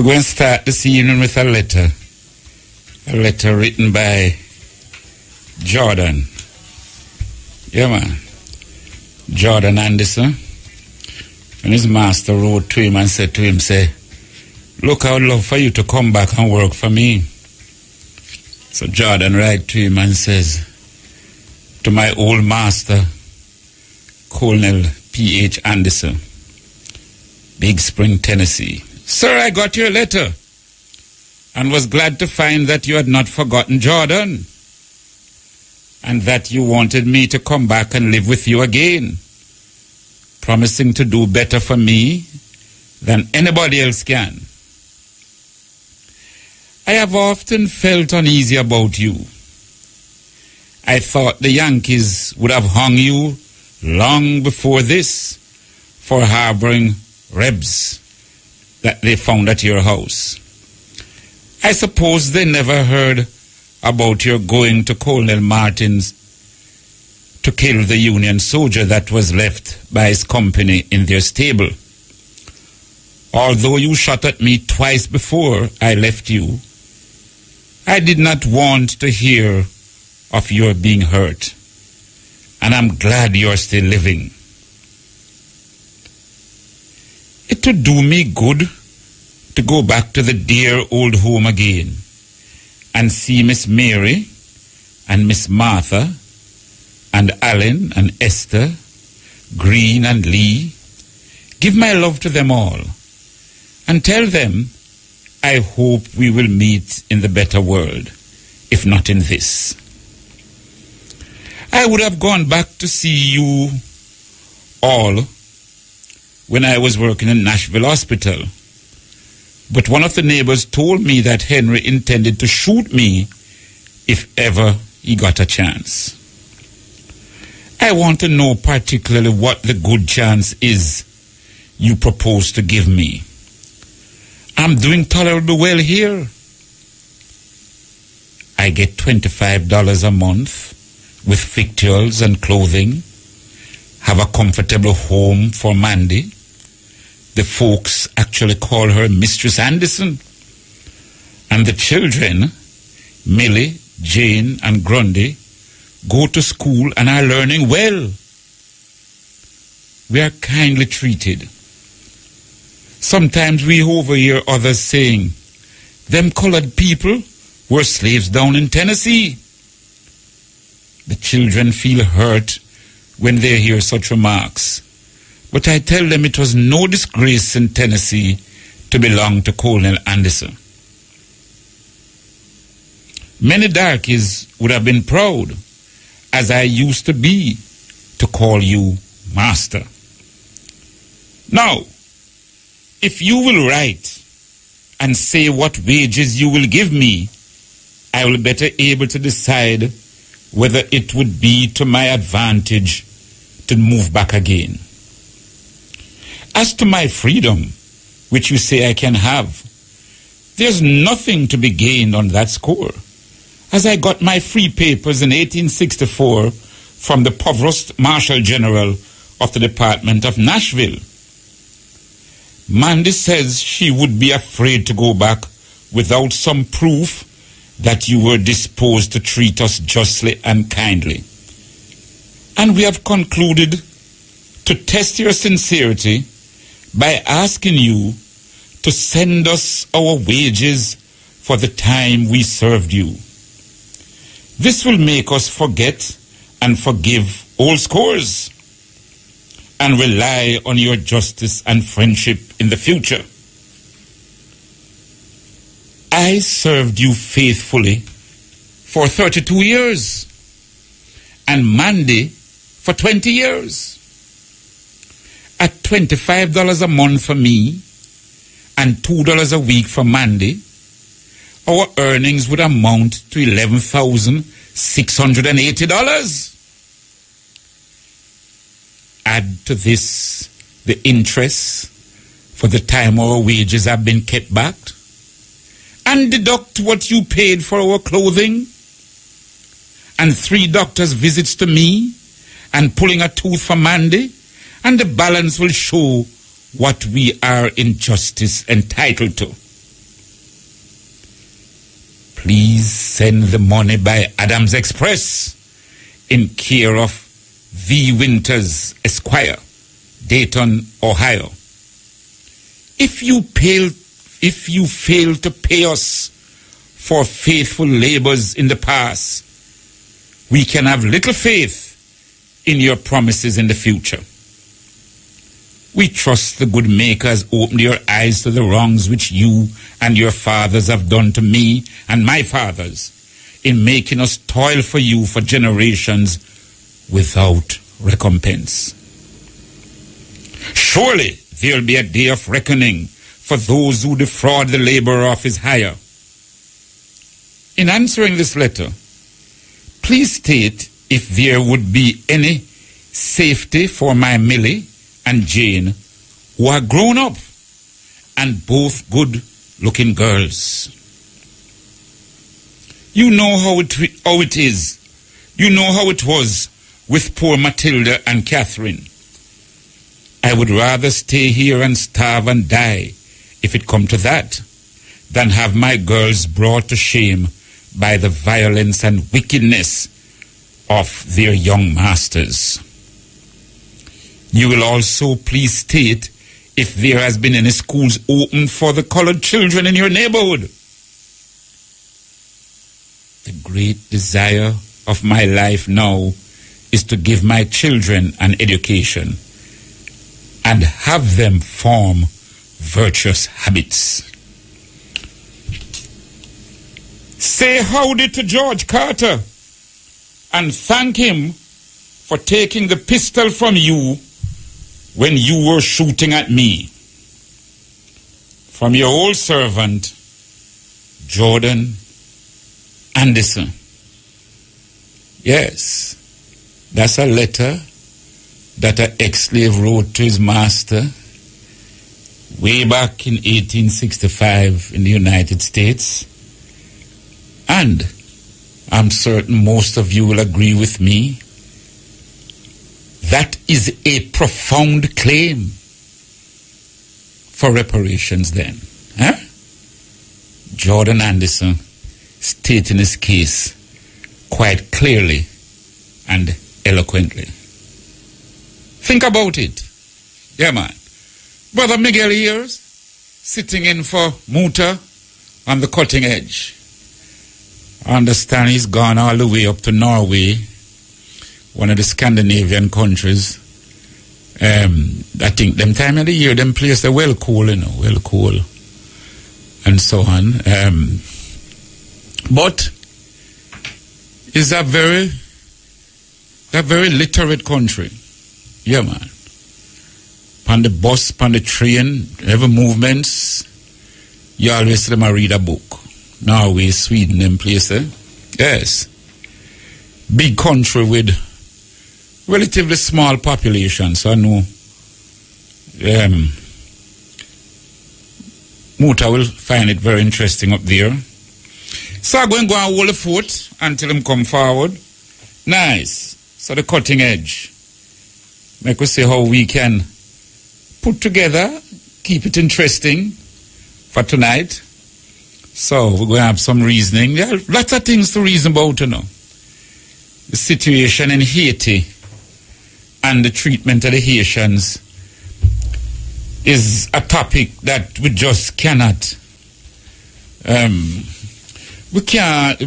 We're going to start this evening with a letter written by Jordan. Yeah, man. Jordan Anderson. And his master wrote to him and said to him, look, I would love for you to come back and work for me. So Jordan writes to him and says, to my old master, Colonel P.H. Anderson, Big Spring, Tennessee. Sir, I got your letter and was glad to find that you had not forgotten Jordan and that you wanted me to come back and live with you again, promising to do better for me than anybody else can. I have often felt uneasy about you. I thought the Yankees would have hung you long before this for harboring Rebs that they found at your house. I suppose they never heard about your going to Colonel Martin's to kill the Union soldier that was left by his company in their stable. Although you shot at me twice before I left you, I did not want to hear of your being hurt, and I'm glad you're still living. It would do me good to go back to the dear old home again and see Miss Mary and Miss Martha and Alan and Esther, Green and Lee. Give my love to them all and tell them I hope we will meet in the better world, if not in this. I would have gone back to see you all when I was working in Nashville Hospital, but one of the neighbors told me that Henry intended to shoot me if ever he got a chance. I want to know particularly what the good chance is you propose to give me. I'm doing tolerably well here. I get $25 a month with victuals and clothing, have a comfortable home for Mandy. The folks actually call her Mistress Anderson. And the children, Millie, Jane, and Grundy, go to school and are learning well. We are kindly treated. Sometimes we overhear others saying, them colored people were slaves down in Tennessee. The children feel hurt when they hear such remarks, but I tell them it was no disgrace in Tennessee to belong to Colonel Anderson. Many darkies would have been proud, as I used to be, to call you master. Now, if you will write and say what wages you will give me, I will be better able to decide whether it would be to my advantage to move back again. As to my freedom, which you say I can have, there's nothing to be gained on that score, as I got my free papers in 1864 from the Provost Marshal General of the Department of Nashville. Mandy says she would be afraid to go back without some proof that you were disposed to treat us justly and kindly. And we have concluded to test your sincerity by asking you to send us our wages for the time we served you. This will make us forget and forgive old scores and rely on your justice and friendship in the future. I served you faithfully for 32 years and Mandy for 20 years. At $25 a month for me and $2 a week for Mandy, our earnings would amount to $11,680. Add to this the interest for the time our wages have been kept back, and deduct what you paid for our clothing, and 3 doctors' visits to me, and pulling a tooth for Mandy, and the balance will show what we are in justice entitled to. please send the money by Adams Express in care of V. Winters, Esquire, Dayton, Ohio. If you fail to pay us for faithful labors in the past, we can have little faith in your promises in the future. We trust the good Maker has opened your eyes to the wrongs which you and your fathers have done to me and my fathers in making us toil for you for generations without recompense. Surely there will be a day of reckoning for those who defraud the laborer of his hire. In answering this letter, please state if there would be any safety for my Millie and Jane, who are grown up and both good-looking girls. You know how it is. You know how it was with poor Matilda and Catherine. I would rather stay here and starve and die, if it come to that, than have my girls brought to shame by the violence and wickedness of their young masters. You will also please state if there has been any schools open for the colored children in your neighborhood. The great desire of my life now is to give my children an education and have them form virtuous habits. Say howdy to George Carter and thank him for taking the pistol from you when you were shooting at me. From your old servant, Jordan Anderson. Yes, that's a letter that an ex-slave wrote to his master way back in 1865 in the United States. And I'm certain most of you will agree with me. That is a profound claim for reparations then. Huh? Jordan Anderson stating his case quite clearly and eloquently. Think about it. Yeah, man. Brother Miguel here, sitting in for Muta on the cutting edge. I understand he's gone all the way up to Norway, one of the Scandinavian countries. I think them time of the year, them place are well cool, well cool, and so on. But it's a very literate country. Yeah, man. On the bus, on the train, every movements, you always see them read a book. Norway, Sweden, them places. Yes. Big country with relatively small population, so I know Muta will find it very interesting up there. So I'm going to go and hold the fort until him come forward. Nice. So the cutting edge. Make us see how we can put together, keep it interesting for tonight. So we're going to have some reasoning. There are lots of things to reason about, The situation in Haiti and the treatment of the Haitians is a topic that we just cannot. We can't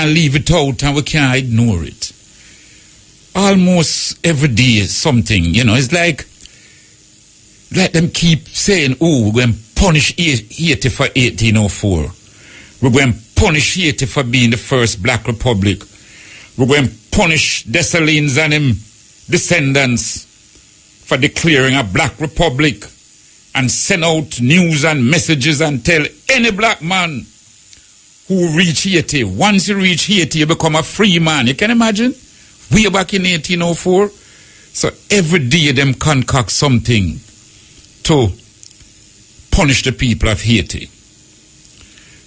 leave it out and we can't ignore it. Almost every day is something, It's like them keep saying, we're going to punish Haiti for 1804. We're going to punish Haiti for being the first black republic. We're going to punish Dessalines and him descendants for declaring a black republic and send out news and messages and tell any black man who reach Haiti, once you reach Haiti, you become a free man. You can imagine? Way back in 1804. So every day them concoct something to punish the people of Haiti.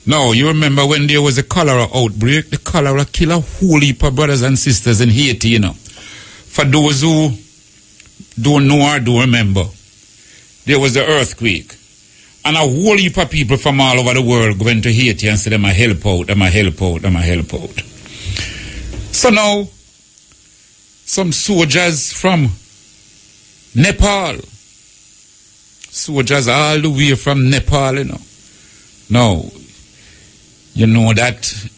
Now, you remember when there was a cholera outbreak, the cholera killed a whole heap of brothers and sisters in Haiti, For those who don't know or don't remember, there was the earthquake. And a whole heap of people from all over the world going to Haiti and say, them a help out, them a help out, them a help out. So now, some soldiers from Nepal, soldiers all the way from Nepal, you know. Now, you know that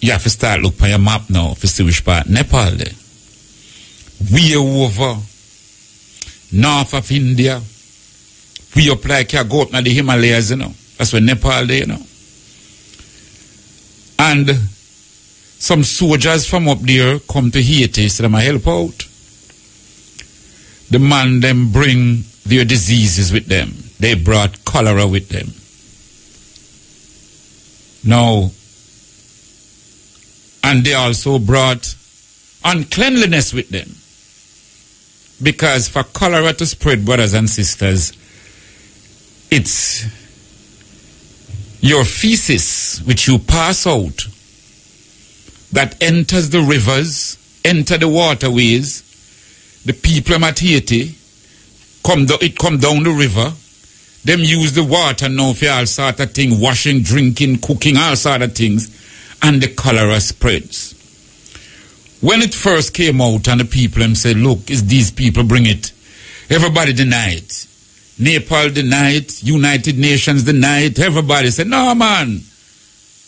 you have to start look on your map now to see which part Nepal there. We over north of India. We up like you go up to the Himalayas, you know. That's where Nepal there, you know. And some soldiers from up there come to Haiti, so they help out. The man them bring their diseases with them. They brought cholera with them. Now, and they also brought uncleanliness with them. Because for cholera to spread, brothers and sisters, it's your feces which you pass out that enters the rivers, enter the waterways. The people at Haiti, it come down the river. Them use the water now for all sort of things, washing, drinking, cooking, all sort of things. And the cholera spreads. When it first came out and the people them said, look, it's these people bring it. Everybody deny it. Nepal deny it. United Nations deny it. Everybody said, no man.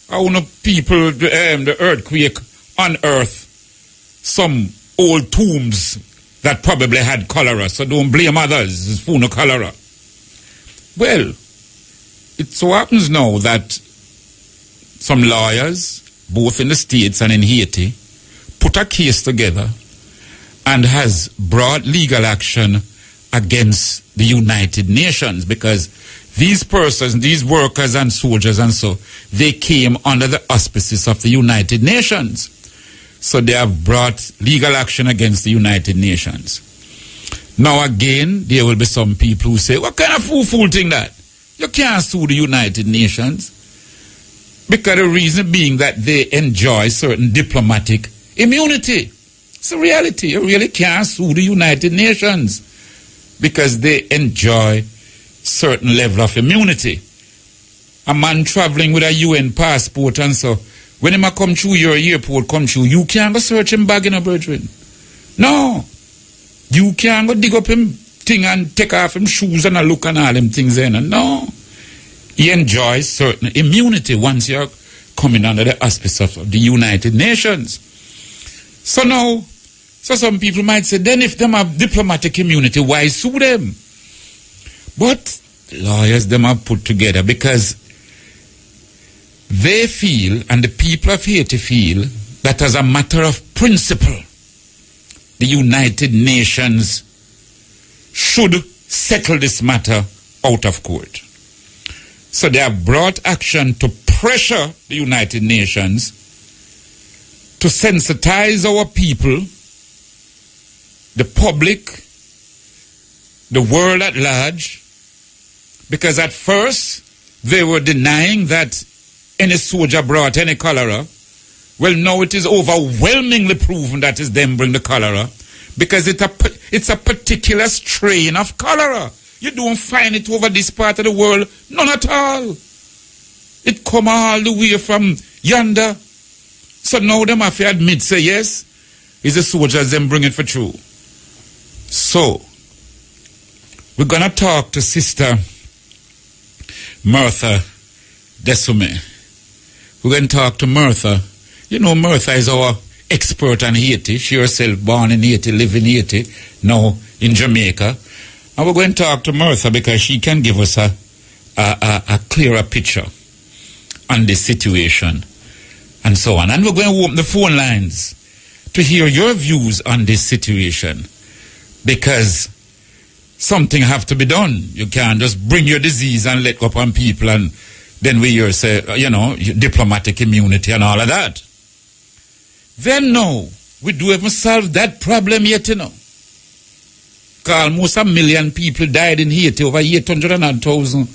I want people, the earthquake unearthed some old tombs that probably had cholera. So don't blame others. It's full of cholera. Well, it so happens now that some lawyers, both in the States and in Haiti, put a case together and has brought legal action against the United Nations, because these persons, these workers and soldiers and so, they came under the auspices of the United Nations. So they have brought legal action against the United Nations. Now again, there will be some people who say, what kind of fool thing that? You can't sue the United Nations. Because the reason being that they enjoy certain diplomatic immunity. It's a reality. You really can't sue the United Nations because they enjoy certain level of immunity. A man traveling with a UN passport and so, when he come through your airport, come through, you can't go search him bag in a brethren. No. You can't go dig up him thing and take off him shoes and a look and all them things in. No. He enjoys certain immunity once you're coming under the auspices of the United Nations. So now, so some people might say, then if them have diplomatic immunity, why sue them? But lawyers them have put together because they feel, and the people of Haiti feel, that as a matter of principle, the United Nations should settle this matter out of court. So they have brought action to pressure the United Nations to sensitize our people, the public, the world at large, because at first they were denying that any soldier brought any cholera. Well, now it is overwhelmingly proven that it's them bring the cholera, because it's a particular strain of cholera. You don't find it over this part of the world, none at all. It come all the way from yonder. So now them have to admit, say yes, it's the soldiers them bring it for true. So, we're going to talk to Sister Martha Desume. We're going to talk to Martha. You know, Martha is our expert on Haiti. She herself born in Haiti, live in Haiti, now in Jamaica. And we're going to talk to Martha because she can give us a clearer picture on this situation and so on. And we're going to open the phone lines to hear your views on this situation, because something have to be done. You can't just bring your disease and let go upon people and then we hear say, you know, diplomatic immunity and all of that. Then no, we do haven't solved that problem yet, you know. Almost 1 million people died in Haiti, over 800,000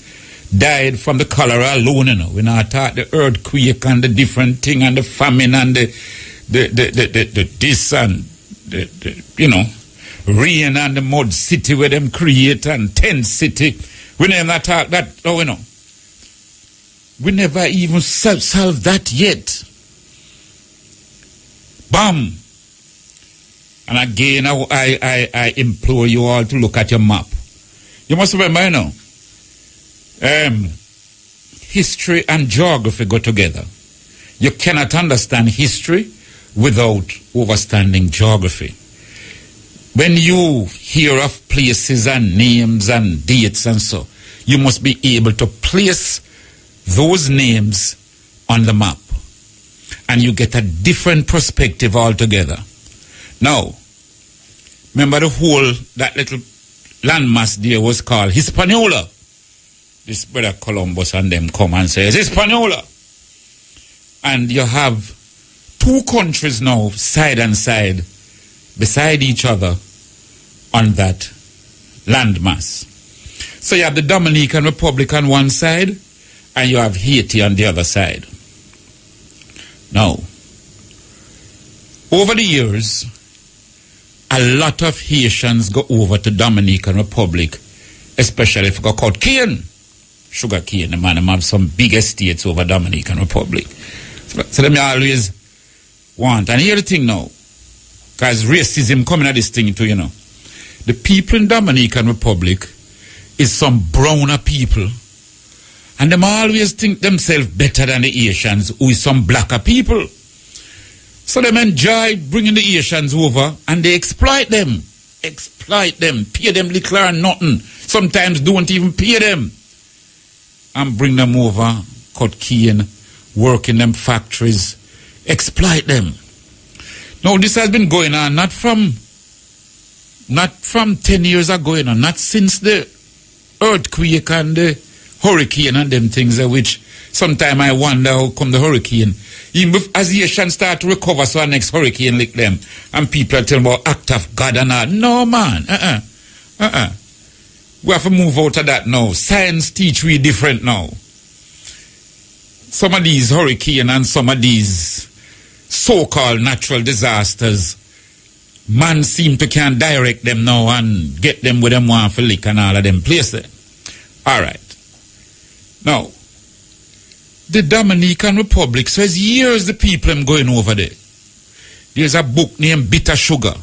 died from the cholera alone, you know. We now talk the earthquake and the different thing and the famine and the this and the you know, rain and the mud city where them create and tent city. We never talk that, oh, you know. We never even solved that yet. Bam! And again, I implore you all to look at your map. You must remember, you know, history and geography go together. You cannot understand history without understanding geography. When you hear of places and names and dates and so, you must be able to place those names on the map. And you get a different perspective altogether. Now, remember that little landmass there was called Hispaniola. This brother Columbus and them come and says, Hispaniola. And you have two countries now, side and side, beside each other on that landmass. So you have the Dominican Republic on one side, and you have Haiti on the other side. Now, over the years, a lot of Haitians go over to Dominican Republic, especially if you go cut cane, sugar cane. The man have some big estates over Dominican Republic. So let me always want, and hear the thing now, because racism coming at this thing too, you know. The people in Dominican Republic is some browner people, and them always think themselves better than the Asians, who is some blacker people. So them enjoy bringing the Asians over, and they exploit them, pay them little or nothing. Sometimes don't even pay them, and bring them over, cut cane, work in them factories, exploit them. Now this has been going on not from 10 years ago, you know, not since the earthquake and the hurricane and them things, which sometimes I wonder how come the hurricane, even as the Asians start to recover, so our next hurricane lick them, and people are telling about act of God and all. No, man. We have to move out of that now. Science teach we different now. Some of these hurricanes and some of these so-called natural disasters, man seem to can direct them now and get them where them want for lick and all of them places. All right. Now, the Dominican Republic, so it's years the people am going over there. There's a book named Bitter Sugar.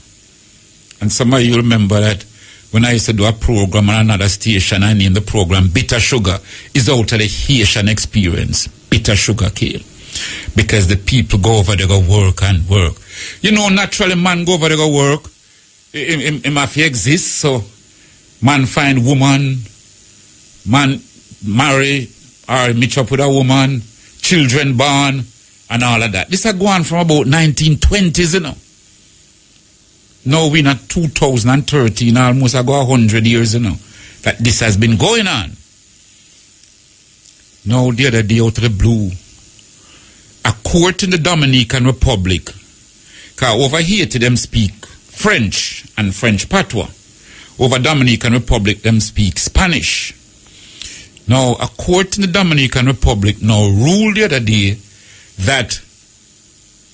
And some of you remember that when I used to do a program on another station, I named the program Bitter Sugar. Is out of the Haitian experience. Bitter sugar cane. Because the people go over there, go work and work. You know, naturally man go over there, go work. It must exist, so man find woman, man marry or meet up with a woman, children born, and all of that. This is going from about 1920s, you know. Now we're not 2013, almost ago 100 years, you know, that this has been going on. Now the other day out of the blue, a court in the Dominican Republic, because over here to them speak French and French patois. Over Dominican Republic, them speak Spanish. Now, a court in the Dominican Republic now ruled the other day that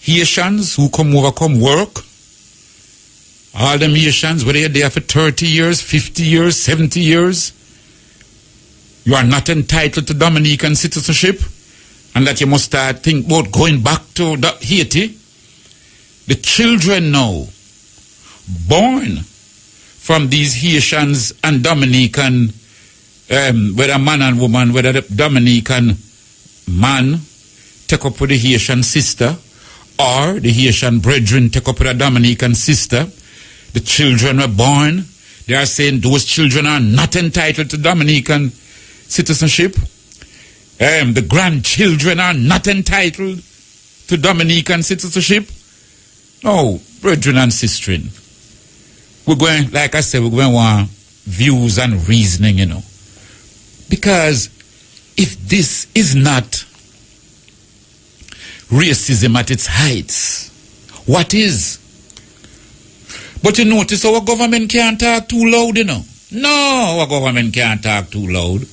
Haitians who come over, come work, all them Haitians, whether you're there for 30 years, 50 years, 70 years, you are not entitled to Dominican citizenship, and that you must start think about going back to Haiti. The children now born from these Haitians and Dominican, whether man and woman, whether the Dominican man take up with the Haitian sister, or the Haitian brethren take up with a Dominican sister, the children were born. They are saying those children are not entitled to Dominican citizenship. The grandchildren are not entitled to Dominican citizenship. No, brethren and sistren, we're going, like I said, we're going to want views and reasoning, you know. Because if this is not racism at its heights, what is? But you notice our government can't talk too loud, you know. No, our government can't talk too loud.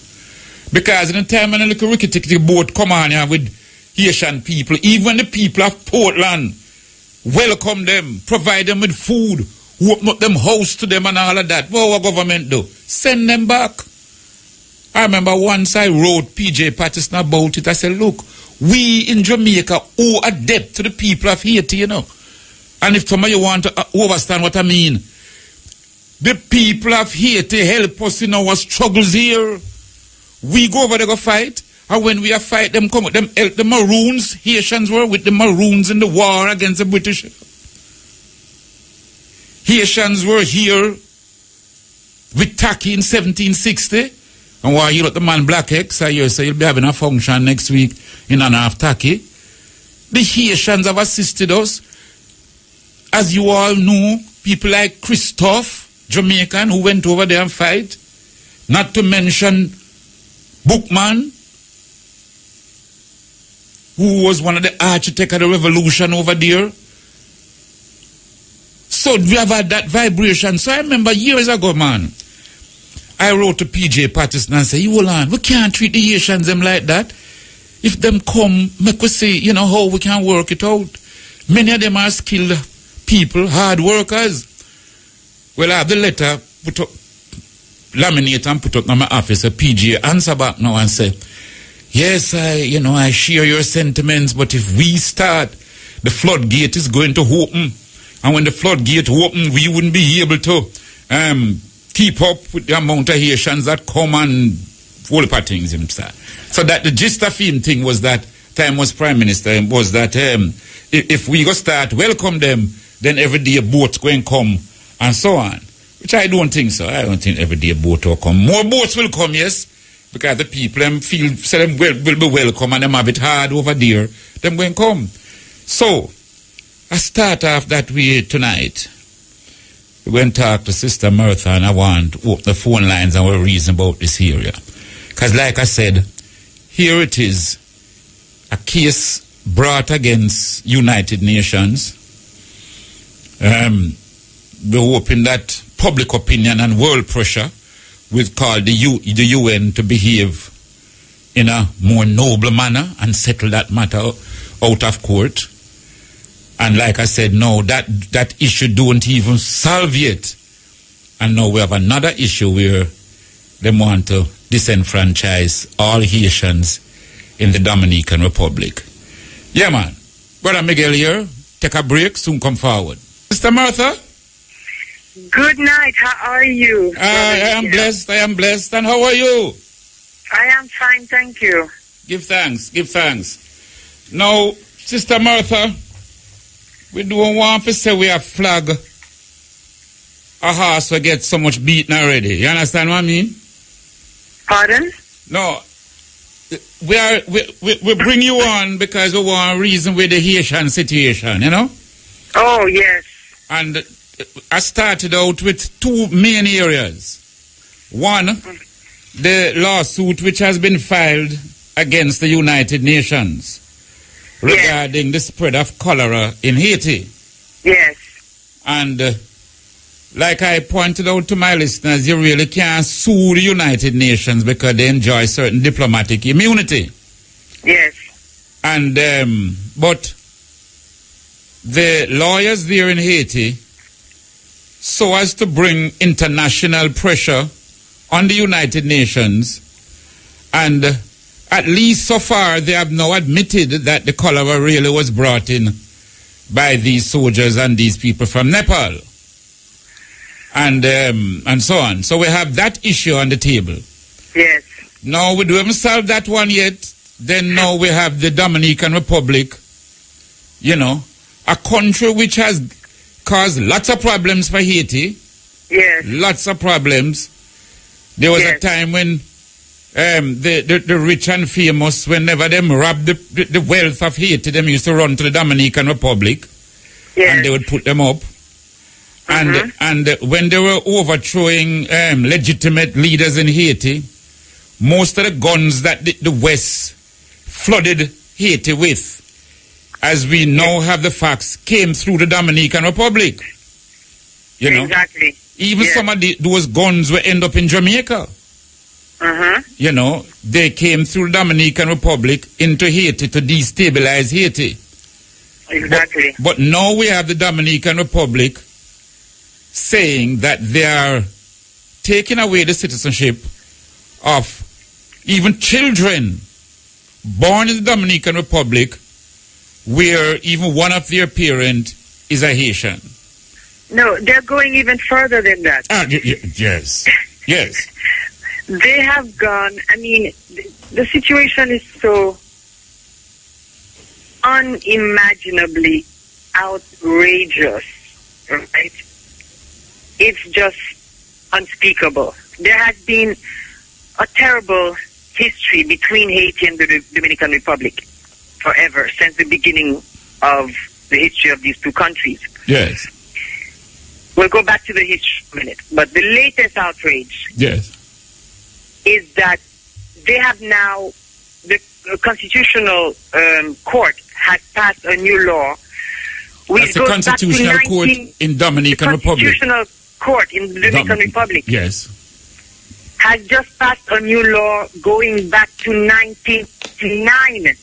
Because in the time when a little rickety boat come on here with Haitian people, even the people of Portland welcome them, provide them with food, open up them house to them and all of that. What our government do? Send them back. I remember once I wrote PJ Patterson about it. I said, look, we in Jamaica owe a debt to the people of Haiti, you know. And if some of you want to understand what I mean, the people of Haiti help us in our struggles here. We go over there go fight. And when we are fight, them come, them help the Maroons. Haitians were with the Maroons in the war against the British. Haitians were here with Taki in 1760. And while you look the man Black X, I hear say you'll be having a function next week in honor of Taki. The Haitians have assisted us. As you all know, people like Christophe, Jamaican, who went over there and fight. Not to mention Bookman, who was one of the architects of the revolution over there. So we have had that vibration. So I remember years ago, man, I wrote to PJ Patterson and said, hold on, we can't treat the Haitians them like that. If them come, make us say, you know, how we can work it out. Many of them are skilled people, hard workers. Well, I have the letter put up, laminate and put up in my office. A PJ answer back now and say, yes, I share your sentiments, but if we start, the floodgate is going to open. And when the floodgate open, we wouldn't be able to keep up with the amount of Haitians that come and all the things himself. So that the gist of him thing was that time was Prime Minister was that if we go start welcome them, then every day boats going come and so on. Which I don't think so. I don't think every day a boat will come. More boats will come, yes, because the people them feel say them will be welcome and them have it hard over there. Them going come. So I start off that way tonight. We went to talk to Sister Martha and I want to open the phone lines and we'll reason about this area. Because like I said, here it is, a case brought against United Nations. We're hoping that public opinion and world pressure will call the UN to behave in a more noble manner and settle that matter out of court. And like I said, no, that issue don't even solve yet. And now we have another issue where they want to disenfranchise all Haitians in the Dominican Republic. Yeah, man. Brother Miguel here. Take a break, soon come forward. Sister Martha? Good night. How are you? I am blessed. I am blessed. And how are you? I am fine, thank you. Give thanks. Give thanks. Now, Sister Martha, we don't want to say we have flag a horse will get so much beaten already. You understand what I mean? Pardon? No. We bring you on because we want to reason with the Haitian situation, you know? Oh, yes. And I started out with two main areas. One, the lawsuit which has been filed against the United Nations regarding the spread of cholera in Haiti. Yes. And like I pointed out to my listeners, you really can't sue the United Nations because they enjoy certain diplomatic immunity. Yes. And, but the lawyers there in Haiti, so as to bring international pressure on the United Nations, and at least so far they have now admitted that the cholera really was brought in by these soldiers and these people from Nepal, and so on. So we have that issue on the table. Yes. Now we haven't solved that one yet. Then now we have the Dominican Republic, you know, a country which has caused lots of problems for Haiti. Yes. Lots of problems. There was a time when the rich and famous, whenever them robbed the wealth of Haiti, them used to run to the Dominican Republic. Yes. And they would put them up. And when they were overthrowing legitimate leaders in Haiti, most of the guns that the West flooded Haiti with, as we now have the facts, came through the Dominican Republic. You know? Exactly. Even some of those guns will end up in Jamaica. You know, they came through the Dominican Republic into Haiti to destabilize Haiti. Exactly. But now we have the Dominican Republic saying that they are taking away the citizenship of Even children born in the Dominican Republic, where even one of their parents is a Haitian. No, they're going even further than that. Yes. Yes. They have gone, I mean, the situation is so unimaginably outrageous, right? It's just unspeakable. There has been a terrible history between Haiti and the Dominican Republic forever, since the beginning of the history of these two countries. Yes. We'll go back to the history in a minute. But the latest outrage is that they have now, the Constitutional Court has passed a new law. That's the Constitutional Court in Dominican Republic. The Constitutional Court in the Dominican Republic. Yes. Has just passed a new law going back to 1959,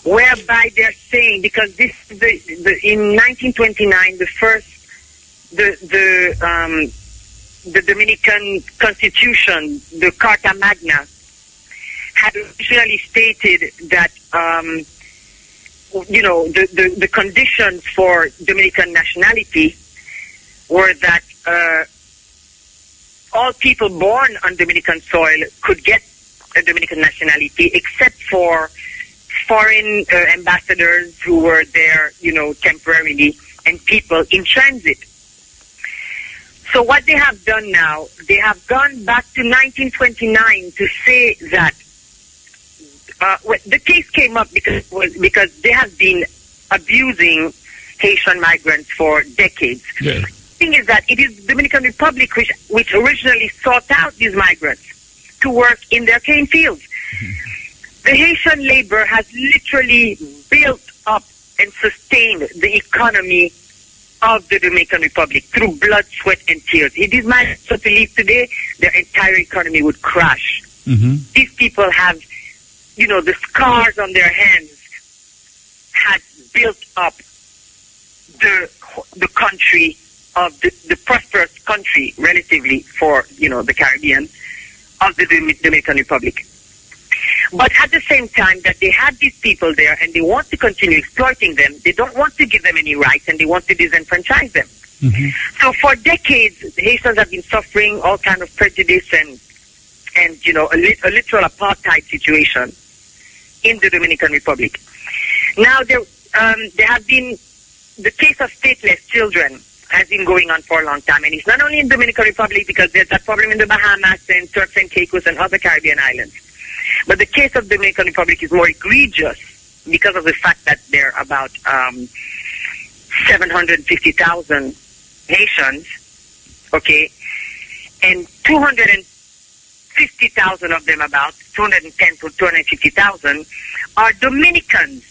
whereby they're saying, because this in 1929 the Dominican Constitution, the Carta Magna, had originally stated that the conditions for Dominican nationality were that all people born on Dominican soil could get a Dominican nationality, except for foreign ambassadors who were there, temporarily, and people in transit. So what they have done now, they have gone back to 1929 to say that the case came up because they have been abusing Haitian migrants for decades. Yeah. The thing is that it is the Dominican Republic which originally sought out these migrants to work in their cane fields. The Haitian labor has literally built up and sustained the economy of the Dominican Republic through blood, sweat, and tears. If these migrants were to leave today, their entire economy would crash. Mm-hmm. These people have, the scars on their hands had built up the country of the prosperous country, relatively, for, the Caribbean, of the Dominican Republic. But at the same time that they have these people there and they want to continue exploiting them, they don't want to give them any rights and they want to disenfranchise them. Mm-hmm. So for decades, Haitians have been suffering all kind of prejudice and a literal apartheid situation in the Dominican Republic. Now there have been the case of stateless children has been going on for a long time, and it's not only in the Dominican Republic because there's that problem in the Bahamas and Turks and Caicos and other Caribbean islands. But the case of the Dominican Republic is more egregious because of the fact that there are about 750,000 Haitians, okay, and 250,000 of them, about 210 to 250,000, are Dominicans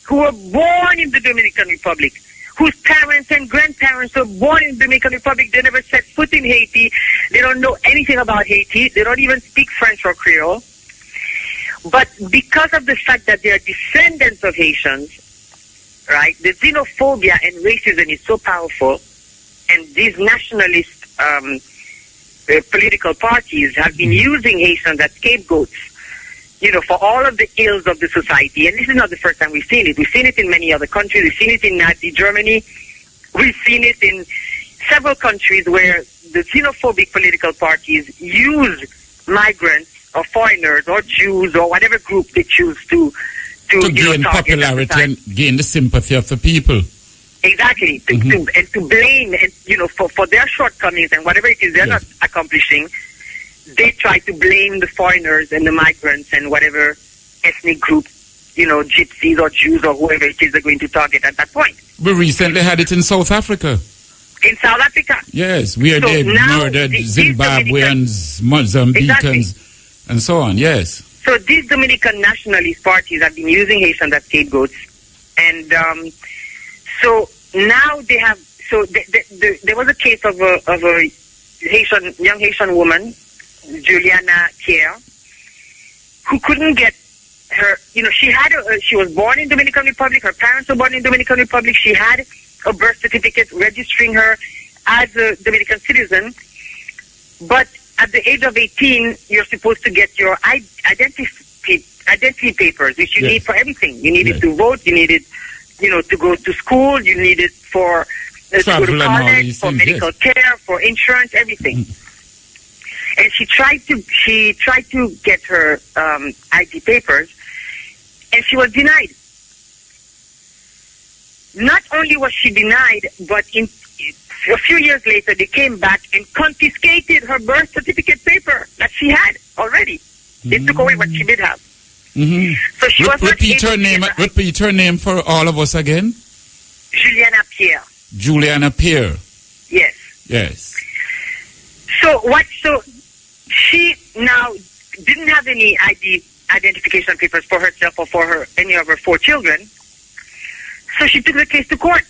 who were born in the Dominican Republic, whose parents and grandparents were born in the Dominican Republic. They never set foot in Haiti. They don't know anything about Haiti. They don't even speak French or Creole. But because of the fact that they are descendants of Haitians, right, the xenophobia and racism is so powerful, and these nationalist political parties have been using Haitians as scapegoats, for all of the ills of the society. And this is not the first time we've seen it. We've seen it in many other countries. We've seen it in Nazi Germany. We've seen it in several countries where the xenophobic political parties use migrants or foreigners or Jews or whatever group they choose to gain popularity and gain the sympathy of the people. Exactly. To blame and for their shortcomings and whatever it is they're not accomplishing, they try to blame the foreigners and the migrants and whatever ethnic group, gypsies or Jews or whoever it is they're going to target at that point. We recently had it in South Africa. In South Africa. Yes, where they murdered Zimbabweans, Mozambicans, and so on, yes. So these Dominican nationalist parties have been using Haitians as scapegoats. And so now they have, there was a case of a young Haitian woman, Juliana Kier, who couldn't get her, she was born in Dominican Republic, her parents were born in Dominican Republic, she had a birth certificate registering her as a Dominican citizen, but at the age of 18, you're supposed to get your identity papers, which you need for everything. You need it to vote, you need it, to go to school, you need it for to go to college, for medical care, for insurance, everything. And she tried to get her ID papers, and she was denied. Not only was she denied, but a few years later, they came back and confiscated her birth certificate paper that she had already. They took away what she did have. So she was repeat her name for all of us again. Juliana Pierre. Yes. So she now didn't have any identification papers for herself or for any of her 4 children. So she took the case to court.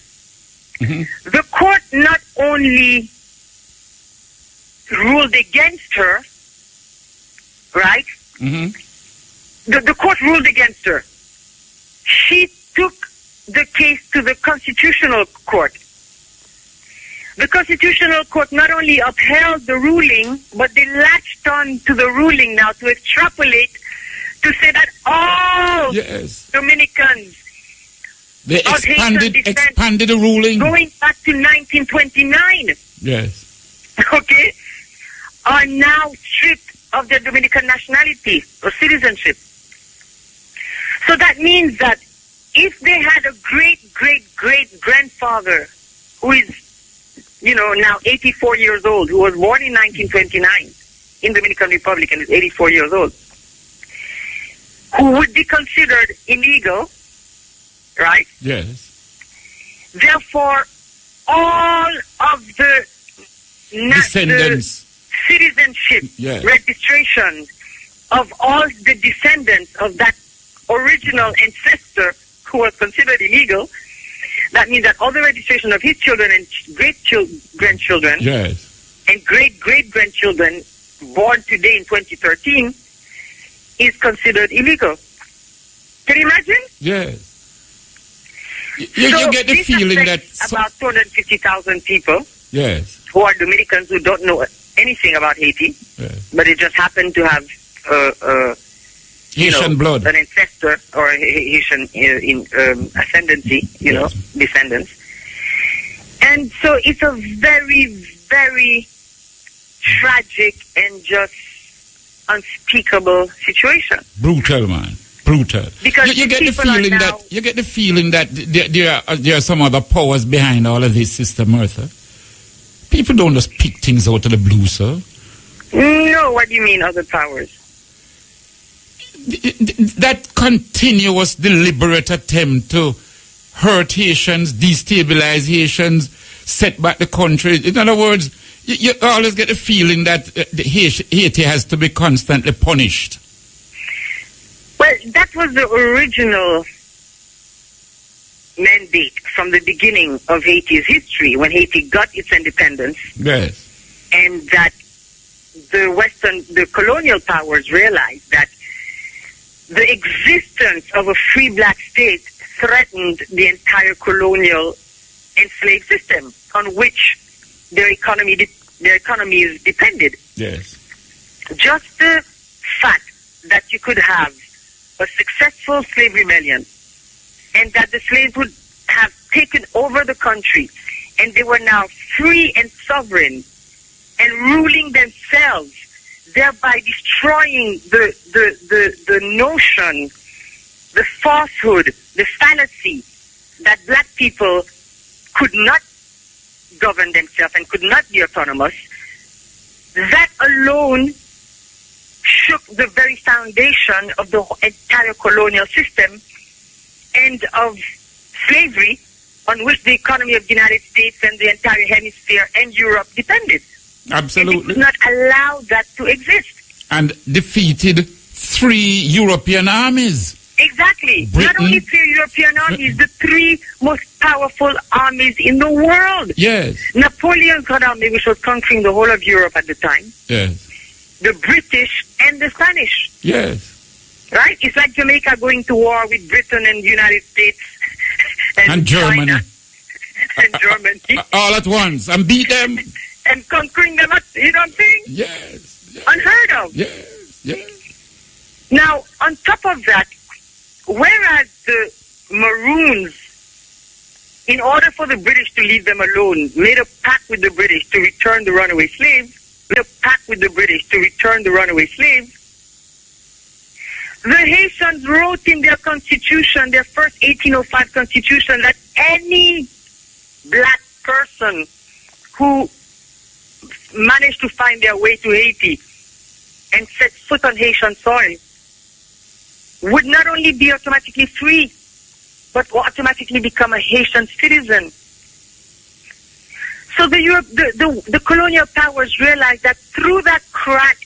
The court not only ruled against her, right? The court ruled against her. She took the case to the Constitutional Court. The Constitutional Court not only upheld the ruling, but they latched on to the ruling now to extrapolate, to say that all Dominicans, they expanded the ruling going back to 1929. Yes. Okay, are now stripped of their Dominican nationality or citizenship. So that means that if they had a great-great-great-grandfather who is, now 84 years old, who was born in 1929 in the Dominican Republic and is 84 years old, who would be considered illegal, right? Yes. Therefore, all of the descendants, citizenship registration of all the descendants of that original ancestor who was considered illegal, that means that all the registration of his children and great-grandchildren and great-great-grandchildren born today in 2013 is considered illegal. Can you imagine? Yes. You get the feeling that about 250,000 people who are Dominicans who don't know anything about Haiti, but they just happen to have Haitian blood, an ancestor or Haitian ascendancy, descendants. And so it's a very, very tragic and just unspeakable situation. Brutal, man. Brutal. Because you get the feeling that there are some other powers behind all of this, Sister Martha. People don't just pick things out of the blue, sir. No, what do you mean, other powers? That continuous, deliberate attempt to hurt Haitians, destabilize Haitians, set back the country. In other words, you always get the feeling that Haiti has to be constantly punished. Well, that was the original mandate from the beginning of Haiti's history, when Haiti got its independence. Yes. And that the colonial powers realized that the existence of a free black state threatened the entire colonial enslaved system on which their economies depended. Yes. Just the fact that you could have a successful slave rebellion and that the slaves would have taken over the country and they were now free and sovereign and ruling themselves, thereby destroying the notion, the falsehood, the fallacy that black people could not govern themselves and could not be autonomous. That alone shook the very foundation of the entire colonial system and of slavery, on which the economy of the United States and the entire hemisphere and Europe depended. Absolutely. And they could not allow that to exist. And defeated 3 European armies. Exactly. Britain, not only 3 European armies, the 3 most powerful armies in the world. Yes. Napoleon's army, which was conquering the whole of Europe at the time. Yes. The British and the Spanish. Yes. Right? It's like Jamaica going to war with Britain and the United States and Germany. China and Germany. All at once. And beat them. And conquering them, you know what I'm saying? Yes. Unheard of. Yeah, yeah. Now, on top of that, whereas the Maroons, in order for the British to leave them alone, made a pact with the British to return the runaway slaves, the Haitians wrote in their constitution, their first 1805 constitution, that any black person who managed to find their way to Haiti and set foot on Haitian soil would not only be automatically free, but will automatically become a Haitian citizen. So the colonial powers realized that through that crack,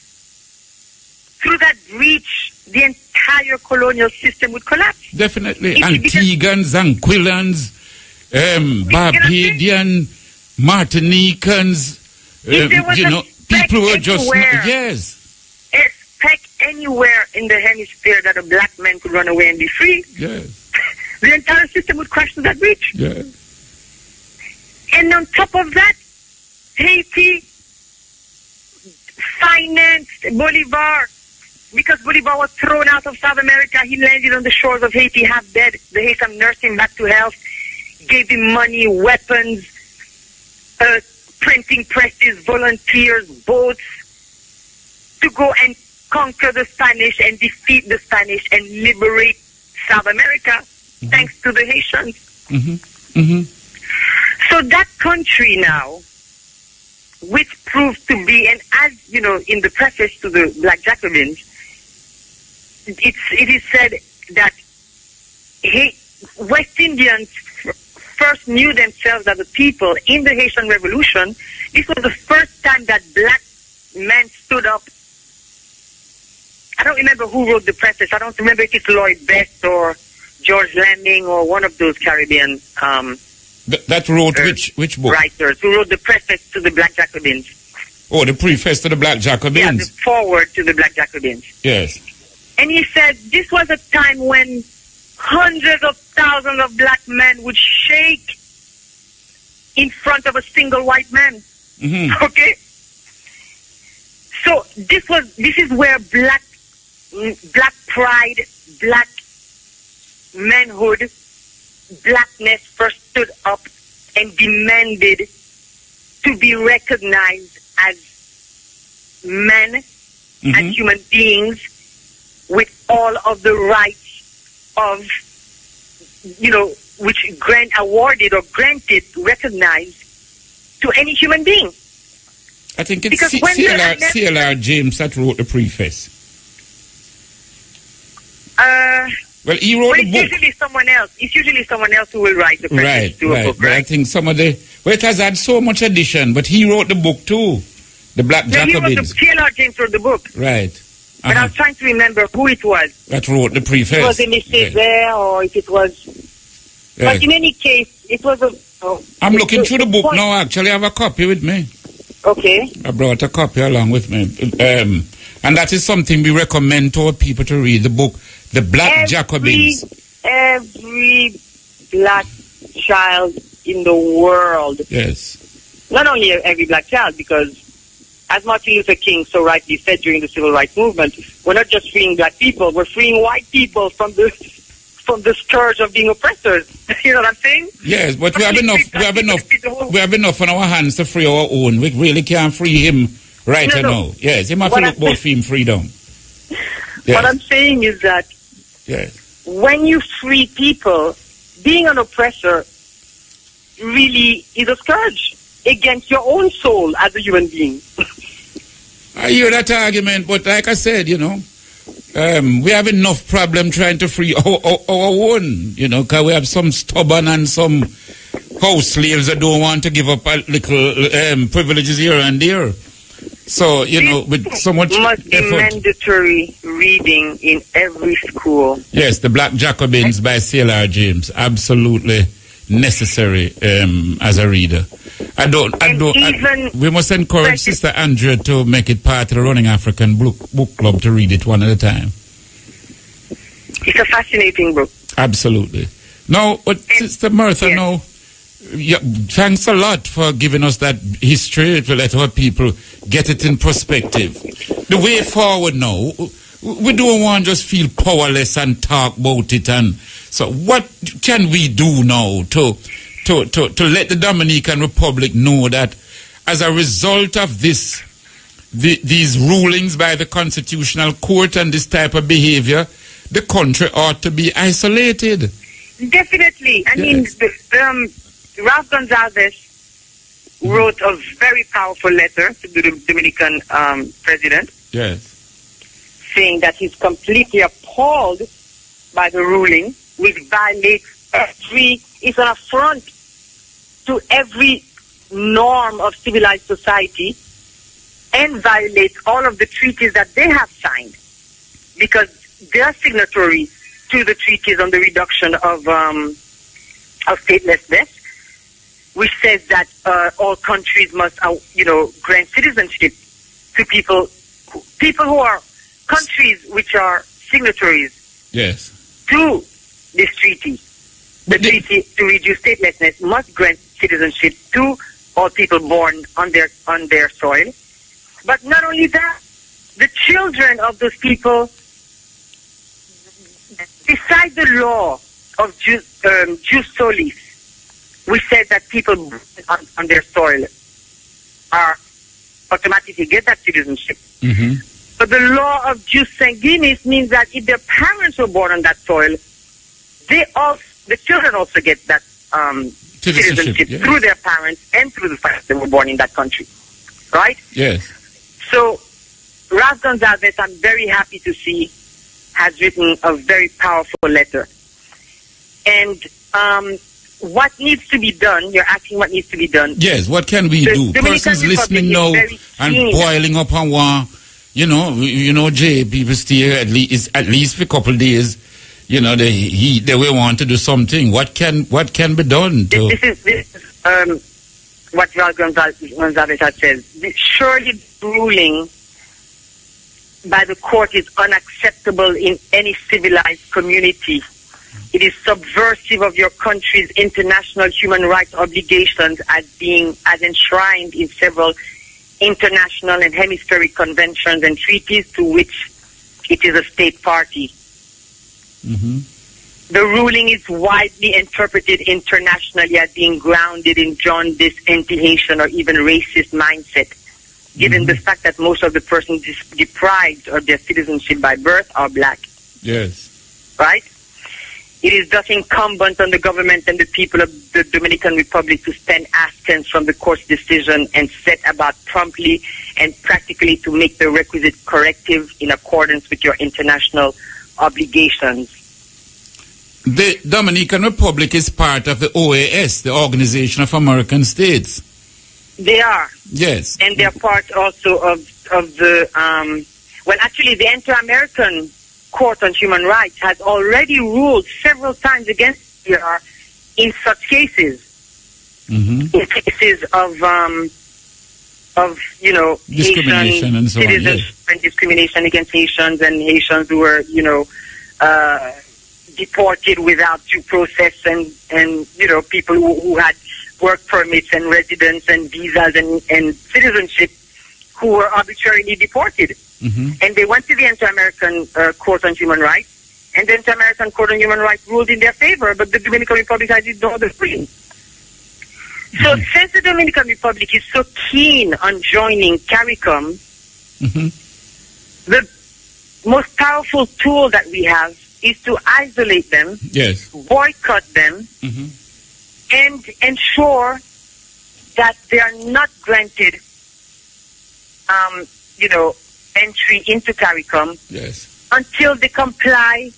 through that breach, the entire colonial system would collapse. Definitely. Antiguans, Anquillans, Barbadian, Martinicans, people were just, yes. Expect anywhere in the hemisphere that a black man could run away and be free. Yes. The entire system would crash to that breach. Yes. And on top of that, Haiti financed Bolivar. Because Bolivar was thrown out of South America, he landed on the shores of Haiti half dead. The Haitian nursed him back to health, gave him money, weapons, printing presses, volunteers, boats, to go and conquer the Spanish and defeat the Spanish and liberate South America, thanks to the Haitians. So that country now, which proved to be, and as you know, in the preface to the Black Jacobins, it is said that West Indians first knew themselves as a people in the Haitian Revolution. This was the first time that black men stood up. I don't remember who wrote the preface. I don't remember if it's Lloyd Best or George Landing or one of those Caribbean that wrote which book? Writers who wrote the preface to the Black Jacobins. Oh, the preface to the Black Jacobins. Yeah, the foreword to the Black Jacobins. Yes. And he said this was a time when hundreds of thousands of black men would shake in front of a single white man. Okay? So this is where black pride, black manhood, blackness first stood up and demanded to be recognized as men, as human beings, with all of the rights of, which awarded or granted, recognized to any human being. I think it's C.L.R. James that wrote the preface. Well, he wrote the book. It's usually someone else who will write the preface to a book, right? I think it has had so much addition, but he wrote the book too, the Black Jacobins. C.L.R. James wrote the book. Right. But I was trying to remember who it was. That wrote the preface. It was in the there, or if it was... Yes. But in any case, it was a... I'm looking through the book now, actually. I have a copy with me. Okay. I brought a copy along with me. And that is something we recommend to our people to read, the book, The Black Jacobins. Every black child in the world. Yes. Not only every black child, because as Martin Luther King so rightly said during the Civil Rights Movement, we're not just freeing black people, we're freeing white people from the scourge of being oppressors. You know what I'm saying? Yes, but we have enough on our hands to free our own. We really can't free him now. Yes, he must look about freeing freedom. Yes. What I'm saying is that when you free people, being an oppressor really is a scourge against your own soul as a human being. I hear that argument, but like I said, we have enough problem trying to free our own, because we have some stubborn and some house slaves that don't want to give up a little privileges here and there. So, with so much must be mandatory reading in every school. Yes, The Black Jacobins by C.L.R. James. Absolutely necessary as a reader. We must encourage Sister Andrea to make it part of the Running African book club to read it one at a time. It's a fascinating book. Absolutely. Now, Sister Martha, thanks a lot for giving us that history to let our people get it in perspective. the way forward now, we don't want to just feel powerless and talk about it. And so what can we do now to let the Dominican Republic know that as a result of these rulings by the Constitutional Court and this type of behavior, the country ought to be isolated? Definitely. I mean, Ras Gonzalez wrote a very powerful letter to the Dominican president. Yes. Saying that he's completely appalled by the ruling, which violates it's an affront to every norm of civilized society and violates all of the treaties that they have signed, because they are signatories to the treaties on the reduction of statelessness, which says that all countries must, grant citizenship to people who are countries which are signatories. Yes. To this treaty. The treaty to reduce statelessness must grant citizenship to all people born on their soil. But not only that, the children of those people, besides the law of jus solis, we said that people born on their soil are automatically get that citizenship. Mm-hmm. But the law of jus sanguinis means that if their parents were born on that soil, the children also get that citizenship yes. through their parents and through the fact that they were born in that country. Right? Yes. So, Ras Gonzalez, I'm very happy to see, has written a very powerful letter. And what needs to be done, you're asking what needs to be done. Yes, what can we do? Persons listening now and boiling up on one, Jay, people stay at least for a couple of days. They will want to do something. What can be done? This is what Ras Gonzalez has said. Surely the ruling by the court is unacceptable in any civilized community. It is subversive of your country's international human rights obligations as enshrined in several international and hemispheric conventions and treaties to which it is a state party. Mm-hmm. The ruling is widely interpreted internationally as being grounded in jaundice, anti-Haitian, or even racist mindset, given the fact that most of the persons deprived of their citizenship by birth are black. Yes. Right? It is thus incumbent on the government and the people of the Dominican Republic to stand askance from the court's decision and set about promptly and practically to make the requisite corrective in accordance with your international obligations. The Dominican Republic is part of the OAS, the Organization of American States. They are. Yes. And they're part also of the, actually the Inter-American Court on Human Rights has already ruled several times against DR in such cases. Mm-hmm. In cases of discrimination Haitian and so on, yes. And discrimination against Haitians and Haitians who were, deported without due process and people who had work permits and residence and visas and citizenship who were arbitrarily deported. Mm-hmm. And they went to the Inter-American Court on Human Rights, and the Inter-American Court on Human Rights ruled in their favor, but the Dominican Republic has ignored the ruling. So since the Dominican Republic is so keen on joining CARICOM, the most powerful tool that we have is to isolate them, yes, boycott them, and ensure that they are not granted, entry into CARICOM, yes, until they comply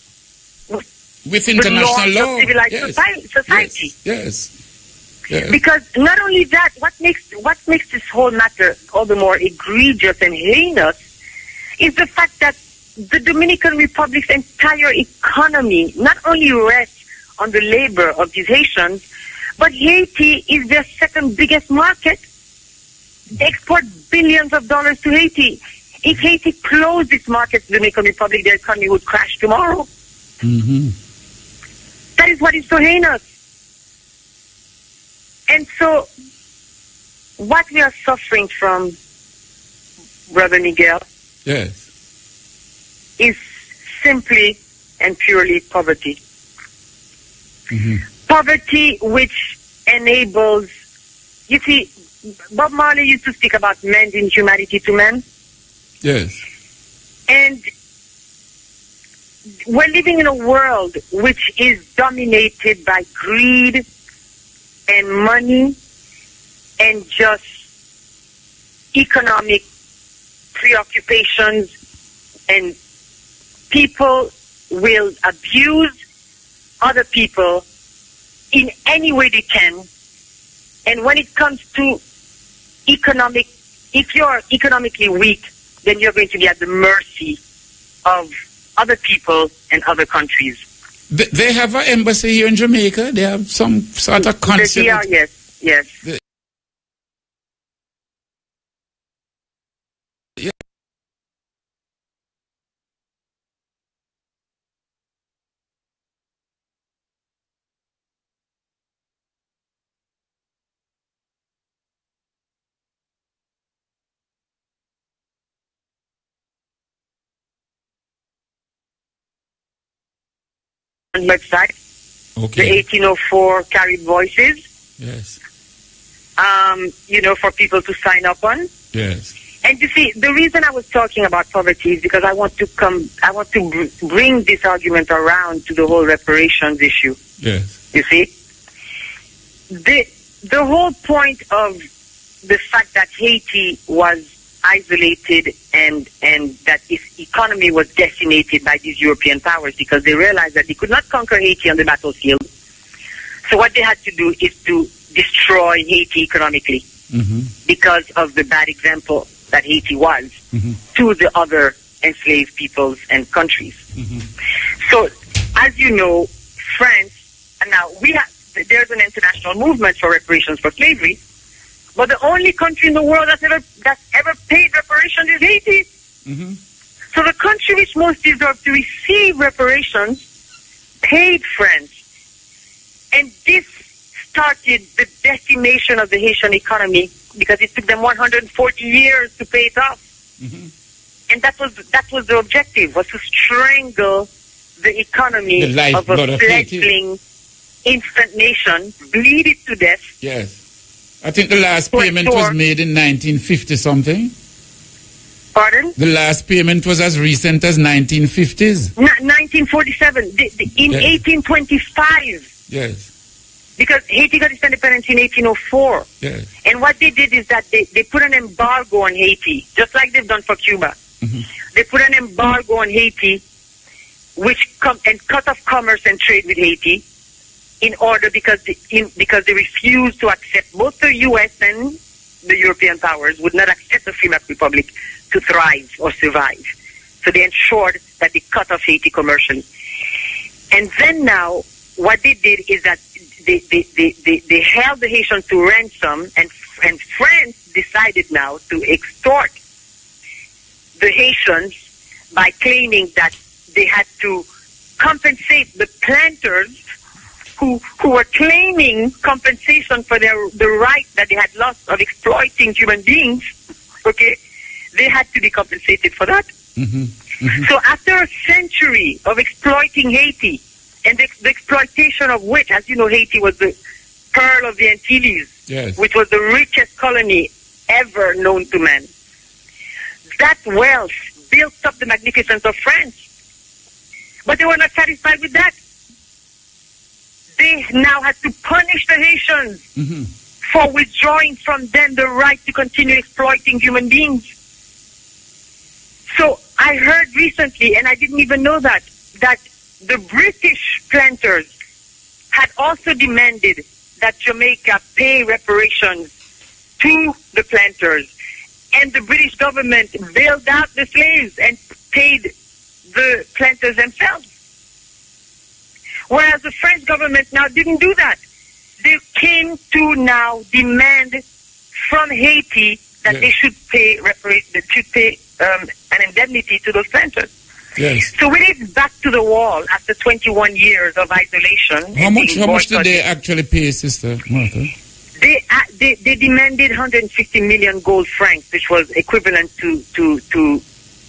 with international law, of civilized society. Yes. Because not only that, what makes this whole matter all the more egregious and heinous is the fact that the Dominican Republic's entire economy not only rests on the labor of these Haitians, but Haiti is their second biggest market. They export billions of dollars to Haiti. If Haiti closed its market to the Dominican Republic, their economy would crash tomorrow. Mm-hmm. That is what is so heinous. And so, what we are suffering from, Brother Miguel, Yes. is simply and purely poverty. Mm-hmm. Poverty which enables, you see, Bob Marley used to speak about men's inhumanity to men. Yes. And we're living in a world which is dominated by greed and money and just economic preoccupations, and people will abuse other people in any way they can. And when it comes to economic, if you're economically weak, then you're going to be at the mercy of other people and other countries. They have an embassy here in Jamaica. They have some sort of consulate. Yes. Website, Okay. the 1804 Carried Voices, Yes. For people to sign up on. Yes. And you see, the reason I was talking about poverty is because I want to bring this argument around to the whole reparations issue. Yes. You see, the whole point of the fact that Haiti was isolated and that its economy was decimated by these European powers because they realized that they could not conquer Haiti on the battlefield. So what they had to do is to destroy Haiti economically because of the bad example that Haiti was to the other enslaved peoples and countries. So, as you know, France, and now there's an international movement for reparations for slavery, but the only country in the world that's ever paid reparations is Haiti. So the country which most deserved to receive reparations paid France. And this started the decimation of the Haitian economy because it took them 140 years to pay it off. And that was the objective, was to strangle the economy of a fledgling infant nation, bleed it to death. Yes. I think the last payment was made in 1950 something. Pardon? The last payment was as recent as 1950s. 1947. In 1825. Yes. Because Haiti got its independence in 1804. Yes. And what they did is that they put an embargo on Haiti, just like they've done for Cuba. They put an embargo on Haiti, which cut off commerce and trade with Haiti. In order, because they refused to accept, both the U.S. and the European powers would not accept the Free Republic to thrive or survive. So they ensured that they cut off Haiti commercially. And then now, what they did is that they held the Haitians to ransom, and France decided now to extort the Haitians by claiming that they had to compensate the planters who were claiming compensation for the right that they had lost of exploiting human beings. Okay, they had to be compensated for that. So after a century of exploiting Haiti, and the exploitation of which, as you know, Haiti was the pearl of the Antilles, yes, which was the richest colony ever known to man. That wealth built up the magnificence of France. But they were not satisfied with that. They now had to punish the Haitians for withdrawing from them the right to continue exploiting human beings. So I heard recently, and I didn't even know that the British planters had also demanded that Jamaica pay reparations to the planters. And the British government bailed out the slaves and paid the planters themselves. Whereas the French government now didn't do that. They came to now demand from Haiti that they should pay an indemnity to those planters. Yes. So when it's back to the wall after 21 years of isolation. How much did they actually pay, Sister Martha? They demanded 150 million gold francs, which was equivalent to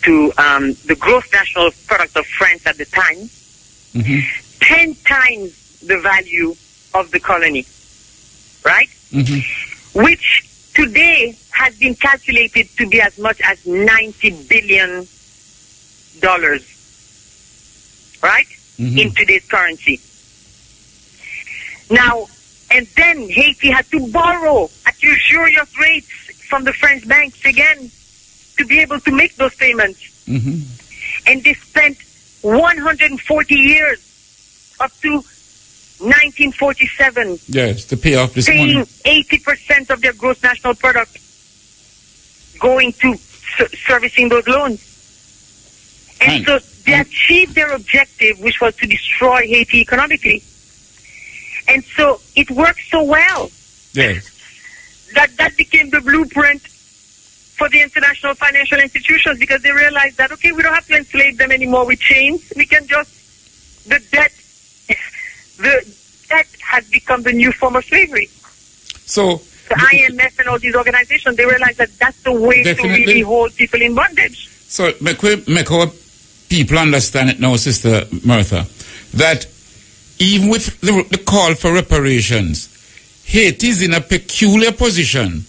the gross national product of France at the time, 10 times the value of the colony, right? Which today has been calculated to be as much as $90 billion, right? In today's currency. Now, and then Haiti had to borrow at usurious rates from the French banks again to be able to make those payments. And they spent 140 years up to 1947. Yes, to pay off this paying money. 80% of their gross national product going to servicing those loans. And so they achieved their objective, which was to destroy Haiti economically. And so it worked so well that became the blueprint for the international financial institutions, because they realized that, okay, we don't have to enslave them anymore with chains. We can just, the debt has become the new form of slavery. So the IMF and all these organizations, they realize that that's the way to really hold people in bondage. So make our people understand it now, Sister Martha, that even with the call for reparations, Haiti is in a peculiar position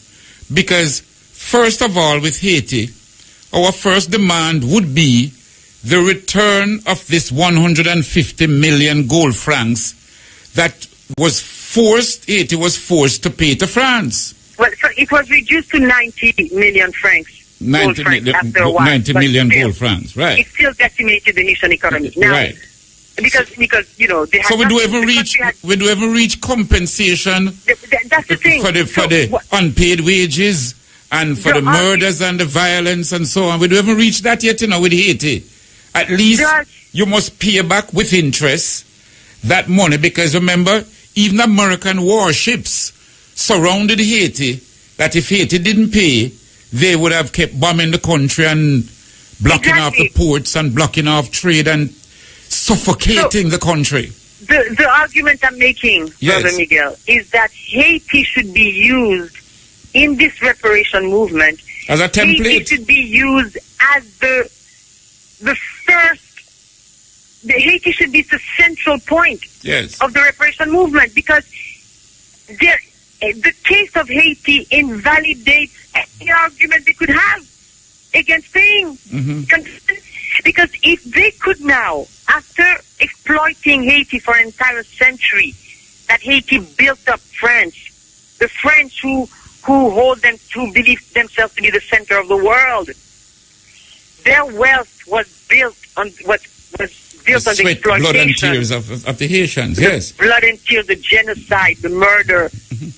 because, first of all, with Haiti, our first demand would be the return of this 150 million gold francs that Haiti was forced to pay to France. Well, so it was reduced to 90 million francs. 90 million gold francs, right. It still decimated the Haitian economy. Now, right. Because you know, they had so we do ever reach compensation that's the thing. for the unpaid wages and for the murders and the violence and so on. We do ever reach that yet, with Haiti. At least you must pay back with interest that money, because remember, even American warships surrounded Haiti, that if Haiti didn't pay, they would have kept bombing the country and blocking off the ports and blocking off trade and suffocating the country. The argument I'm making, Brother Miguel, is that Haiti should be used in this reparation movement as a template. Haiti should be used as the first. Haiti should be the central point of the reparation movement, because the case of Haiti invalidates any argument they could have against paying. Because if they could now, after exploiting Haiti for an entire century, that Haiti built up France, the French who believe themselves to be the center of the world, their wealth was built on the exploitation. Blood and tears of the Haitians, Blood and tears, the genocide, the murder,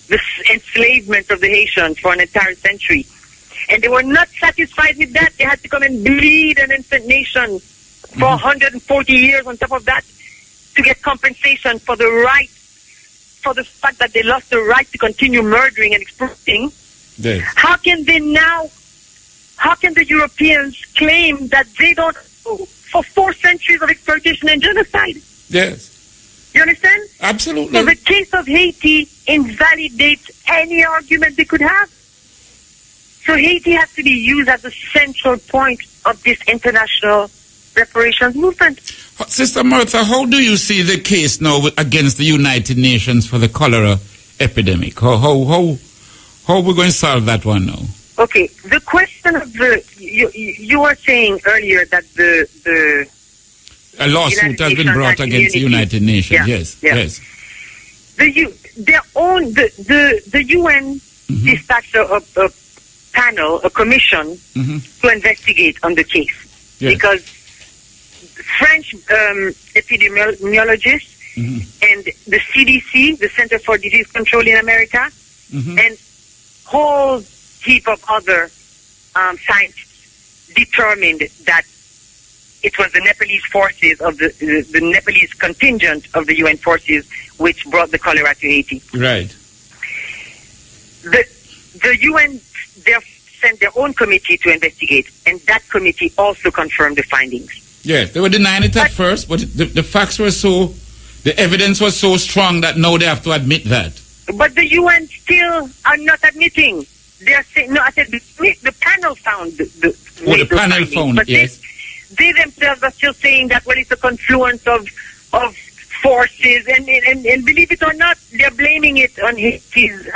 the enslavement of the Haitians for an entire century. And they were not satisfied with that. They had to come and bleed an infant nation for 140 years on top of that to get compensation for the fact that they lost the right to continue murdering and exploiting. How can the Europeans claim that they don't for 4 centuries of exploitation and genocide? Yes. You understand? Absolutely. So the case of Haiti invalidates any argument they could have. So Haiti has to be used as a central point of this international reparations movement. Sister Martha, how do you see the case now against the United Nations for the cholera epidemic? How are we going to solve that one now? Okay, the question of you were saying earlier that a lawsuit has been brought against the United Nations. Yes. The UN dispatched a panel, a commission to investigate on the case, because French epidemiologists and the CDC, the Center for Disease Control in America, and whole heap of other scientists determined that it was the Nepalese forces of the Nepalese contingent of the UN forces which brought the cholera to Haiti. Right. The UN sent their own committee to investigate, and that committee also confirmed the findings. Yes, they were denying it at first, but the facts were the evidence was so strong that now they have to admit that. But the UN still are not admitting. They are saying, no, I said the panel found Oh, the panel found it, yes. They themselves are still saying that, well, it's a confluence of forces, and believe it or not, they're blaming it on Haiti's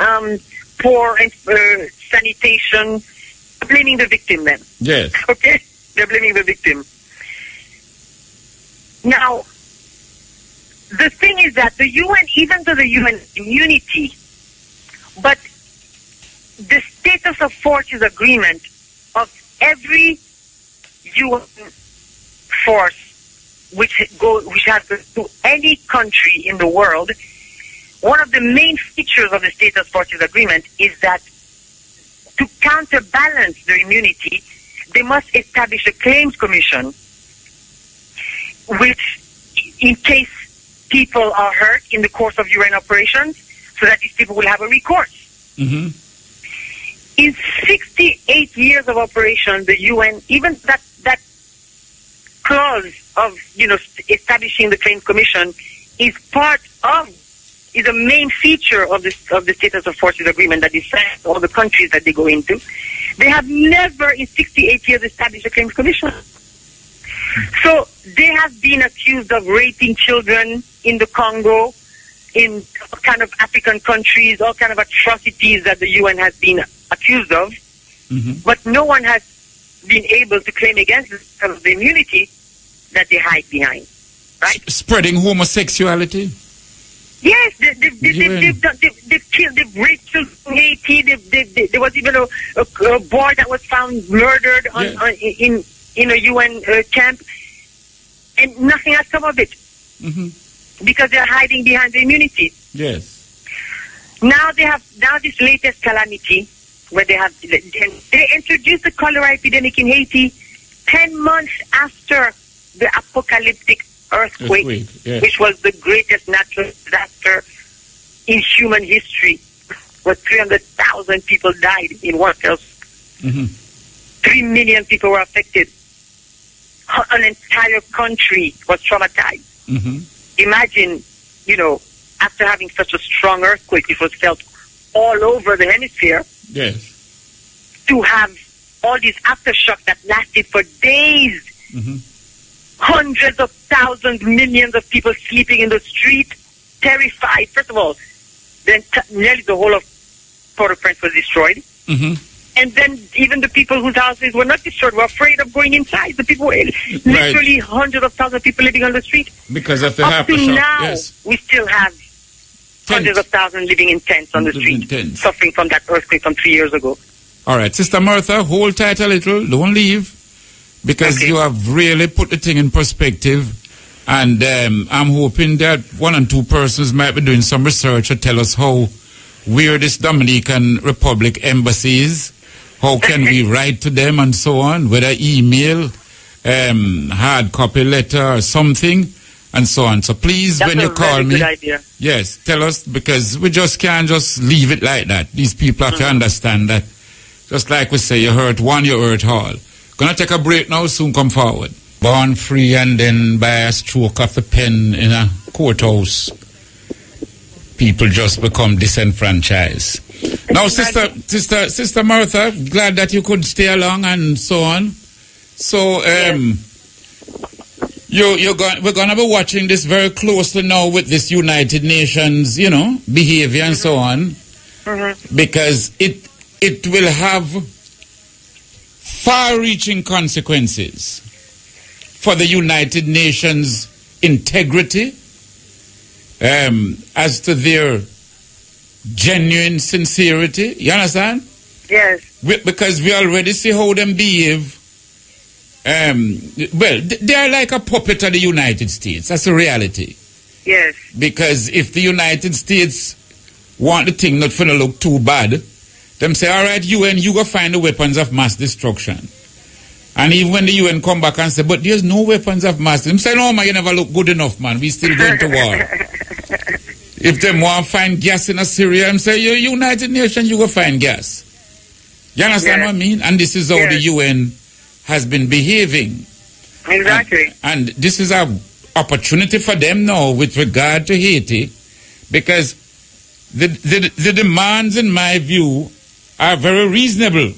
poor sanitation. They're blaming the victim then. Yes. Okay? They're blaming the victim. Now, the thing is that the UN, even though the UN immunity, but the status of forces agreement of every UN force which has to any country in the world, one of the main features of the status forces agreement is that to counterbalance the immunity, they must establish a claims commission, which, in case people are hurt in the course of UN operations, so that these people will have a recourse. Mm-hmm. In 68 years of operation, the UN, even that clause of, establishing the claims commission is a main feature of the status of forces agreement that decides all the countries that they go into. They have never in 68 years established a claims commission. So they have been accused of raping children in the Congo, in all kind of African countries, all kind of atrocities that the UN has been accused of. Mm-hmm. But no one has been able to claim against the immunity that they hide behind. Right? Spreading homosexuality? Yes, they've killed, they've raped children in Haiti. There was even a boy that was found murdered in a UN camp, and nothing has come of it. Mm-hmm. Because they're hiding behind the immunity. Yes. Now this latest calamity where they introduced the cholera epidemic in Haiti 10 months after the apocalyptic earthquake, yes. which was the greatest natural disaster in human history, where 300,000 people died in one house. Mm-hmm. 3 million people were affected. An entire country was traumatized. Mm-hmm. Imagine, after having such a strong earthquake, which was felt all over the hemisphere, yes, to have all these aftershocks that lasted for days, mm-hmm. hundreds of thousands, millions of people sleeping in the street, terrified. First of all, then nearly the whole of Port-au-Prince was destroyed. Mm-hmm. And then even the people whose houses were not destroyed were afraid of going inside. The people, literally hundreds of thousands of people living on the street. Because of the Up to aftershock, now, yes. we still have hundreds of thousands living in tents on the street, suffering from that earthquake from 3 years ago. All right, Sister Martha, hold tight a little. Don't leave. Because you have really put the thing in perspective. And I'm hoping that one or two persons might be doing some research to tell us where this Dominican Republic embassy is. How can we write to them and so on, whether email, hard copy letter or something, and so on. So please, when you call me, yes, tell us, because we just can't just leave it like that. These people have to understand that. Just like we say, you hurt one, you hurt all. Gonna take a break now, soon come forward. Born free and then by a stroke of the pen in a courthouse, people just become disenfranchised. Now, Sister Martha, glad that you could stay along and so on. So, we're going to be watching this very closely now with this United Nations, behavior and so on, because it will have far-reaching consequences for the United Nations integrity, as to their genuine sincerity. You understand? Yes. Because we already see how them behave. They are like a puppet of the United States. That's the reality. Yes. Because if the United States want the thing not to look too bad, them say, all right, UN, you go find the weapons of mass destruction. And even when the UN come back and say, but there's no weapons of mass destruction, them say, no, man, you never look good enough, man. We still going to war. If them want to find gas in Syria, and say, you're United Nations, you go find gas. You understand what I mean? And this is how the UN has been behaving. Exactly. And this is an opportunity for them now with regard to Haiti, because the demands, in my view, are very reasonable.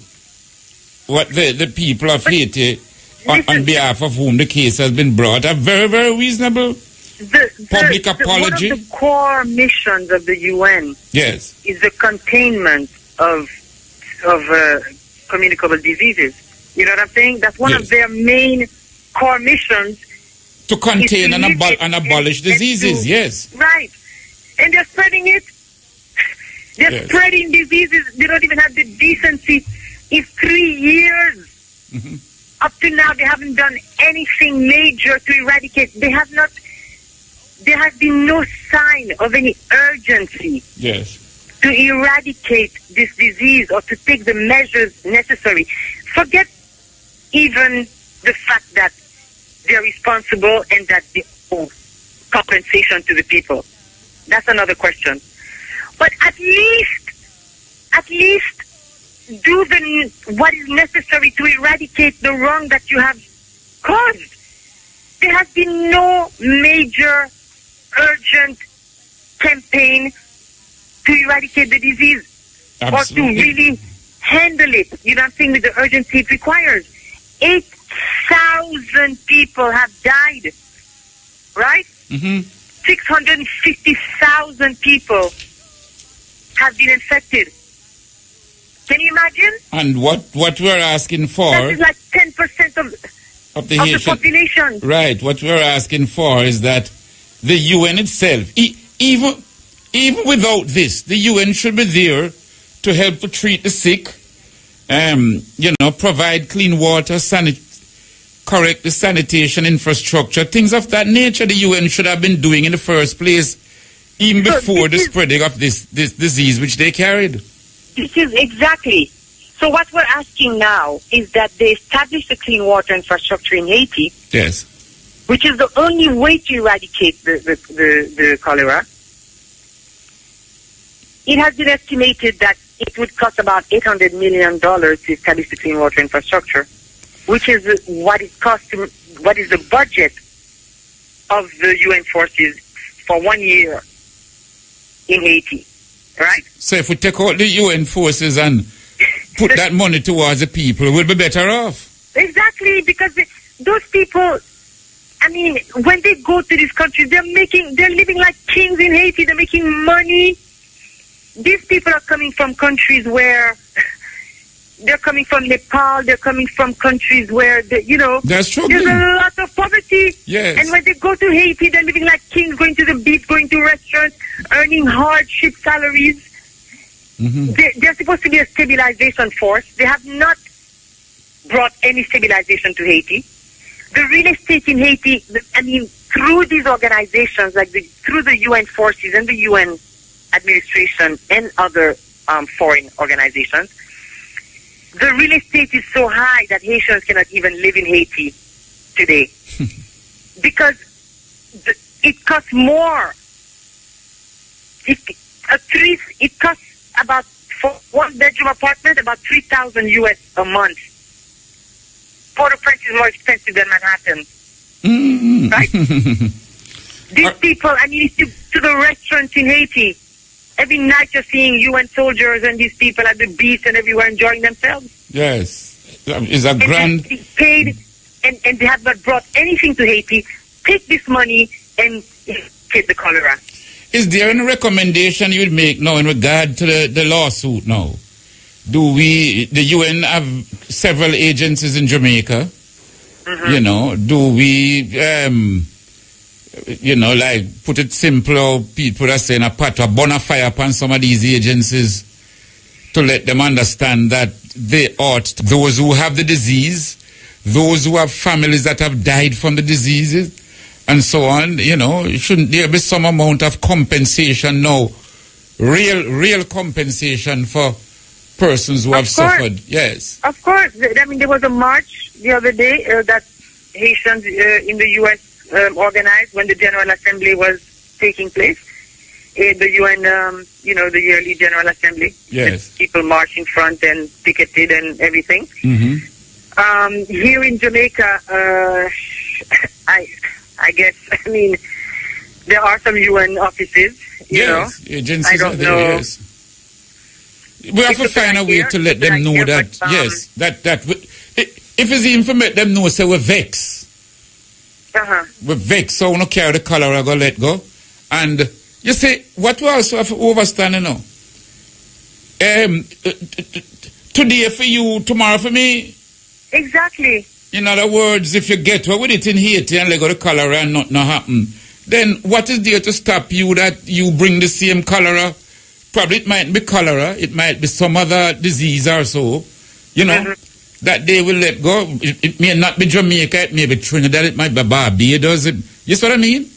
what the people of Haiti, on behalf of whom the case has been brought, are very, very reasonable. Public apology. One of the core missions of the UN yes. is the containment of communicable diseases. You know what I'm saying? That's one yes. of their main core missions. To contain and abolish diseases, yes. Right. And they're spreading it. They're yes. spreading diseases. They don't even have the decency. In 3 years, mm-hmm. up to now, they haven't done anything major to eradicate. There has been no sign of any urgency yes. to eradicate this disease or to take the measures necessary. Forget even the fact that they're responsible and that they owe compensation to the people. That's another question. But at least do what is necessary to eradicate the wrong that you have caused. There has been no major urgent campaign to eradicate the disease. Absolutely. Or to really handle it. You know what I'm saying? With the urgency it requires. 8,000 people have died. Right? Mm-hmm. 650,000 people have been infected. Can you imagine? And what we're asking for... That is like 10% of the population. Right. What we're asking for is that the UN itself, even without this, the UN should be there to help to treat the sick, provide clean water, correct the sanitation infrastructure, things of that nature the UN should have been doing in the first place, even before the spreading of this disease which they carried. This is exactly. So what we're asking now is that they establish a clean water infrastructure in Haiti. Yes. Which is the only way to eradicate the cholera. It has been estimated that it would cost about $800 million to establish the clean water infrastructure, which is what is the budget of the UN forces for 1 year in Haiti, right? So if we take out the UN forces and put that money towards the people, we'll be better off. Exactly, because those people, I mean, when they go to these countries, they're living like kings in Haiti. They're making money. These people are coming from countries where they're coming from Nepal. They're coming from countries where, there's struggling. There's a lot of poverty. Yes. And when they go to Haiti, they're living like kings, going to the beach, going to restaurants, earning hardship salaries. Mm-hmm. They're supposed to be a stabilization force. They have not brought any stabilization to Haiti. The real estate in Haiti, through these organizations, through the UN forces and the UN administration and other foreign organizations, the real estate is so high that Haitians cannot even live in Haiti today. Because it costs more. It costs about, for one-bedroom apartment, about $3,000 US a month. Port-au-Prince is more expensive than Manhattan. Mm-hmm. Right? These people, to the restaurants in Haiti, every night you're seeing UN soldiers and these people at the beach and everywhere enjoying themselves. Yes. It's a grand... They paid, and they have not brought anything to Haiti. Take this money and get the cholera. Is there any recommendation you would make now in regard to the lawsuit now? The UN have several agencies in Jamaica. Mm-hmm. Do we, put it simple, people are saying a bona fide upon some of these agencies to let them understand that they ought, those who have the disease, those who have families that have died from the diseases, and so on, shouldn't there be some amount of compensation now? Real compensation for persons who have suffered. Yes. Of course. There was a march the other day that Haitians in the U.S. Organized when the General Assembly was taking place. The UN, the yearly General Assembly. Yes. People marched in front and picketed and everything. Mm-hmm. Here in Jamaica, I guess, there are some UN offices, yes, agencies I don't know. Yes. We have to find a way to let them know that, yes, if it's even for make them know, say we're vexed. We're vexed, so we don't carry the cholera, go let go. And you see, what we also have to understand, you know, today for you, tomorrow for me. Exactly. In other words, if you get away with it in Haiti and let go the cholera and nothing happen, then what is there to stop you that you bring the same cholera? Probably it might be cholera, it might be some other disease or so, you know, that they will let go. It may not be Jamaica, it may be Trinidad, it might be Barbados. You see what I mean?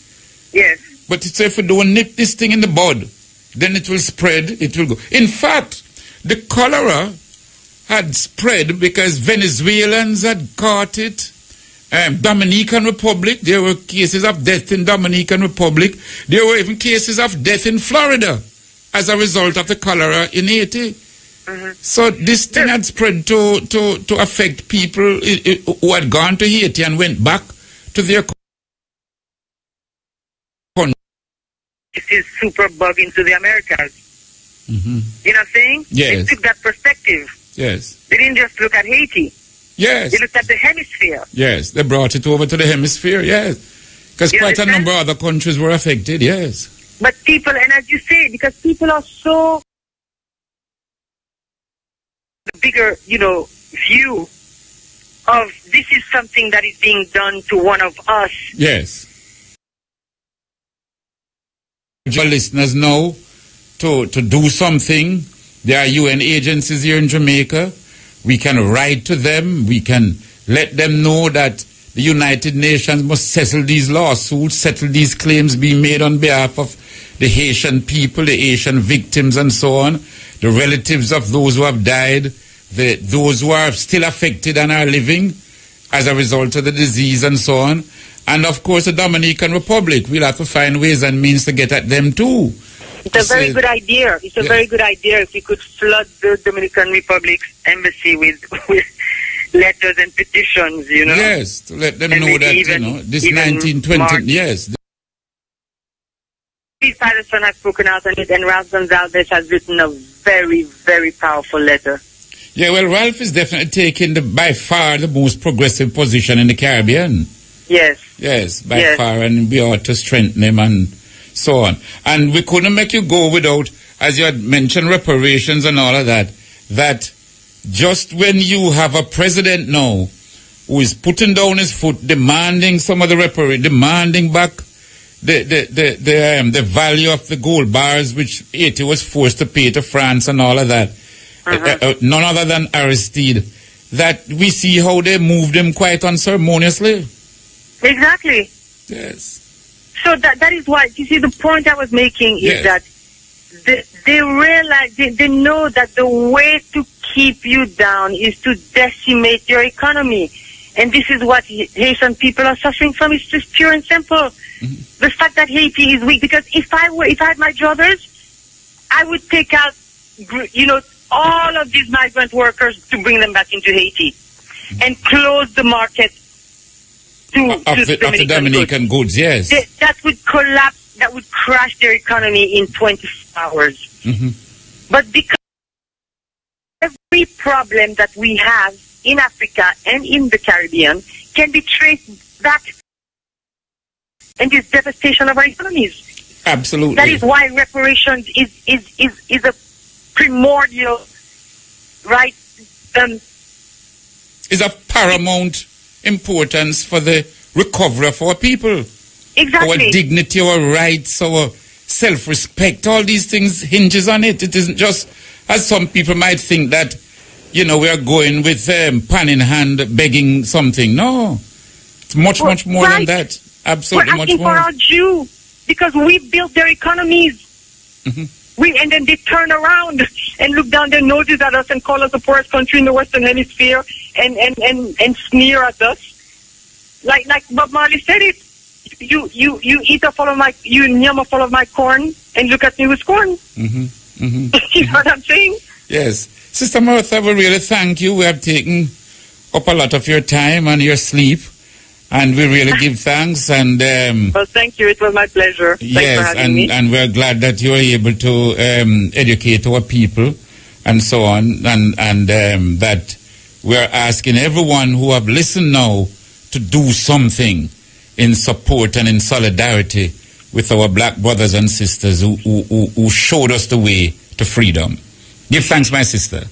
Yes. But it's if we don't nip this thing in the bud, then it will spread, it will go. In fact, the cholera had spread because Venezuelans had caught it. Dominican Republic, there were cases of death in Dominican Republic. There were even cases of death in Florida as a result of the cholera in Haiti. So this thing had spread to affect people who had gone to Haiti and went back to their country. This is super bug into the Americas. You know what I'm saying? Yes. They took that perspective. Yes. They didn't just look at Haiti. Yes. They looked at the hemisphere. Yes, they brought it over to the hemisphere, yes. Because quite a number of other countries were affected, yes. But people, and as you say, because people are so... The bigger, you know, view of this is something that is being done to one of us. Yes. Your listeners know to do something. There are UN agencies here in Jamaica. We can write to them. We can let them know that the United Nations must settle these lawsuits, settle these claims being made on behalf of the Haitian people, the Haitian victims and so on, the relatives of those who have died, those who are still affected and are living as a result of the disease and so on. And of course the Dominican Republic. We'll have to find ways and means to get at them too. It's a very good idea. It's a very good idea if we could flood the Dominican Republic's embassy with letters and petitions, you know. Yes, to let them know that, you know, this 1920, yes. Steve Patterson has spoken out on it, and Ralph Gonzalez has written a very, very powerful letter. Yeah, well, Ralph is definitely taking by far the most progressive position in the Caribbean. Yes. Yes, by far, and we ought to strengthen him and so on. And we couldn't make you go without, as you had mentioned, reparations and all of that, that just when you have a president now who is putting down his foot, demanding some of the reparations, demanding back the value of the gold bars which Haiti was forced to pay to France and all of that, none other than Aristide, that we see how they moved him quite unceremoniously. Exactly. Yes. So that is why, you see, the point I was making is that they realize, they know that the way to keep you down is to decimate your economy. And this is what Haitian people are suffering from. It's just pure and simple. The fact that Haiti is weak, because if I had my druthers, I would take out, you know, all of these migrant workers to bring them back into Haiti and close the market of the Dominican goods, yes. That would collapse, that would crash their economy in 24 hours. But because every problem that we have in Africa and in the Caribbean can be traced back and this devastation of our economies. Absolutely. That is why reparations is a primordial, right? Is of paramount importance for the recovery of our people. Exactly. Our dignity, our rights, our self-respect, all these things hinges on it. It isn't just, as some people might think, that, you know, we are going with pan in hand begging something. No. It's much, much more than that. Absolutely much more. We're asking for our due because we built their economies. And then they turn around and look down their noses at us and call us the poorest country in the Western Hemisphere and sneer at us. Like Bob Marley said it. You eat a full of my, you yum a full of my corn and look at me with scorn. You know what I'm saying? Yes. Sister Martha, we really thank you. We have taken up a lot of your time and your sleep. And we really give thanks. And well, thank you. It was my pleasure. Thanks for having me. And we're glad that you are able to educate our people and so on, and that we're asking everyone who have listened now to do something in support and in solidarity with our black brothers and sisters who showed us the way to freedom. Give thanks, my sister.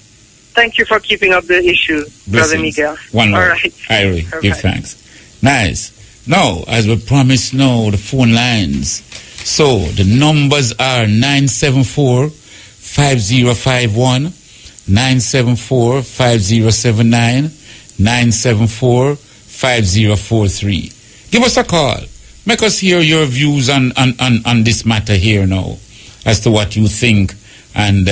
Thank you for keeping up the issue, Brother Miguel. One more. All right. Irie, give thanks. Nice. Now, as we promised now, the phone lines. So, the numbers are 974-5051, 974-5079, 974-5043. Give us a call. Make us hear your views on this matter here now, as to what you think, and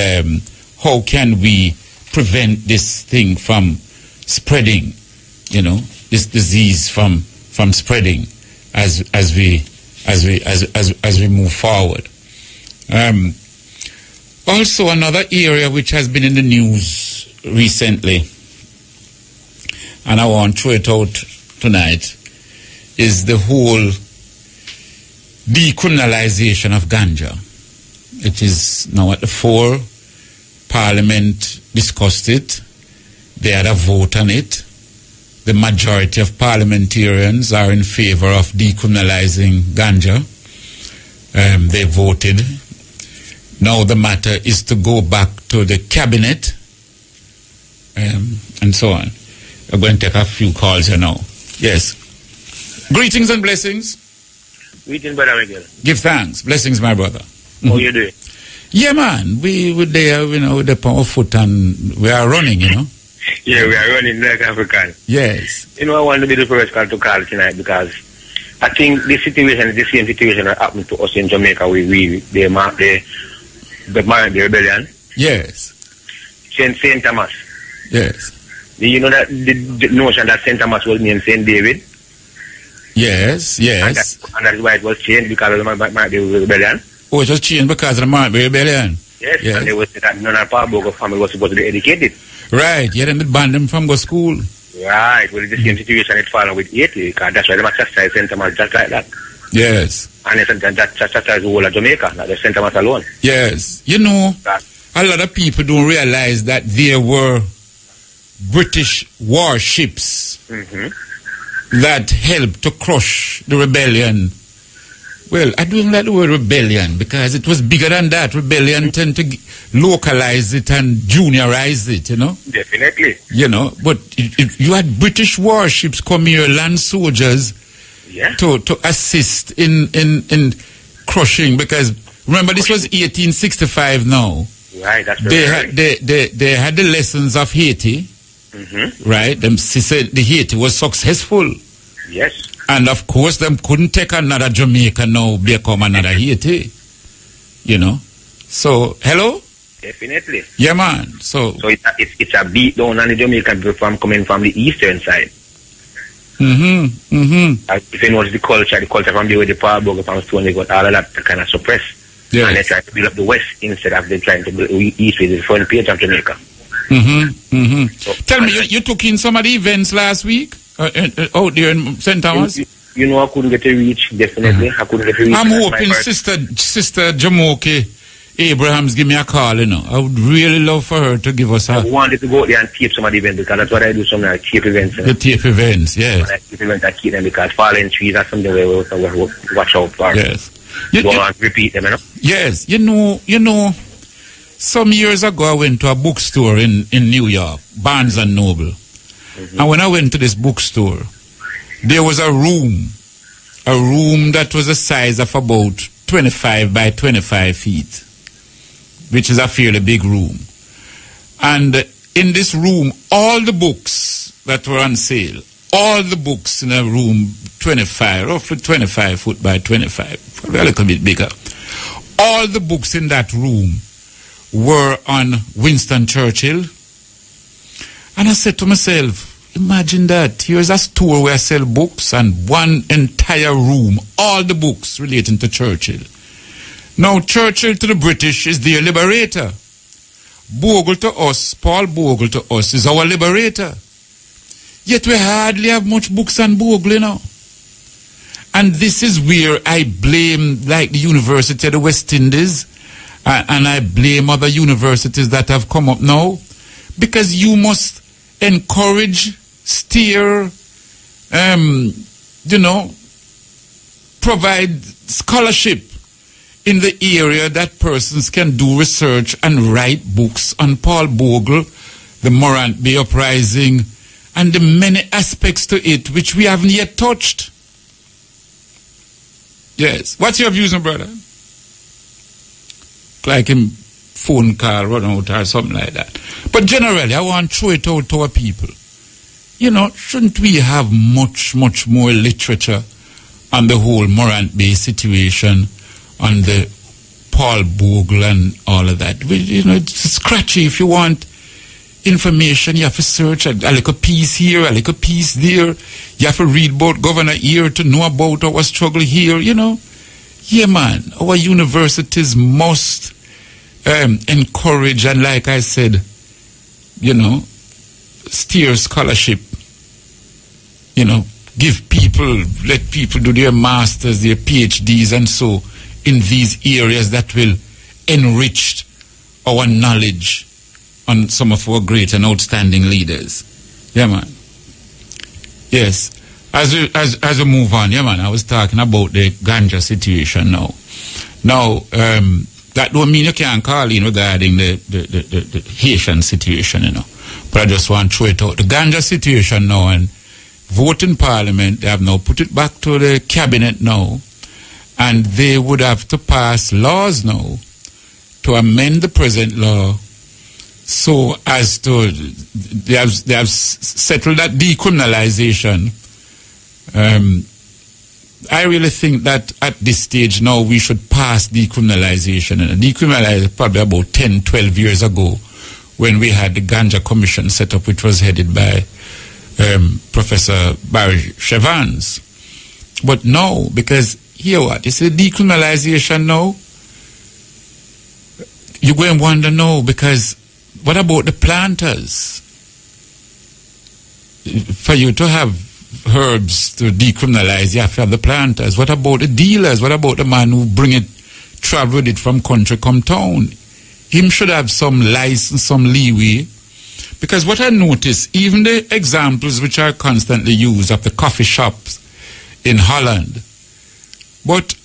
how can we prevent this thing from spreading, this disease from spreading as we move forward. Also, another area which has been in the news recently, and I want to throw it out tonight, is the whole decriminalization of ganja. It is now at the fore. Parliament discussed it. They had a vote on it. The majority of parliamentarians are in favor of decriminalizing ganja. They voted. Now the matter is to go back to the cabinet and so on. We're going to take a few calls here now. Yes. Greetings and blessings. Greetings, Brother Miguel. Give thanks. Blessings, my brother. How you doing? Yeah, man. We were there, with the power foot, and we are running, Yeah, we are running like African. Yes. I want to be the first call to call tonight because I think this situation is the same situation that happened to us in Jamaica. They marked the rebellion. Yes. St. Thomas. Yes. You know that the notion that St. Thomas was named St. David? Yes. And that's why it was changed because of the rebellion. Oh, it was changed because of the Marbury Rebellion. Yes, and they was that none of the Parbogo family was supposed to be educated. Right, yeah, then they banned them from go school. Right, well, it's the same situation it followed with Haiti, because that's why they must chastise St. Thomas just like that. Yes. And that chastise the whole of Jamaica, not the St. Thomas alone. Yes. A lot of people don't realize that there were British warships that helped to crush the rebellion. Well, I don't like the word rebellion because it was bigger than that. Rebellion tend to localize it and juniorize it, Definitely. But you had British warships come here, land soldiers, to assist in crushing, because remember this was 1865 now. Right, that's they had the lessons of Haiti, right? Them said the Haiti was successful. Yes. And of course, them couldn't take another Jamaica now, become another Haiti. So, hello? Definitely. Yeah, man. So it's a beat down on the Jamaican people coming from the eastern side. If you notice the culture from the way the Parbogo from Stone, they got all of that kind of suppressed. Yes. And they try to build up the west instead of them trying to build the east with the front page of Jamaica. So, tell me, you took in some of the events last week? Out there in St. Thomas? I couldn't get a reach, definitely. I couldn't get a reach. I'm hoping Sister Jamoke Abrahams give me a call, I would really love for her to give us a... I wanted to go there and tape some of the events because that's what I do, some like tape events. The tape events, yes. Tape events, I keep them because falling trees are something we watch out for. Yes. You don't want to repeat them, Yes. Some years ago I went to a bookstore in New York, Barnes & Noble. And when I went to this bookstore, there was a room that was the size of about 25 by 25 feet, which is a fairly big room. And in this room, all the books that were on sale, all the books in a room, roughly 25 foot by 25, probably a little bit bigger, all the books in that room were on Winston Churchill. And I said to myself, imagine that. Here's a store where I sell books and one entire room, all the books relating to Churchill. Now, Churchill to the British is their liberator. Bogle to us, Paul Bogle to us is our liberator. Yet we hardly have much books on Bogle now. And this is where I blame, like, the University of the West Indies and I blame other universities that have come up now, because you must encourage, steer, provide scholarship in the area that persons can do research and write books on Paul Bogle, the Morant Bay Uprising, and the many aspects to it which we haven't yet touched. Yes. What's your views, my brother? Like him phone call run out or something like that. But generally, I want to throw it out to our people. Shouldn't we have much, much more literature on the whole Morant Bay situation, on the Paul Bogle and all of that? It's scratchy. If you want information, you have to search a little piece here, a little piece there. You have to read about Governor here to know about our struggle here, Yeah, man. Our universities must encourage and, like I said, steer scholarship. Let people do their masters, their PhDs and so in these areas that will enrich our knowledge on some of our great and outstanding leaders. Yeah, man. Yes. As we move on, yeah, man, I was talking about the ganja situation now. Now, that don't mean you can't call in regarding the Haitian situation, But I just want to throw it out. The ganja situation now, and vote in Parliament, they have now put it back to the Cabinet now, and they would have to pass laws now to amend the present law so as to, they have settled that decriminalization. I really think that at this stage now we should pass decriminalization. And decriminalization probably about 10, 12 years ago when we had the Ganja Commission set up, which was headed by Professor Barry Chevans. But no, because here what? You see decriminalization now? You go and wonder no, because what about the planters? For you to have herbs to decriminalize, you have to have the planters. What about the dealers? What about the man who travel with it from country come town? Him should have some license, some leeway. Because what I notice, even the examples which are constantly used of the coffee shops in Holland, but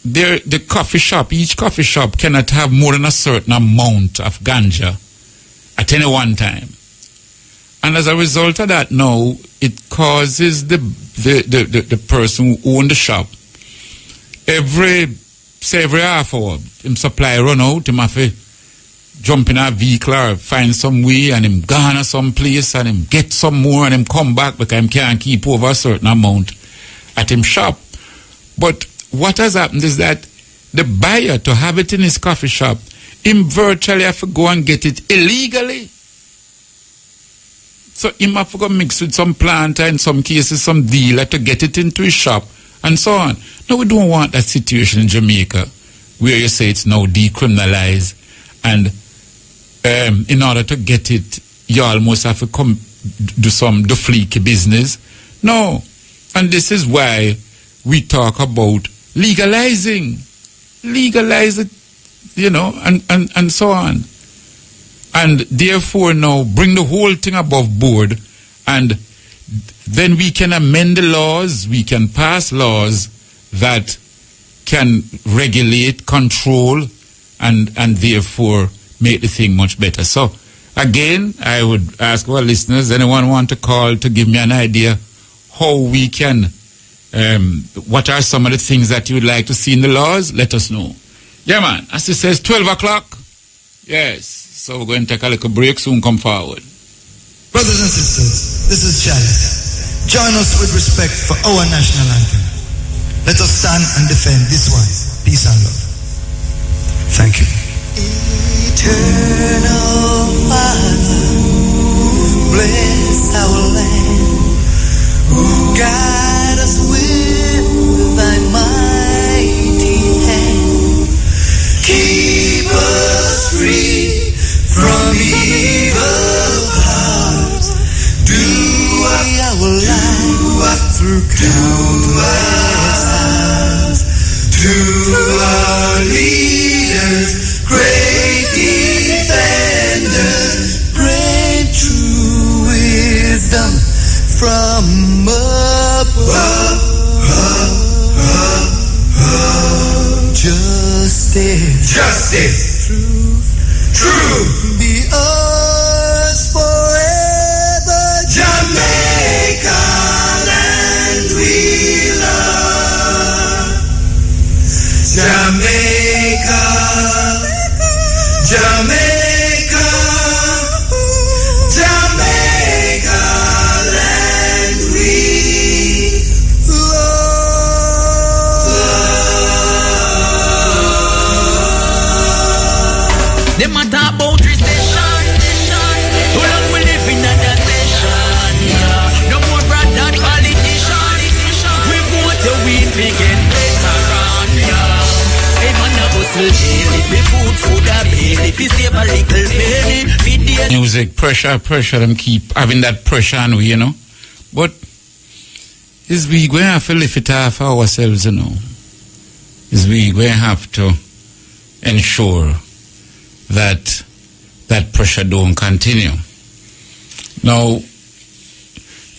the coffee shop, each coffee shop cannot have more than a certain amount of ganja at any one time. And as a result of that now, it causes the person who owns the shop, every half hour, him supply run out, him have to jump in a vehicle or find some way and him gone to some place and him get some more and him come back because him can't keep over a certain amount at him shop. But what has happened is that the buyer, to have it in his coffee shop, him virtually have to go and get it illegally. So him have to go mix with some planter, in some cases some dealer, to get it into his shop and so on. No, we don't want that situation in Jamaica where you say it's now decriminalized and in order to get it, you almost have to come do some fleeky business. No. And this is why we talk about legalizing. Legalize it, and so on. And therefore now bring the whole thing above board, and then we can amend the laws, we can pass laws that can regulate, control, and therefore make the thing much better. So again, I would ask our listeners, anyone want to call to give me an idea how we can, what are some of the things that you would like to see in the laws? Let us know. Yeah, man. As it says, 12 o'clock. Yes. So we're going to take a little break, soon come forward. Brothers and sisters, this is Chalice. Join us with respect for our national anthem. Let us stand and defend this one. Peace and love. Thank you. Eternal Father, bless our land. Guide us with thy mighty hand. Keep us free from evil powers. Do our life through countless hours. To our leaders, justice. Justice. Truth. Be ours forever. Jamaica land we love. Jamaica. Jamaica. Jamaica land we love. Them a talk about recession. Too long we live in another session. No more brother politician. We vote the win, we get better on. Hey man, a hustle daily. We put food a bill. If you save a little penny, music, pressure, them keep having that pressure on we, you know. But is we going to have to lift it off ourselves, you know. Is we going to have to ensure that that pressure don't continue. Now,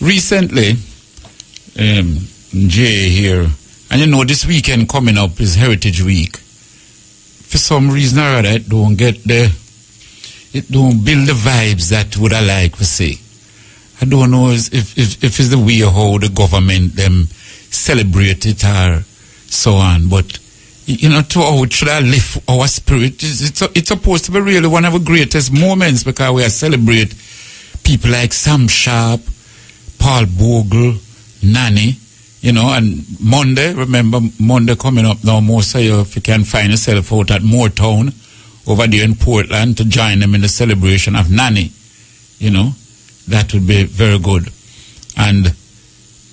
recently, Jay here, and you know this weekend coming up is Heritage Week. For some reason or other, it don't build the vibes that would I like to say. I don't know if it's the way how the government them celebrate it or so on, but you know, to how it should have lift our spirit. It's supposed to be really one of the greatest moments because we are celebrate people like Sam Sharp, Paul Bogle, Nanny, you know, and Monday, remember Monday coming up now, most of you, if you can find yourself out at Moortown over there in Portland to join them in the celebration of Nanny, you know, that would be very good. And,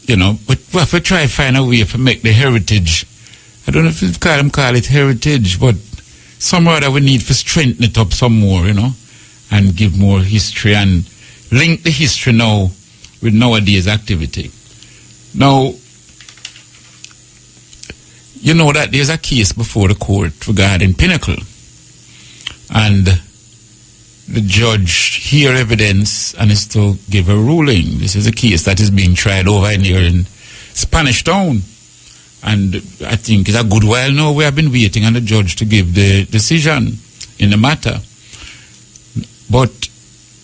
you know, but we have to try to find a way to make the heritage, I don't know if you call it heritage, but somewhere that we need to strengthen it up some more, you know, and give more history and link the history now with nowadays activity. Now, you know that there's a case before the court regarding Pinnacle. And the judge hear evidence and is to give a ruling. This is a case that is being tried over here in Spanish Town. And I think it's a good while now we have been waiting on the judge to give the decision in the matter. But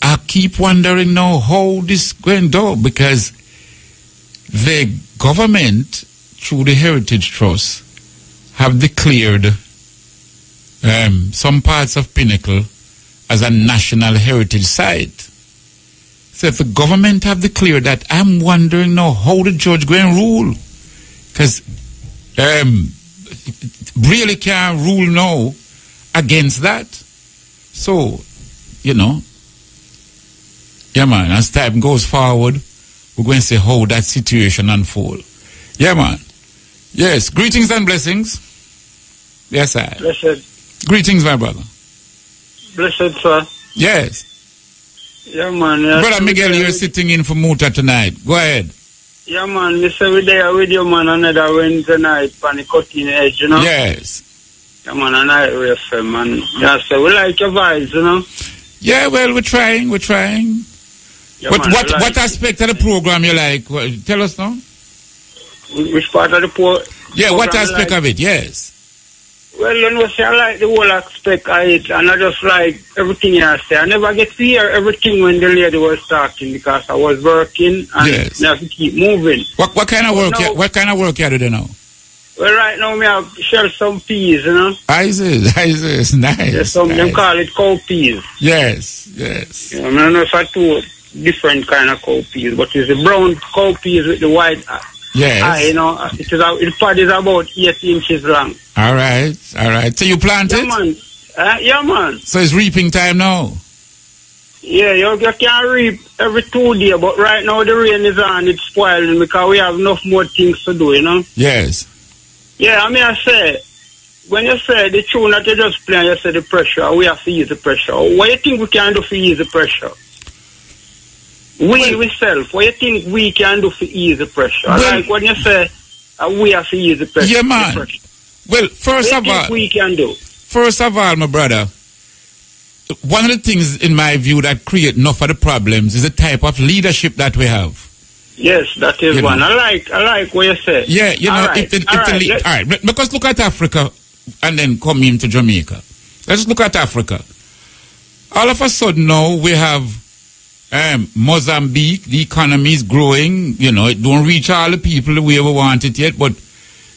I keep wondering now how this going down, because the government, through the Heritage Trust, have declared some parts of Pinnacle as a national heritage site. So if the government have declared that, I'm wondering now how the judge going to rule. Because really can't rule now against that. So, you know, yeah man, as time goes forward, we're going to see how that situation unfold. Yeah man. Yes, greetings and blessings. Yes, sir. Blessed. Greetings, my brother. Blessed, sir. Yes. Yeah, man. Brother Miguel, you're sitting in for Muta tonight. Go ahead. Yeah, man. This every day with you, man. Another Wednesday night on the Cutting Edge, you know? Yes. Yeah, man. And I FM, man. Yeah, so we like your vibes, you know? Yeah, well, we're trying. Yeah, But man, what aspect of the program you like? Tell us now. Which part of the program? Yeah, what aspect of it? Yes. Well, you know, see, I like the whole aspect of it, and I just like everything you say. I never get to hear everything when the lady was talking because I was working and yes. I have to keep moving. What kind of work? Now, what kind of work you do now? Well, right now, me have shell some peas, you know. I see, nice. There's some nice. them call it cow peas. Yes. I don't know if I two different kind of cow peas, but it's the brown cow peas with the white. Yes. You know, its pod is about 8 inches long. All right. So you plant Yeah, it? man. Yeah, man. So it's reaping time now? Yeah, you can reap every 2 days, but right now the rain is on, it's spoiling because we have enough more things to do, you know? Yes. Yeah, I mean, I say, when you say the tune that you just play, you say the pressure, we have to ease the pressure. What do you think we can do for ease the pressure? What do you think we can do for ease the pressure? Well, like when you say we have to ease the pressure. Yeah, man. Well, first of all, we can do. First of all, my brother, one of the things in my view that create enough of the problems is the type of leadership that we have. Yes, that is you one. know. I like what you say. Yeah, you know, all right. All right, because look at Africa. and then come into Jamaica. Let's look at Africa. All of a sudden now we have Mozambique. The economy is growing. You know, it don't reach all the people the way we want it yet, but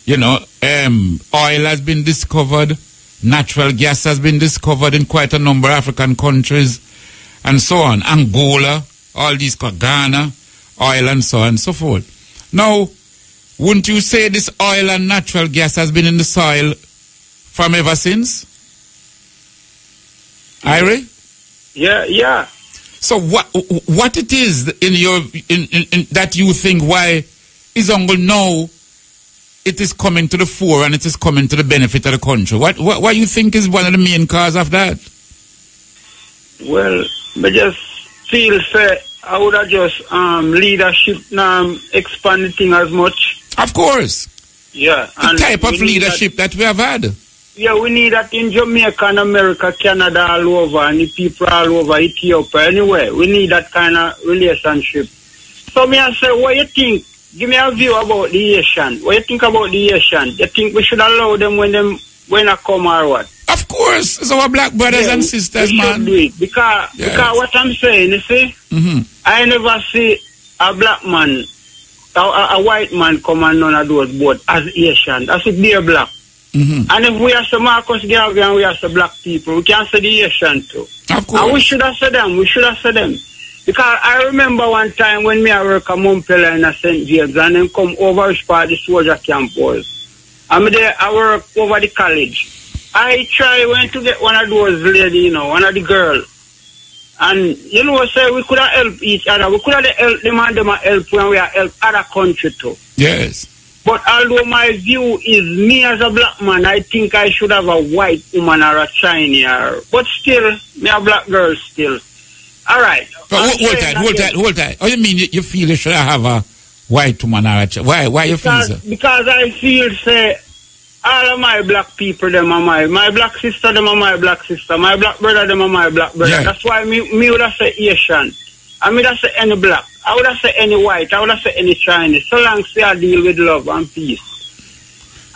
you know, oil has been discovered, natural gas has been discovered in quite a number of African countries, and so on. Angola, all these, Ghana, oil and so on and so forth. Now, wouldn't you say this oil and natural gas has been in the soil from ever since? Irie? Yeah. So what it is in your in that you think why is Uncle now it is coming to the fore and it is coming to the benefit of the country? What you think is one of the main cause of that? Well, I just feel I would have just leadership expand the thing as much. Of course. Yeah. The type of leadership that we have had. Yeah, we need that in Jamaica and America, Canada, all over, and the people all over Ethiopia. Anyway, we need that kind of relationship. So me I say, what you think? Give me a view about the Asian. What you think about the Asian? You think we should allow them when I come or what? Of course, it's our black brothers and sisters, we man. Should do it because what I'm saying, you see, I never see a black man, a white man come on none of those boats as Asian. That's it, be a black. And if we are some Marcus Garvey and we are some black people, we can say the Asian too. Of course. And we should have said them. Because I remember one time when I work at Montpellier in St. James and then come over to the soldier camp was. I work over the college. I went to get one of those ladies, one of the girls. And, say we could have helped each other. We could have helped them and them help when we have helped other country too. Yes. But although my view is me as a black man, I think I should have a white woman or a Chinese. But still, me a black girl still. All right. But hold tight. Oh, you mean you feel you should have a white woman or a Chinese? Why you feel so? Because I feel, all of my black people, them are my black sister, them are my black sister. My black brother, them are my black brother. Yeah. That's why me would have said Asian. I would have said any black. I would have said any white. I would have said any Chinese. So long as I deal with love and peace.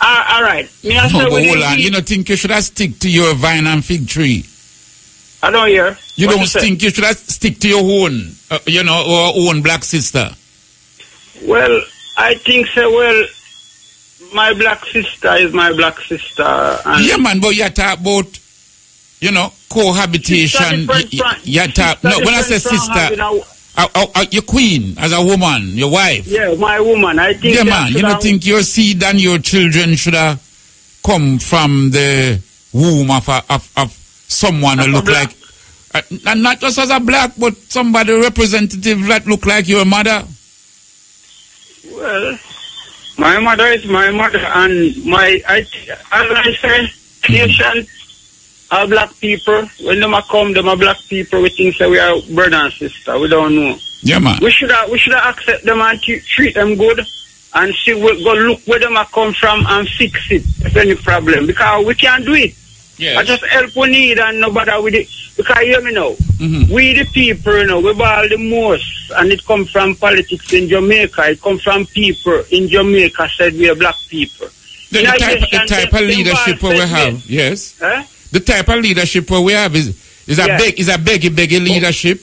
All right. Hold on. You don't think you should have stick to your vine and fig tree? I don't hear. You don't think you should have stick to your own, or own black sister? Well, I think so. My black sister is my black sister. And yeah, man, but you talk about, cohabitation. You talk, no, when I say sister, your queen as a woman, your wife. Yeah, my woman. I think. Yeah, man, you don't think your seed and your children should have come from the womb of someone who look like, and not just as a black, but somebody representative that look like your mother? Well, my mother is my mother, and as I say, Asian are black people. When them come, them are black people. We think we are brother and sister. We don't know. Yeah, man. We should accept them and treat them good, and see go look where them come from and fix it if any problem. Because we can't do it. Yes. I just help we need and nobody with it. Because hear me now, we the people, we ball the most, and it come from politics in Jamaica. It come from people in Jamaica said we are black people. The type of leadership we have, yes. The type of leadership we have is a beggy leadership,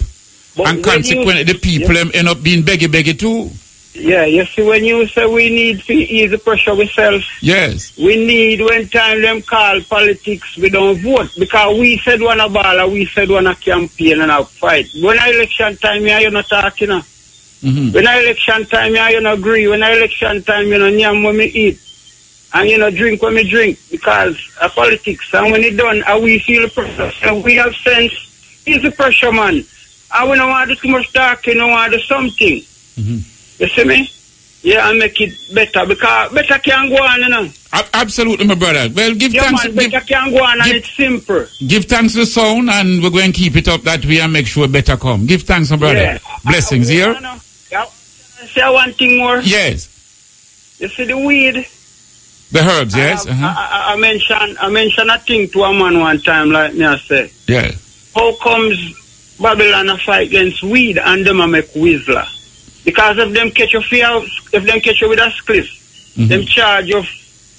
and consequently the people end up being beggy too. Yeah, you see, when you say we need to ease the pressure ourselves, yes. We need, when time them call politics, we don't vote. Because we said one a ball, we said one a campaign and a fight. When election time, you're not talking. When election time, you don't agree. When election time, you know, nyam when me eat. And you know, drink when me drink. Because of politics. And when it done, we feel the pressure. So we have sense, ease the pressure, man. And we don't want to do too much talking, we don't want to do something. You see me? Yeah, and make it better, because better can go on, you know. Absolutely, my brother. Well, give thanks. Man, better can go on, and it's simple. Give thanks to the sound, and we're going to keep it up that way and make sure better come. Give thanks, my brother. Yeah. Blessings here. Yeah. Say one thing more. Yes. You see the weed? The herbs, yes. I mentioned a thing to a man one time, like me I say. Yeah. How comes Babylon a fight against weed and them a make whistler? Because if them catch you with a spliff, them charge you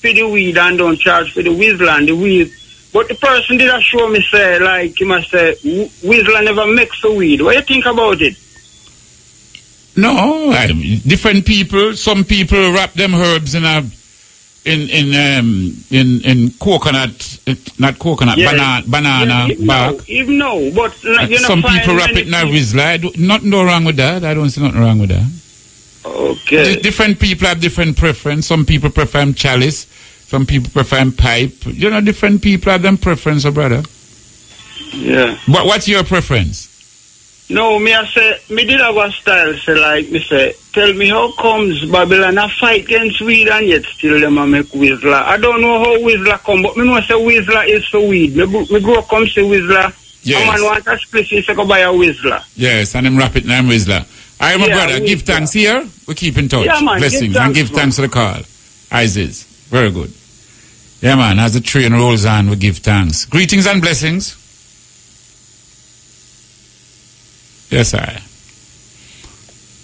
for the weed and don't charge for the Whistler and the weed. But the person did not show me say, like, he must say, Whistler never makes the weed. What do you think about it? No, different people. Some people wrap them herbs in coconut, not coconut, banana bark. Even no, but some people wrap it in a Whistler. Nothing wrong with that. I don't see nothing wrong with that. Okay. Different people have different preference. Some people prefer chalice. Some people prefer pipe. Different people have them preference, brother. Yeah. But what's your preference? No, me I say, me did have a style, say like, me say, tell me how comes Babylon a fight against weed and yet still them a make Whistler. I don't know how Whistler come, but me know say Whistler is for weed. Me grow up come say Whistler. Yes. A man want a split, he say go buy a Whistler. Yes, and them wrap it in a Whistler. All right, my brother, Whistler. give thanks here. We keep in touch. Yeah, man, blessings, give and give thanks for the call. Isis, very good. Yeah, man, as the train rolls on, we give thanks. Greetings and blessings. Yes, I.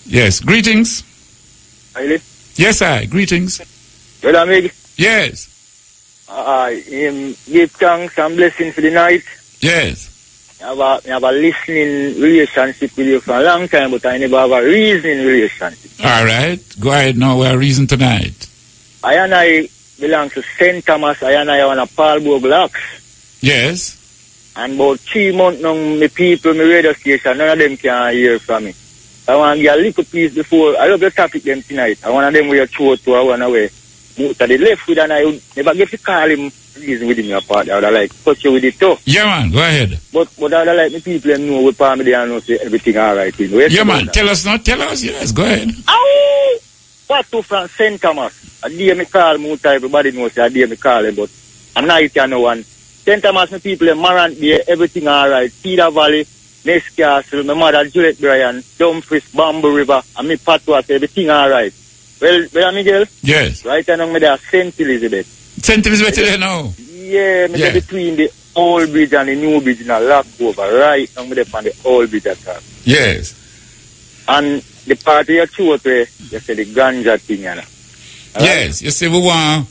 Yes, greetings. Really? Yes, I. Greetings. Brother Mig, Yes. give thanks and blessings for the night. Yes. I have a listening relationship with you for a long time, but I never have a reasoning relationship. All right. Go ahead now. We are reason tonight. I belong to St. Thomas. I on a Paulburg Locks. Yes. And about 3 months now, my people, my radio station, none of them can hear from me. I want to get a little piece before. I love the topic them tonight. I want them where you throw to, I want to wear. Muta the left with, and I would never get to call him reason with him your part. I would like touch you with it too. Yeah, man. Go ahead. But I would like the people them know with me there and know say everything all right. Yeah, man. Tell us now. Tell us. Yes. Go ahead. Ow! What to from St. Thomas? A day me call Muta, everybody knows say a day me call him, but I'm not here no one. St. Thomas, my people, Marant Bay, everything all right. Cedar Valley, Nest Castle, my mother, Juliet Bryan, Dumfries, Bamboo River, and me Patwas, everything all right. Well, Ras Miguel? Yes. Right now, I'm there, St. Elizabeth. St. Elizabeth there now? Yeah, I'm between the old bridge and the new bridge in a lock over. Right now, I'm there on the old bridge at that. Yes. And the party you chose where you say the ganja thing, you know. Yes. You see, we want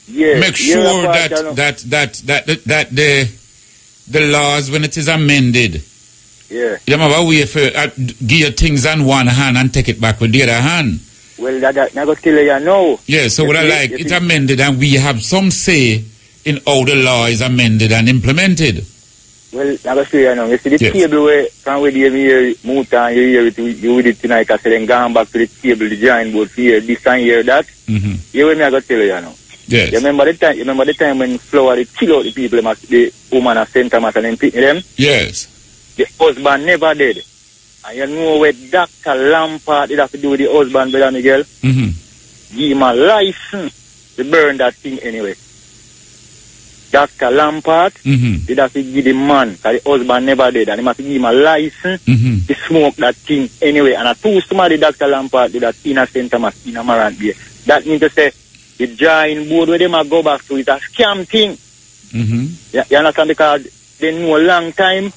make sure that the laws, when it is amended, you have a way for give your things on one hand and take it back with the other hand. Well, that's not going to tell you now. Yeah, so what I like, it's amended and we have some say in how the law is amended and implemented. Well, I'm going to say you now. You see the table where, from where you hear Muta and you hear it, you with it tonight, I said then gone back to the table, the giant board, here, this and here, that. Mm-hmm. You with me, I'm going to tell you now. Yes. You remember the time when Flower they kill out the people, the woman at St. Thomas and then picking them? Yes. The husband never did. And you know where Dr. Lampard did have to do with the husband, Brother Miguel? Mm-hmm. Give him a license to burn that thing anyway. Dr. Lampard did have to give the man, because the husband never did, and he must give him a license to smoke that thing anyway. And a two somebody Dr. Lampard did that in a St. Thomas, in a Marant Bay. That means to say, the giant board where they might go back to it, a scam thing. You understand? Because they know a long time,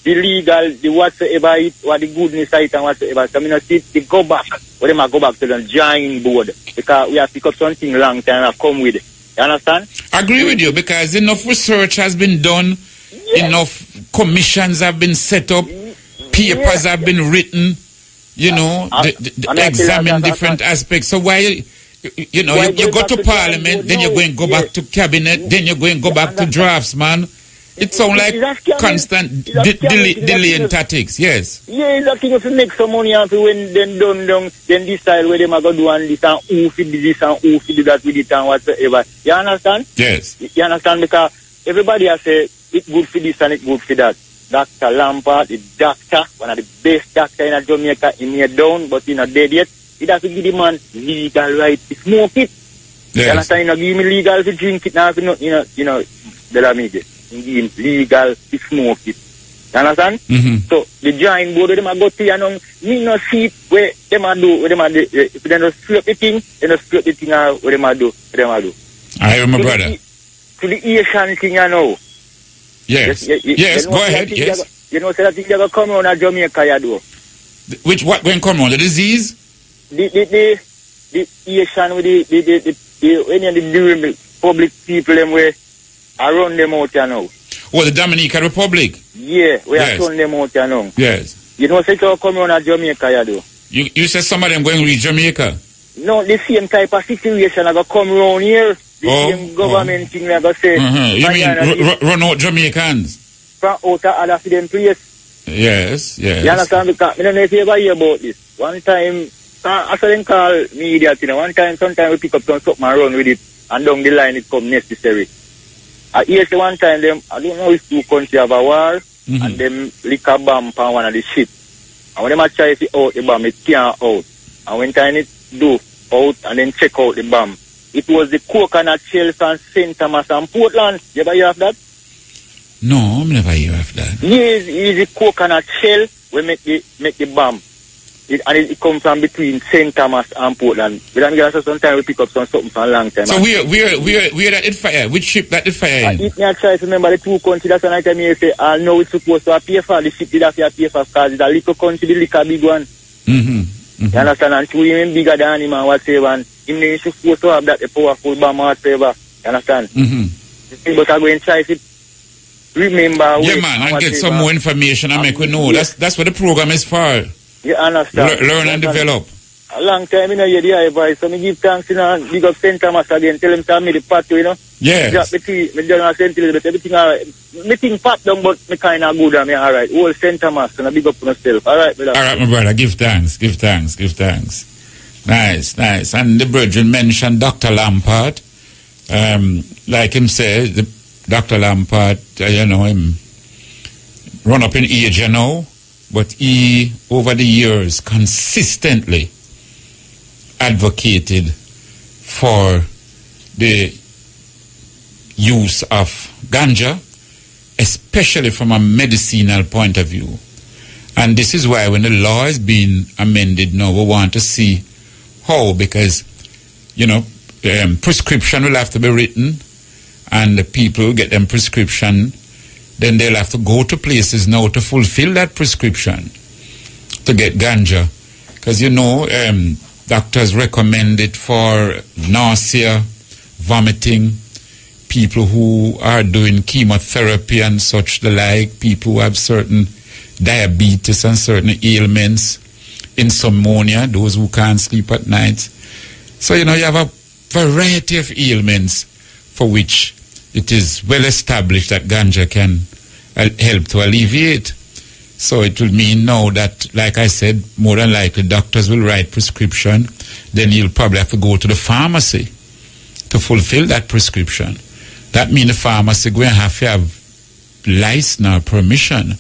the legal, the whatsoever it, what the goodness side and whatsoever. So I mean, they go back, where they might go back to the giant board. Because we have picked up something long time and come with it. You understand? I agree with you, because enough research has been done, enough commissions have been set up, papers have been written, you know, they examine different aspects. So why... You know, you go to Parliament, then you're going to go back to Cabinet, then you're going to go back to drafts, man. It sounds like constant delaying tactics, yes. Yeah, it's a thing if you make some money and when then done, then decide where they might go do and this and who fit this and who fit that with it and whatsoever. You understand? Yes. You understand? Because everybody has said it's good for this and it's good for that. Dr. Lampard, the doctor, one of the best doctors in Jamaica, in here down, but he's not dead yet. It has to give the man legal right to smoke it. Yes. You understand? You know, give me legal to drink it now, you know, Delamide. Give him legal to smoke it. You understand? So the giant board, they might go to, you know, me no see where they might do, if they don't split the thing, they don't split the thing out, what they might do, I hear my brother. To the Asian thing, you know. Yes. Yes, go ahead, yes. You know, so that thing they go come on at Jamaica, you do. Which, what, when come on, the disease? The Asian with the any of the public people them way around them out here now. Oh, the Dominican Republic? Yeah, we Yes. are turn them out here now. Yes. You know, say to come around at Jamaica, you do. You said some of them going to reach Jamaica? No, the same type of situation I go come around here. The same government thing I go say. You mean run out Jamaicans? From out of other for them place. Yes, yes. You understand? Because I don't know if you ever hear about this. One time, after them call media, you know, one time, sometimes we pick up something and run with it, and down the line it come necessary. Here's the one time, them, I don't know if two countries have a war, and them lick a bomb on one of the ships. And when them try to out the bomb, it can't out. And when time it do out, and then check out the bomb, it was the coconut shell from St. Thomas and Portland. You ever hear of that? No, I've never heard of that. Yes, it's the coconut shell we make the bomb. It comes from between St. Thomas and Portland. But then sometimes we pick up something for a long time. So where that it fire? Which ship that it fire in? If me try to remember the two countries, that's one time you say, I know it's supposed to appear for the ship did have to appear for because it's a little country, the little big one. You understand? And two even bigger than him and whatever. And him supposed to have that a powerful bomb or whatever. You understand? But I'm going to try to remember. Yeah, man, and get some more information and make we know. That's what the program is for. You understand? Learn and develop. A long time, you know, you hear the advice. So, I give thanks, you know, big up St. Thomas again. Tell him to me the pot, you know. Yes. Drop the tea, me done St. Elizabeth, everything alright. Me think pop down, but me kind of good and me alright. Whole St. Thomas, and I big up myself. Alright, brother. Alright, my brother. Give thanks. Nice. And the brethren mentioned Dr. Lampard. Like him said, Dr. Lampard, you know, him run up in age, you know. But he, over the years, consistently advocated for the use of ganja, especially from a medicinal point of view. And this is why when the law is being amended now, we want to see how, because, you know, prescription will have to be written, and the people get them prescription. Then they'll have to go to places now to fulfill that prescription to get ganja. Because, you know, doctors recommend it for nausea, vomiting, people who are doing chemotherapy and such the like, people who have certain diabetes and certain ailments, insomnia, those who can't sleep at night. So, you know, you have a variety of ailments for which it is well established that ganja can help to alleviate. So it will mean now that, like I said, more than likely doctors will write prescription. Then you'll probably have to go to the pharmacy to fulfill that prescription. That means the pharmacy will have to have license or permission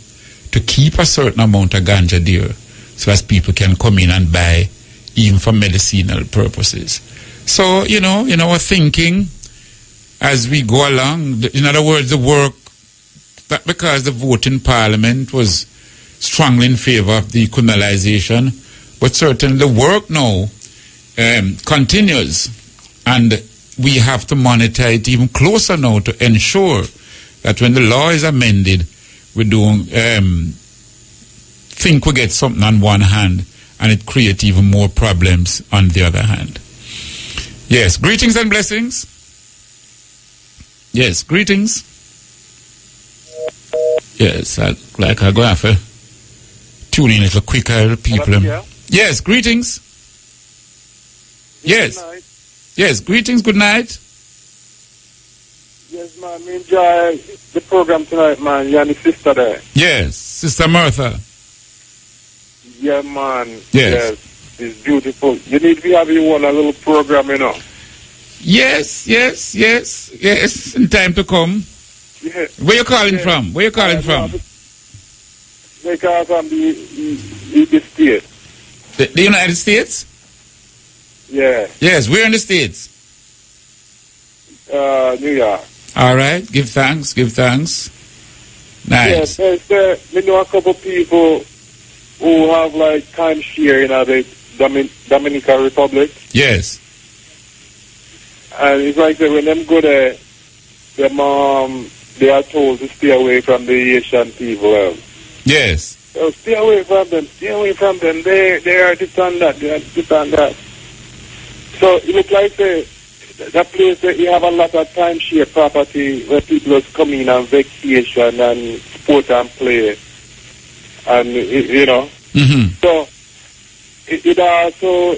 to keep a certain amount of ganja there, so as people can come in and buy, even for medicinal purposes. So, you know, in our thinking, as we go along, in other words, the work, that because the vote in Parliament was strongly in favor of decriminalization, but certainly the work now continues, and we have to monitor it even closer now to ensure that when the law is amended, we don't think we get something on one hand and it creates even more problems on the other hand. Yes, greetings and blessings. Yes, greetings. Yes, I'm going to have to tune in a little quicker, people. Yes, greetings. Yes. Yes, greetings, good night. Yes, man, we enjoy the program tonight, man. You and the sister there. Yes, Sister Martha. Yeah, man. Yes. It's beautiful. You need to have you on a little program, you know. Yes. In time to come. Yeah. Where you calling from? Where you calling from? They call from the States. The United States? Yeah. Yes, we're in the States. New York. All right, give thanks. Nice. Yes, we know a couple people who have like timeshare in the Dominican Republic. Yes. And it's like that when them go there, their mom, they are told to stay away from the Asian people. Yes. So stay away from them. They are this and that. So it looks like that place that you have a lot of timeshare property where people just come in on vacation and sport and play. And, you know. So, it also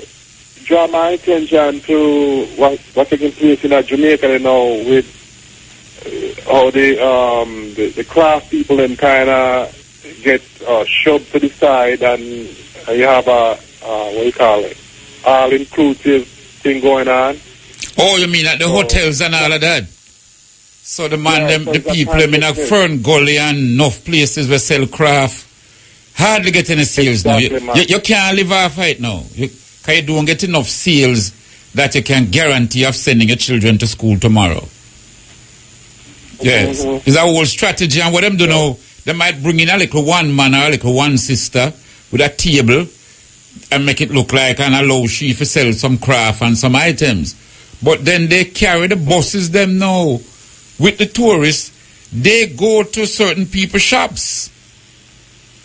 draw my attention to what's taking place in Jamaica, you know, with how the craft people and kind of get shoved to the side, and you have a, what do you call it, all-inclusive thing going on. Oh, you mean at the hotels and all of that? So the man, the people, I mean, like Fern Gully and enough places where sell craft, hardly get any sales now. You can't live off it now. You don't get enough sales that you can guarantee of sending your children to school tomorrow. Yes. It's a whole strategy, and what them do now, they might bring in a little one man or a little one sister with a table and make it look like and allow she to sell some craft and some items. But then they carry the buses them now with the tourists. They go to certain people's shops.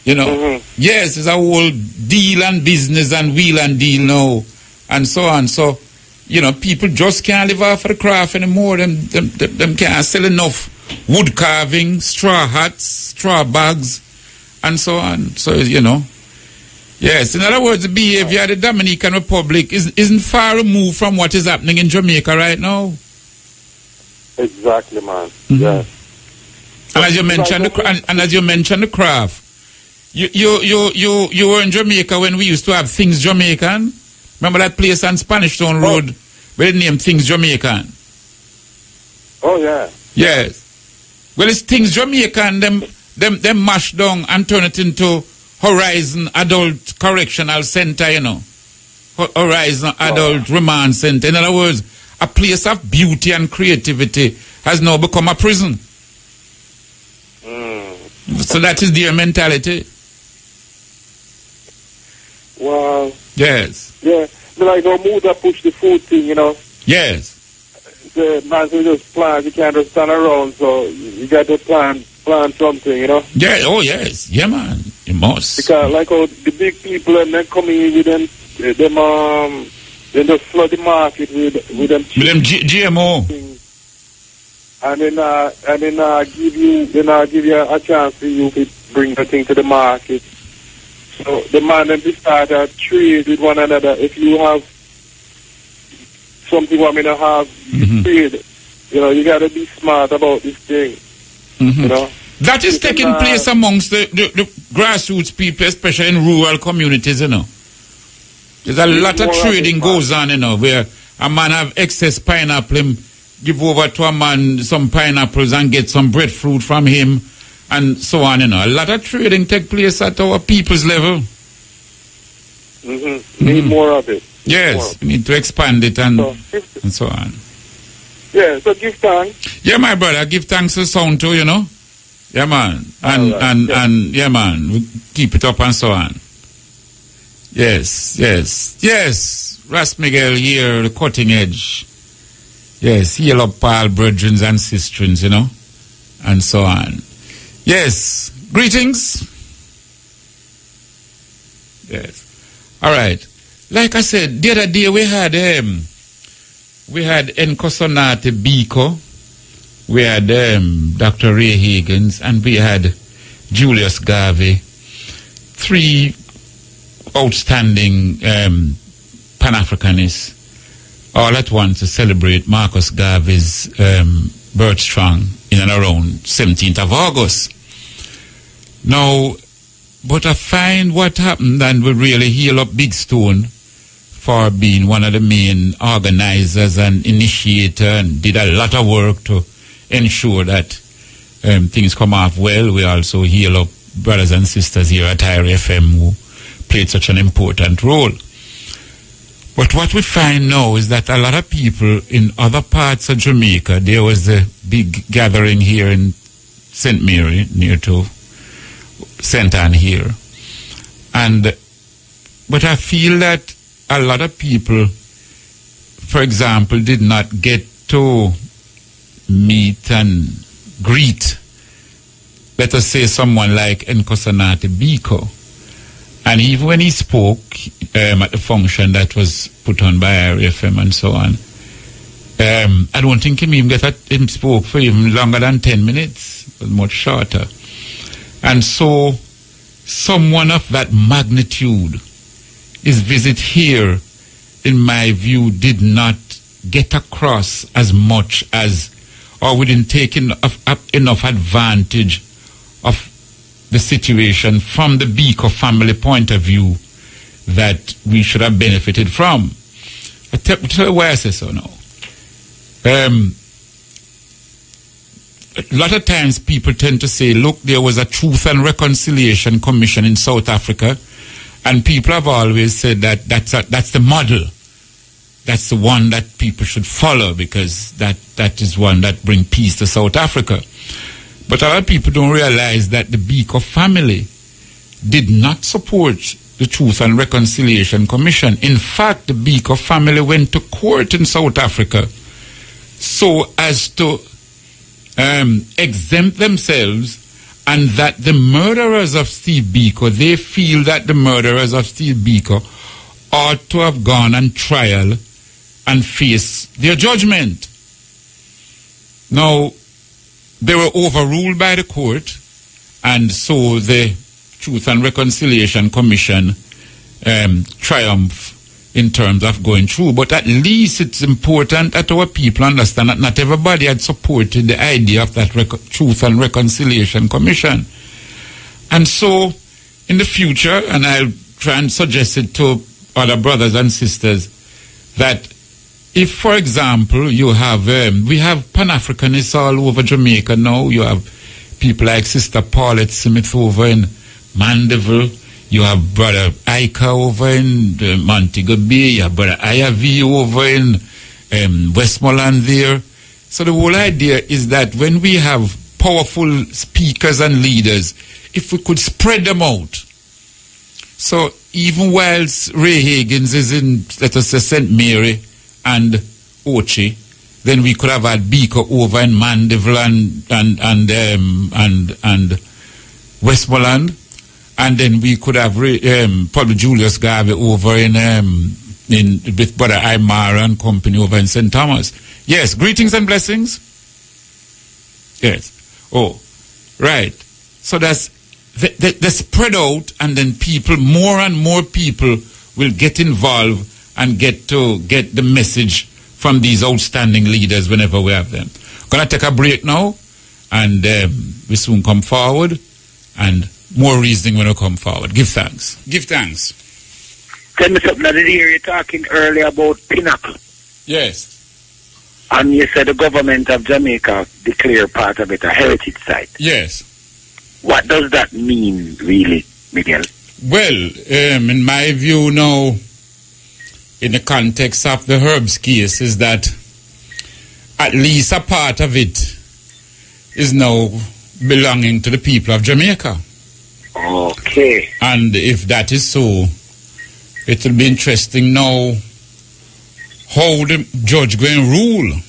You know, yes, it's a whole deal and business and wheel and deal now, and so on. So, you know, people just can't live off of the craft anymore. Them can't sell enough wood carving, straw hats, straw bags, and so on. So, you know, yes, in other words, the behavior of the Dominican Republic isn't far removed from what is happening in Jamaica right now. Exactly, man. Yes. And as you mentioned, the craft. You were in Jamaica when we used to have Things Jamaican. Remember that place on Spanish Town Road where they named Things Jamaican? Oh yeah. Yes. Well, it's Things Jamaican. Them mash down and turn it into Horizon Adult Correctional Center. You know, Horizon Adult Remand Center. In other words, a place of beauty and creativity has now become a prison. So that is their mentality. Wow. Yes. Yeah. But like no move that push the food thing, you know. Yes. The man who just plant, you can't just stand around, so you got to plant something, you know. Yeah. Oh yes. Yeah, man. You must. Because like how the big people and then come in with them then just flood the market with them GMO things. And then give you a chance for you to bring the thing to the market. So the man and they start a trade with one another. If you have something want me to have, you trade. You know, you got to be smart about this thing. You know. That is taking place amongst the grassroots people, especially in rural communities, you know. There's a lot of trading goes on, you know, where a man have excess pineapple, him give over to a man some pineapples and get some breadfruit from him, and so on, you know. A lot of trading take place at our people's level. Need more of it. Yes, we need to expand it and so on. Yeah, so give thanks. Yeah, my brother, give thanks to sound too, you know. Yeah, man. And yeah, man, we keep it up and so on. Yes. Ras Miguel here, the Cutting Edge. Yes, heal up all brethren and sisters, you know, and so on. Yes, greetings. Yes. All right. Like I said, the other day we had Nkosonate Biko, we had Dr. Ray Higgins, and we had Julius Garvey, three outstanding Pan-Africanists, all at once to celebrate Marcus Garvey's birth strong in and around 17th of August. Now, but I find what happened and we really heal up Big Stone for being one of the main organizers and initiator and did a lot of work to ensure that things come off well. We also heal up brothers and sisters here at IRA FM who played such an important role. But what we find now is that a lot of people in other parts of Jamaica, there was a big gathering here in St. Mary, near to St. Anne here. But I feel that a lot of people, for example, did not get to meet and greet, let us say, someone like Nkosonate Biko. And even when he spoke at the function that was put on by RFM and so on, I don't think him spoke for even longer than 10 minutes. It was much shorter. And so, someone of that magnitude, his visit here, in my view, did not get across as much as, or we didn't take enough advantage of the situation from the Beaker family point of view that we should have benefited from. I tell you why I say so now. A lot of times people tend to say, look, there was a Truth and Reconciliation Commission in South Africa, and people have always said that that's the model. That's the one that people should follow because that is one that brings peace to South Africa. But a lot of people don't realize that the Beaker family did not support the Truth and Reconciliation Commission. In fact, the Beaker family went to court in South Africa so as to exempt themselves, and that the murderers of Steve Beaker, they feel that the murderers of Steve Beaker ought to have gone on trial and face their judgment. Now, they were overruled by the court, and so the Truth and Reconciliation Commission triumphed in terms of going through. But at least it's important that our people understand that not everybody had supported the idea of that Truth and Reconciliation Commission. And so, in the future, and I'll try and suggest it to other brothers and sisters, that if, for example, you have, we have Pan-Africanists all over Jamaica now. You have people like Sister Paulette Smith over in Mandeville. You have Brother Aika over in Montego Bay. You have Brother Ayavi over in Westmoreland there. So the whole idea is that when we have powerful speakers and leaders, if we could spread them out. So even whilst Ray Higgins is in, let us say, St. Mary and Ochi, then we could have had Beaker over in Mandeville and Westmoreland, and then we could have probably Julius Garvey over in with Brother Aymara and company over in St. Thomas. Yes, greetings and blessings. Yes. Oh, right. So that's they spread out, and then people, more and more people will get involved and get the message from these outstanding leaders whenever we have them. Gonna take a break now, and we soon come forward, and more reasoning when we come forward. Give thanks. Give thanks. Tell me something. I did hear you talking earlier about Pinnacle. Yes. And you said the government of Jamaica declare part of it a heritage site. Yes. What does that mean, really, Miguel? Well, in my view now, in the context of the Herbs case, is that at least a part of it is now belonging to the people of Jamaica. Okay. And if that is so, it will be interesting now how the judge going to rule.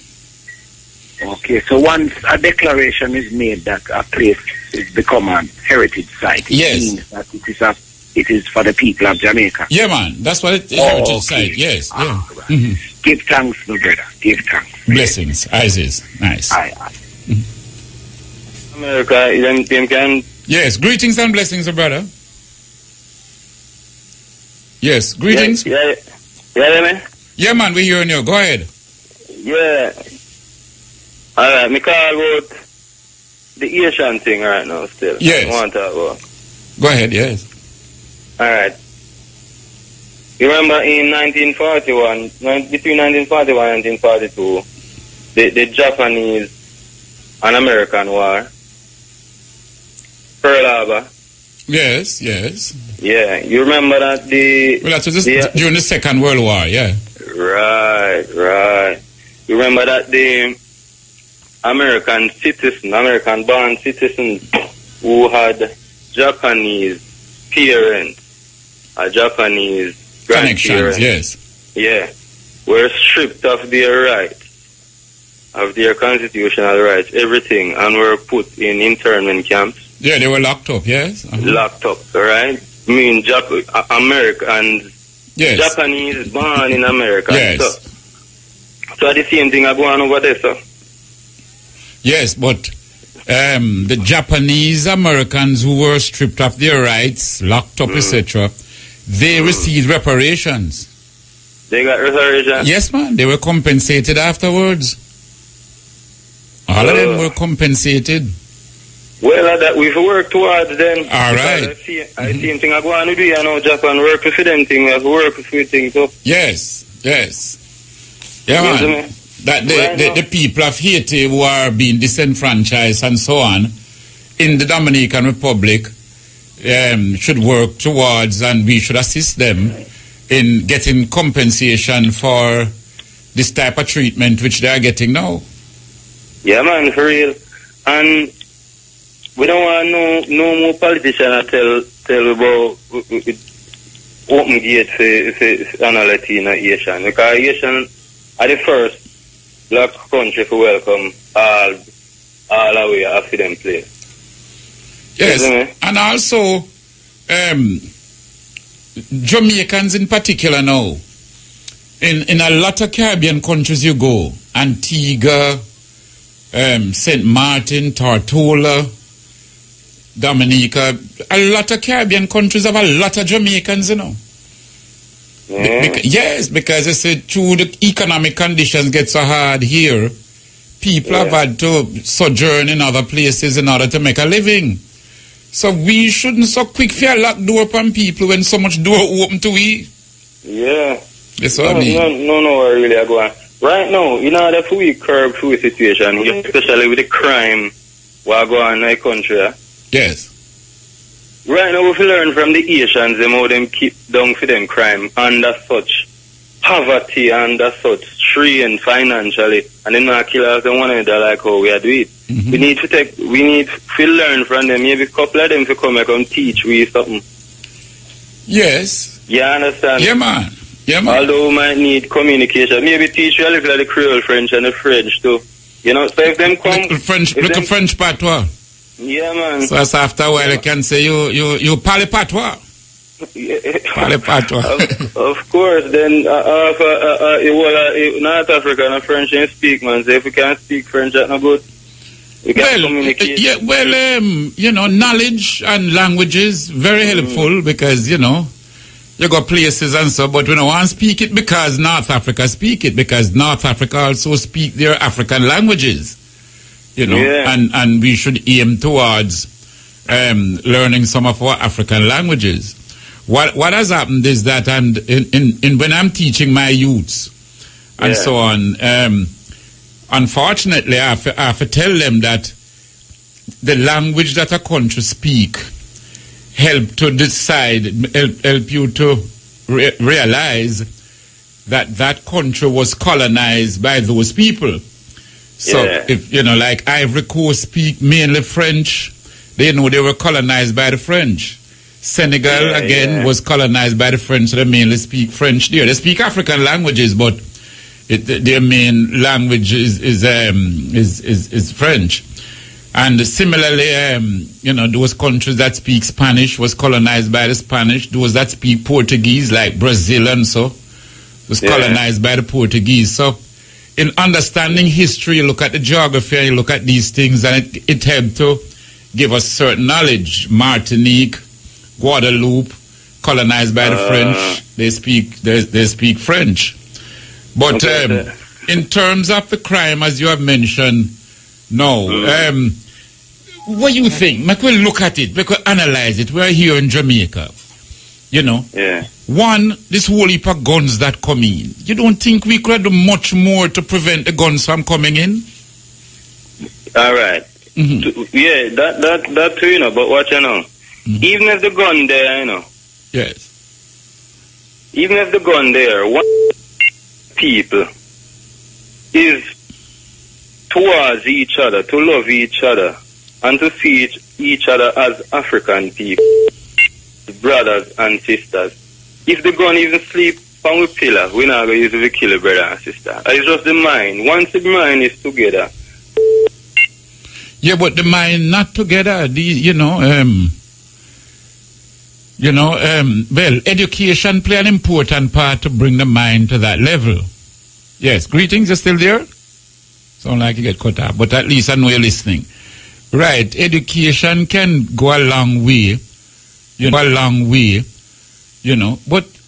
Okay, so once a declaration is made that a place is become a heritage site, it means that it is for the people of Jamaica. Yeah, man, that's what it is. Heritage site. Yes. Yeah. Right. Give thanks, my brother. Give thanks. Blessings. Isis. Nice. America, you can. Yes, greetings and blessings, brother. Yes, greetings. Yeah, man. Yeah, man, we're hearing you. Go ahead. Yeah. All right, me call about the Asian thing right now still. Yes. I want to talk about. Go ahead, yes. All right. You remember in 1941, between 1941 and 1942, the Japanese and American war, Pearl Harbor. Yes. Yeah, you remember that Well, that was during the Second World War, yeah. Right. You remember that the American-born citizens who had Japanese parents, Japanese grandparents, yes. Yeah, were stripped of their rights, of their constitutional rights, everything, and were put in internment camps. Yeah, they were locked up, yes. Locked up, right? I mean, Americans, yes. Japanese born in America. Yes. So, So the same thing are going over there, sir. Yes, but the Japanese Americans who were stripped of their rights, locked up, etc., they received reparations. They got reparations? Yes, man. They were compensated afterwards. All of them were compensated. Well, that we've worked towards them. All right. I see him thing I go on to do, you know, Japan work with them thing, we have to work with things, so. Yes. Yeah, man. That the people of Haiti who are being disenfranchised and so on in the Dominican Republic should work towards, and we should assist them in getting compensation for this type of treatment which they are getting now. Yeah, man, for real. And we don't want no more politicians tell about open gate for analysis in Asian. Because Asian are the first black country to welcome all the way after them play. Yes, and also Jamaicans in particular now. In a lot of Caribbean countries you go, Antigua, St. Martin, Tortola, Dominica, a lot of Caribbean countries have a lot of Jamaicans, you know. Yes, because I said through the economic conditions get so hard here, people have had to sojourn in other places in order to make a living. So we shouldn't so quick fear lock door upon people when so much door open to we. Yeah. That's what I mean. No, really I go on. Right now, in order for we curb through the situation, especially with the crime what go on in the country. Yes. Right now, we learn from the Asians them how them keep down for them crime under such poverty, under such strain financially, and then not kill us and one another like how we are doing it. We need to learn from them. Maybe a couple of them to come and come teach we something. Yes. You understand? Yeah, man. Yeah, man. Although we might need communication, maybe teach you a little of the Creole French and the French too. You know, so if them come... Little French patois. Yeah, man. So as after a while, I can say you parle patois. Parle patois. Of course, then North Africa and French and speak, man. So if we can't speak French, that's not good. We can communicate. Yeah, well, you know, knowledge and languages very helpful because, you know, you got places and so, but we don't want to speak it because North Africa speak it, because North Africa also speak their African languages. You know, and we should aim towards learning some of our African languages. What has happened is that, and in when I'm teaching my youths and so on, unfortunately, I have to tell them that the language that a country speak help to decide, help you to realize that that country was colonized by those people. So, if, you know, like Ivory Coast speak mainly French, they know they were colonized by the French. Senegal, again, was colonized by the French, so they mainly speak French there. They speak African languages, but their main language is French. And similarly, you know, those countries that speak Spanish was colonized by the Spanish. Those that speak Portuguese, like Brazil and so, was colonized by the Portuguese. So, in understanding history, you look at the geography, and you look at these things, and it helped to give us certain knowledge. Martinique, Guadeloupe, colonized by the French, they speak French. But in terms of the crime, as you have mentioned, no. What do you think? We could look at it, we could analyze it. We're here in Jamaica, you know. One, this whole heap of guns that come in. You don't think we could do much more to prevent the guns from coming in? All right. Yeah, that too, you know, but what you know, even if the gun there, you know. Yes. Even if the gun there, one people is towards each other, to love each other, and to see each other as African people, brothers and sisters. If the gun even sleep on the pillar, we're not going to use it to kill a brother and sister. It's just the mind. Once the mind is together. Yeah, but the mind not together. Well, education play an important part to bring the mind to that level. Yes, greetings, you're still there? Sound like you get cut off, but at least I know you're listening. Right, education can go a long way, but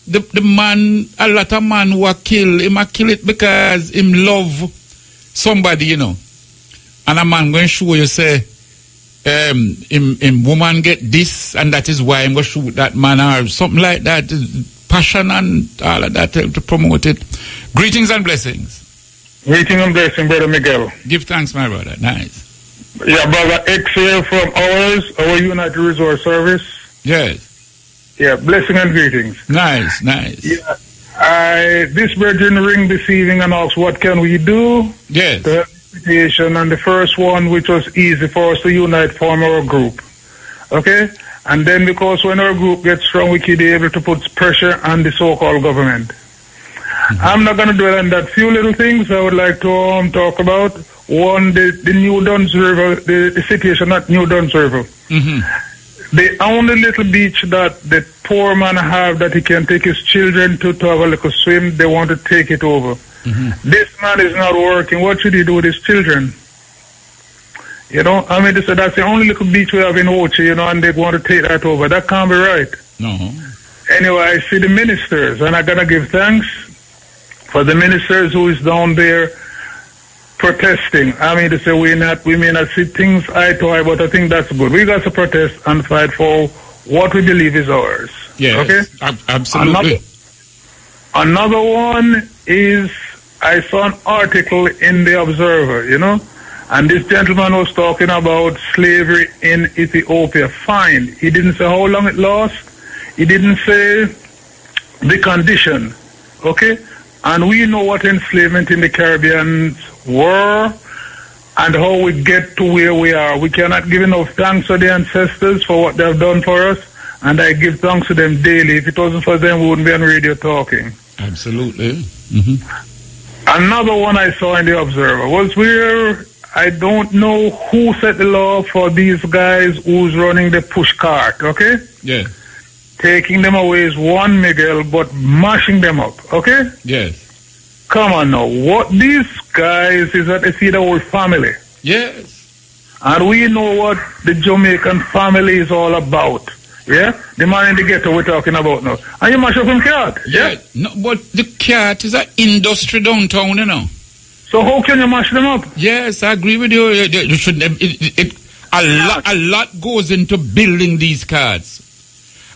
the man, a lot of man who are kill, him a kill it because him love somebody, And a man going to show you, say, him woman get this, and that is why I'm going to shoot that man, or something like that. Passion and all of that to promote it. Greetings and blessings. Greetings and blessings, Brother Miguel. Give thanks, my brother. Nice. Yeah, Brother X here from our United Resource Service. Yes. Yeah, blessing and greetings. Nice. Yeah, this brethren ring this evening and asked, what can we do? Yes. To help the situation, and the first one, which was easy for us to unite, form our group. Okay? And then because when our group gets strong, we can be able to put pressure on the so-called government. I'm not going to dwell on that. Few little things I would like to talk about. One, the New Duns River, the situation at New Duns River. The only little beach that the poor man have that he can take his children to have a little swim, they want to take it over. This man is not working. What should he do with his children? They said that's the only little beach we have in Ochi, and they want to take that over. That can't be right. No. Anyway, I see the ministers, and I gotta give thanks for the ministers who is down there protesting. They say we may not see things eye to eye, but I think that's good. We got to protest and fight for what we believe is ours. Yes, okay? Absolutely. Another one is, I saw an article in the Observer, and this gentleman was talking about slavery in Ethiopia. Fine. He didn't say how long it lasts. He didn't say the condition. Okay? And we know what enslavement in the Caribbean were and how we get to where we are. We cannot give enough thanks to the ancestors for what they have done for us, and I give thanks to them daily. If it wasn't for them, we wouldn't be on radio talking. Absolutely. Another one I saw in the Observer was where I don't know who set the law for these guys who's running the push cart, okay? Yeah. Taking them away is one, Miguel, but mashing them up, okay? Yes. Come on now. What these guys is that they feed the whole family. Yes. And we know what the Jamaican family is all about. Yeah? The man in the ghetto we're talking about now. And you mash up him cat. Yeah. No, but the cat is an industry downtown, So how can you mash them up? Yes, I agree with you. You should, a lot goes into building these cards.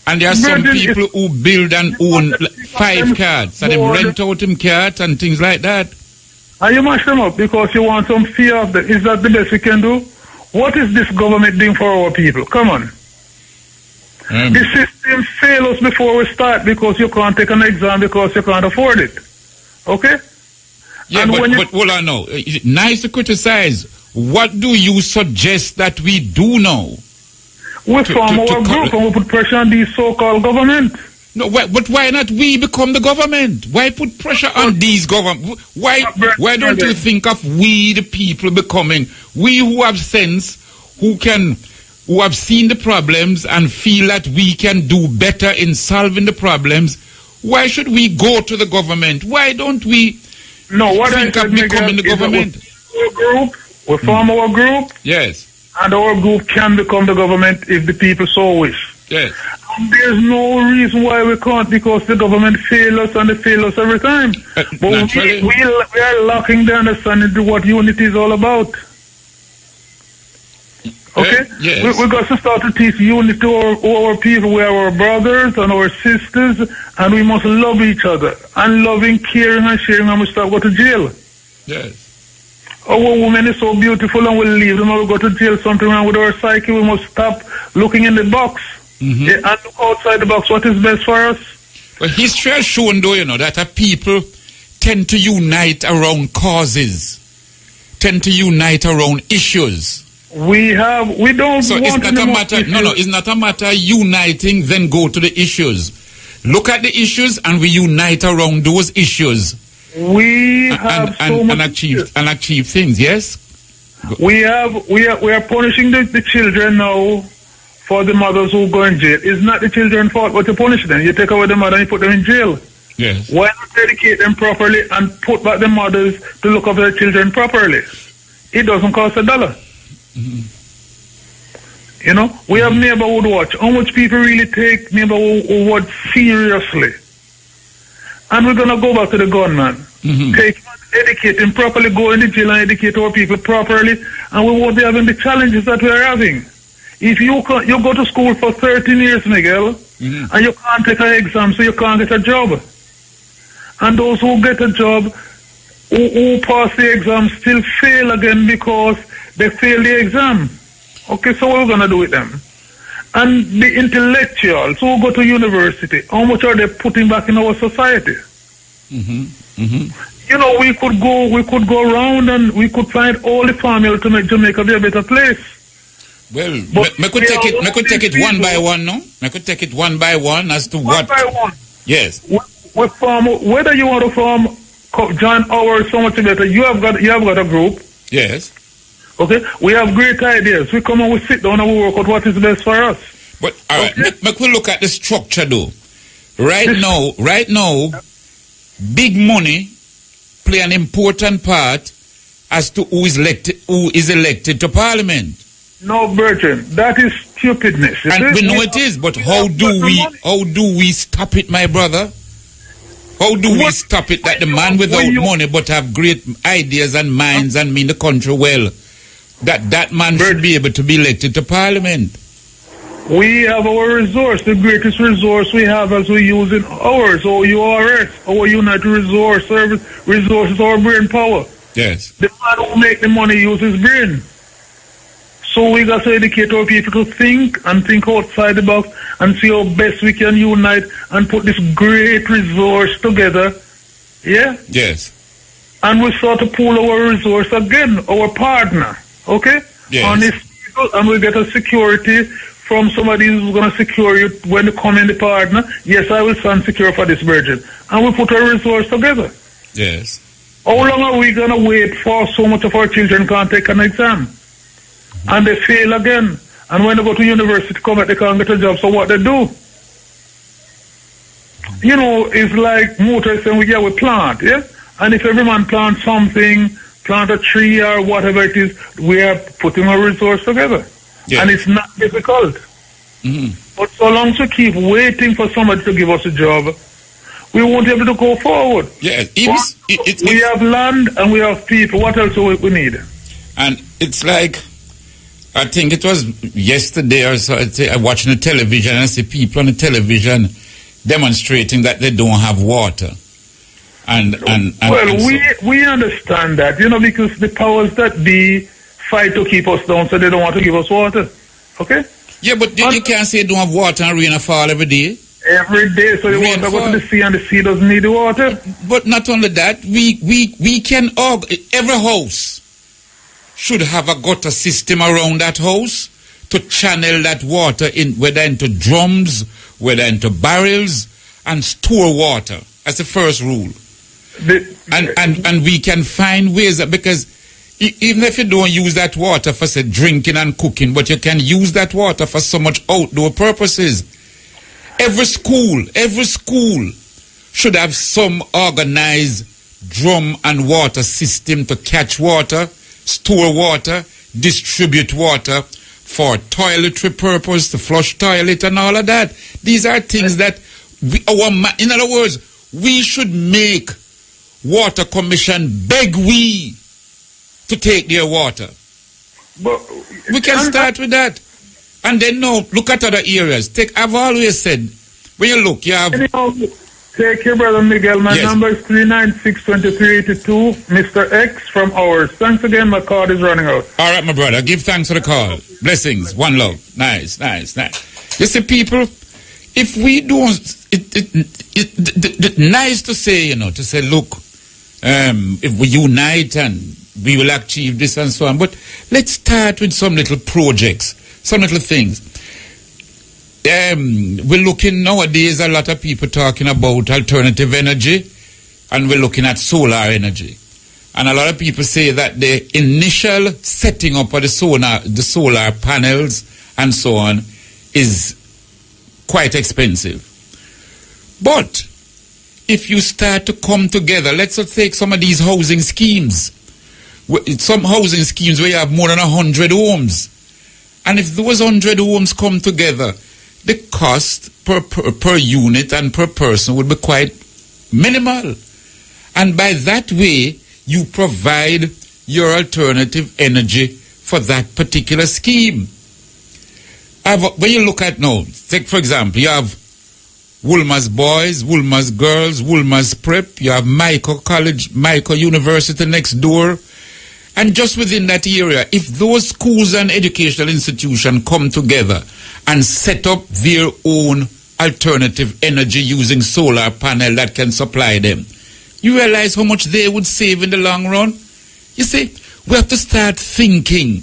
And there are some people who build and own 5 cards, and they rent out them cards and things like that. And you mash them up because you want some fear of them. Is that the best we can do? What is this government doing for our people? Come on. The system fails us before we start because you can't take an exam because you can't afford it. Okay? Yeah, but hold on now. It's nice to criticize. What do you suggest that we do now? We form our group and we put pressure on these so-called government. No, but why not we become the government? Why put pressure on these government? Why don't you think of we, the people, becoming, we who have sense, who have seen the problems and feel that we can do better in solving the problems? Why should we go to the government? Why don't we think of becoming the government? We form our group. Yes. And our group can become the government if the people so wish. Yes. And there's no reason why we can't, because the government fails us and they fail us every time. But we are lacking the understanding of what unity is all about. Okay? Yes. We got to start to teach unity to our people. We are our brothers and our sisters, and we must love each other. And loving, caring, and sharing, and we start go to jail. Yes. Our woman is so beautiful and we'll leave them and we'll go to jail. Something wrong with our psyche. We must stop looking in the box and look outside the box. What is best for us? Well, history has shown, though, that people tend to unite around causes, tend to unite around issues. We don't so want it's not a matter. Issues. No, it's not a matter of uniting, then go to the issues. Look at the issues and we unite around those issues. We have and achieve things. Yes. We are punishing the children now for the mothers who go in jail. It's not the children's fault, but you punish them. You take away the mother and you put them in jail. Yes. Why not educate them properly and put back the mothers to look after their children properly? It doesn't cost $1. You know, we have neighborhood watch. How much people really take neighborhood watch seriously? And we're going to go back to the gunman. Educate him properly, go in the jail and educate our people properly, and we won't be having the challenges that we are having. If you go to school for 13 years, Miguel, and you can't take an exam, so you can't get a job. And those who get a job, who pass the exam, still fail again because they fail the exam. Okay, so what are we going to do with them? And the intellectuals who go to university, how much are they putting back in our society? You know, we could go around and we could find all the formulas to make Jamaica be a better place. Well, I could take it one by one, no? I could take it one by one as to what. One by one. Yes. Whether you want to form join ours, so much better. You have got a group. Yes. Okay, we have great ideas. We come and we sit down and we work out what is best for us. But all right, we look at the structure though. Right now, big money play an important part as to who is elected to Parliament. No, Virgin, that is stupidness. And we know it is, but how do we stop it, my brother? How do we stop it that the man without money but have great ideas and minds and mean the country well, that man should be able to be elected to Parliament? We have our resource, the greatest resource we have as we use in ours, OURS, our United Resource Service, resources, our brain power. Yes. The man who make the money use his brain. So we got to educate our people to think and think outside the box and see how best we can unite and put this great resource together. Yeah? Yes. And we start to pool our resource again, our partner. Okay? Yes. On this, and we get a security from somebody who's going to secure you when you come in the partner. Yes, I will stand secure for this virgin. And we put our resource together. Yes. How long are we going to wait for so much of our children can't take an exam? And they fail again. And when they go to university, come back, they can't get a job. So what they do? You know, it's like motorists saying, we plant, yeah? And if every man plants something, plant a tree or whatever it is, we are putting our resource together. Yeah. And it's not difficult. But so long as we keep waiting for somebody to give us a job, we won't be able to go forward. Yeah, we have land and we have people. What else do we need? And it's like, I think it was yesterday or so, I watching the television and I see people on the television demonstrating that they don't have water. We understand that, you know, because the powers that be fight to keep us down, so they don't want to give us water. Okay? Yeah, but you can't say you don't have water and rain fall every day. Every day, so the water go to the sea and the sea doesn't need the water. But not only that, we can every house should have a gutter system around that house to channel that water in, whether into drums, whether into barrels, and store water. That's the first rule. And we can find ways that, because even if you don't use that water for, say, drinking and cooking, but you can use that water for so much outdoor purposes. Every school should have some organized drum and water system to catch water, store water, distribute water for toiletry purpose, to flush toilet and all of that. These are things that in other words, we should make water commission beg we to take their water. But we can start with that. And then now, look at other areas. I've always said, when you look, you have... Take your brother Miguel. My number is 396-2382. Mr. X from ours. Thanks again. My card is running out. All right, my brother. Give thanks for the call. Blessings. One love. Nice. You see, people, if we don't... It's nice to say, you know, to say, look, if we unite and we will achieve this and so on. But let's start with some little projects, some little things. We're looking nowadays, a lot of people talking about alternative energy, and we're looking at solar energy. And a lot of people say that the initial setting up of the solar panels and so on is quite expensive. But if you start to come together, let's take some of these housing schemes. Some housing schemes where you have more than 100 homes. And if those 100 homes come together, the cost per unit and per person would be quite minimal. And by that way, you provide your alternative energy for that particular scheme. When you look at now, take for example, you have Woolmer's Boys, Woolmer's Girls, Woolmer's Prep, you have Michael College, Michael University next door. And just within that area, if those schools and educational institutions come together and set up their own alternative energy using solar panel that can supply them, you realize how much they would save in the long run? You see, we have to start thinking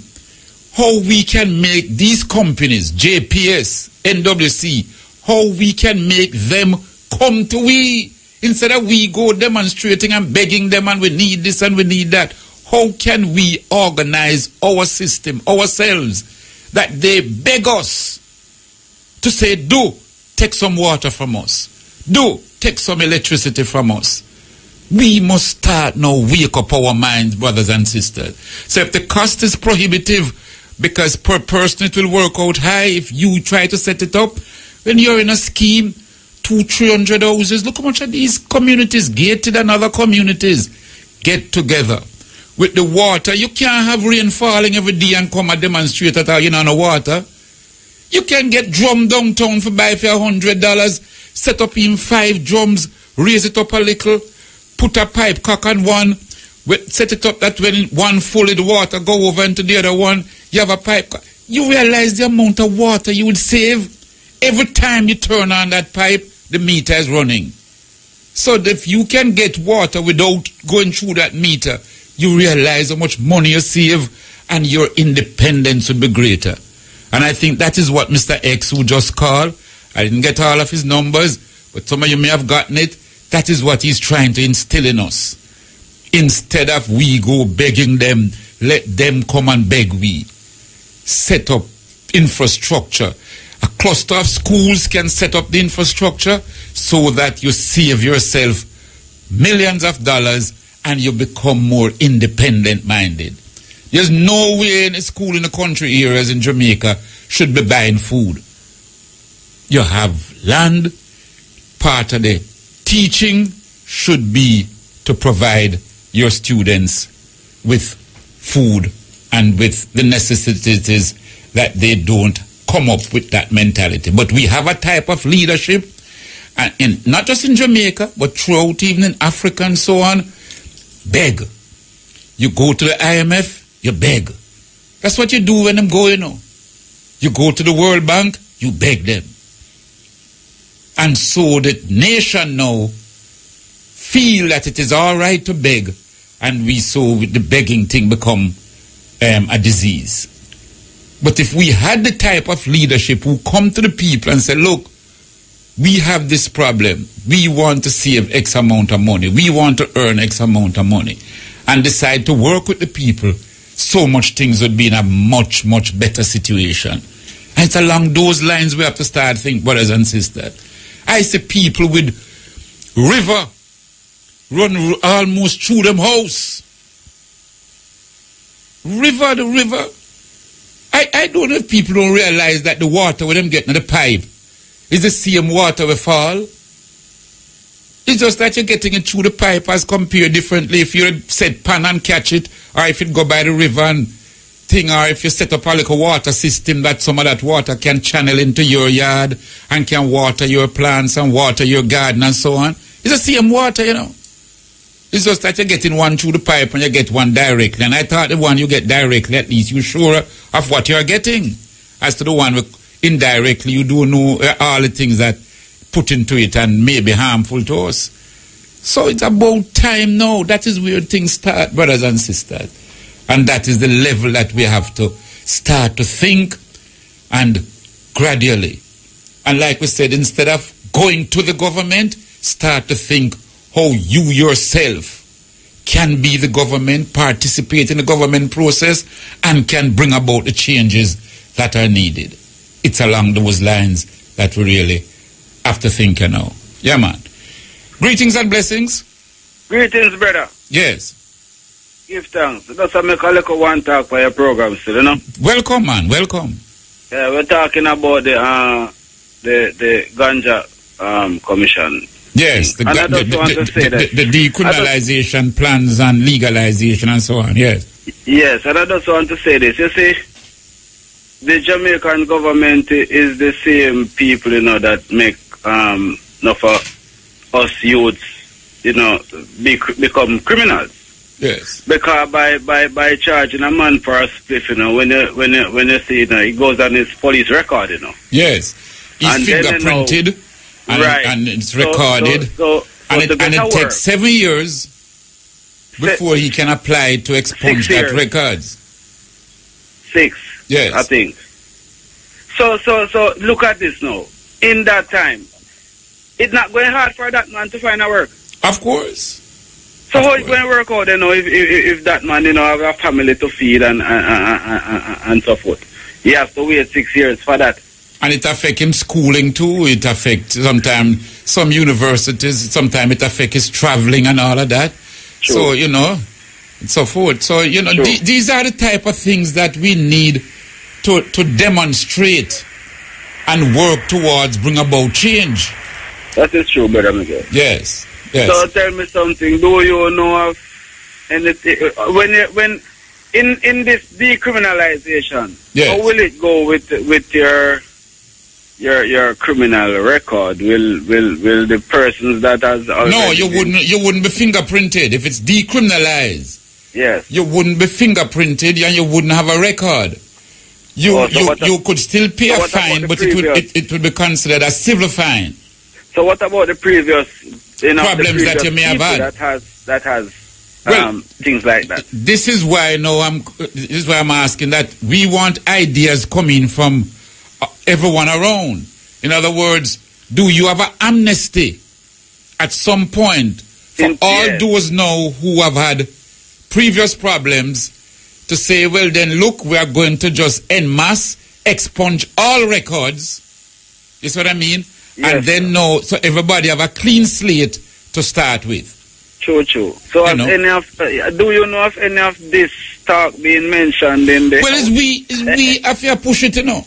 how we can make these companies, JPS, NWC, how we can make them come to we. Instead of we go demonstrating and begging them and we need this and we need that. How can we organize our system, ourselves, that they beg us to say, do take some water from us. Do take some electricity from us. We must start now, wake up our minds, brothers and sisters. So if the cost is prohibitive, because per person it will work out high if you try to set it up, when you're in a scheme, 200-300 houses, look how much of these communities, gated and other communities, get together. With the water, you can't have rain falling every day and come and demonstrate that you know no water. You can get drum downtown for buy for $100, set up in 5 drums, raise it up a little, put a pipe cock on one, set it up that when one full of the water go over into the other one, you have a pipe cock. You realize the amount of water you would save every time you turn on that pipe, the meter is running. So that if you can get water without going through that meter, you realize how much money you save and your independence will be greater. And I think that is what Mr. X, who just called, I didn't get all of his numbers, but some of you may have gotten it, that is what he's trying to instill in us. Instead of we go begging them, let them come and beg we. Set up infrastructure. A cluster of schools can set up the infrastructure so that you save yourself millions of dollars and you become more independent-minded. There's no way any school in the country areas in Jamaica should be buying food. You have land. Part of the teaching should be to provide your students with food and with the necessities that they don't come up with that mentality. But we have a type of leadership, and not just in Jamaica, but throughout even in Africa and so on. Beg. You go to the IMF, you beg. That's what you do when them go, you know. You go to the World Bank, you beg them. And so the nation now feel that it is all right to beg, and we saw the begging thing become a disease. But if we had the type of leadership who come to the people and say, look, we have this problem. We want to save X amount of money. We want to earn X amount of money. And decide to work with the people, so much things would be in a much, much better situation. And it's along those lines we have to start thinking, brothers and sisters. I see people with river run almost through them house. River, the river. I don't know if people don't realize that the water with them getting in the pipe is the same water we fall. It's just that you're getting it through the pipe as compared differently if you set pan and catch it, or if it go by the river and thing, or if you set up a little water system that some of that water can channel into your yard and can water your plants and water your garden and so on. It's the same water, you know. It's just that you're getting one through the pipe and you get one directly. And I thought the one you get directly, at least you're sure of what you're getting. As to the one indirectly, you do know all the things that put into it and may be harmful to us. So it's about time now. That is where things start, brothers and sisters. And that is the level that we have to start to think, and gradually. And like we said, instead of going to the government, start to think how you yourself can be the government, participate in the government process, and can bring about the changes that are needed. It's along those lines that we really have to think now. Yeah, man. Greetings and blessings. Greetings, brother. Yes. Give thanks. That's a make a little one talk for your program still, you know? Welcome, man. Welcome. Yeah, we're talking about the ganja commission. Yes, the decriminalization plans and legalization and so on, yes. Yes, and I just want to say this. You see, the Jamaican government is the same people, you know, that make for us youths, you know, become criminals. Yes. Because by charging a man for a spliff, you know, when you see, you know, it goes on his police record, you know. Yes. He's and fingerprinted, then, you know, and it's recorded, and it takes 7 years before he can apply to expunge that records. 6. Yes. I think. So look at this now. In that time, it's not going hard for that man to find a work. Of course. So how it's going to work out, you know, if that man, you know, have a family to feed and so forth. He has to wait 6 years for that. And it affects him schooling too. It affects sometimes some universities. Sometimes it affects his traveling and all of that. True. So, you know, and so forth. So, you know, these are the type of things that we need to demonstrate and work towards bring about change. That is true, Brother Miguel. Yes. Yes. So tell me something. Do you know of anything when in this decriminalization? Yes. How will it go with your criminal record? Will the persons that has already No, you wouldn't be fingerprinted if it's decriminalized. Yes. You wouldn't be fingerprinted and you wouldn't have a record. You could still pay a fine, but it would be considered a civil fine. So what about the previous problems that you may have had? That has things like that. This is why I'm asking that we want ideas coming from everyone around. In other words, do you have an amnesty at some point for all those now who have had previous problems to say, well then look, we are going to just en masse expunge all records. You see what I mean? Yes, and then so everybody have a clean slate to start with. True. So do you know of any of this talk being mentioned in the... Well, we if you push it, you know.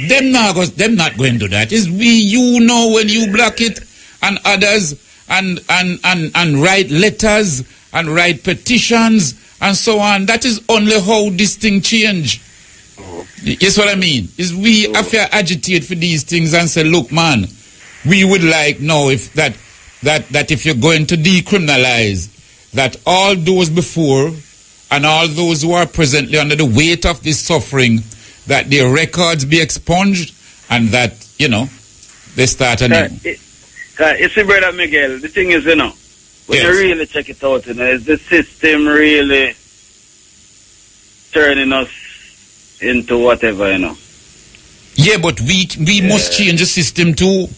Them not going to do that. It's you know, when you block it and others and write letters and write petitions and so on. That is only how this thing change. Yes, what I mean? Is we if you agitate for these things and say, look, man, we would like know if that if you're going to decriminalize, that all those before and all those who are presently under the weight of this suffering, that their records be expunged and that, you know, they start anew. You see, Brother Miguel, the thing is, you know, when you really check it out, you know, is the system really turning us into whatever, you know? Yeah, but we must change the system too.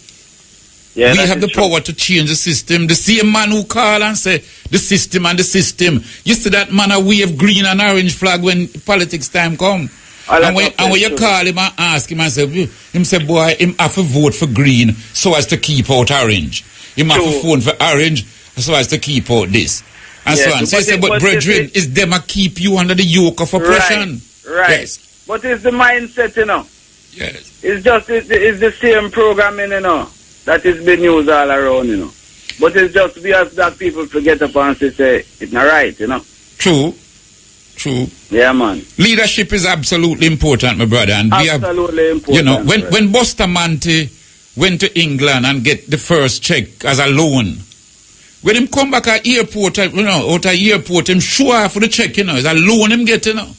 Yeah, we have the power to change the system. The same man who call and say the system and the system. You see that man a wave green and orange flag when politics time come. And when you call him and ask him and say, boy, him have to vote for green so as to keep out orange. Him have to vote for orange so as to keep out this. And so on. So I say, but brethren, is them a keep you under the yoke of oppression? Right. Yes. But it's the mindset, you know. Yes. It's the same programming, you know, that is being used all around, you know. But it's just we as black people forget up and say it's not right, you know. True. Yeah, man. Leadership is absolutely important, my brother. And absolutely important. You know, when Bustamante went to England and get the first check as a loan, when him come back at airport, out of airport, him sure for the check, you know. It's a loan him get, you know.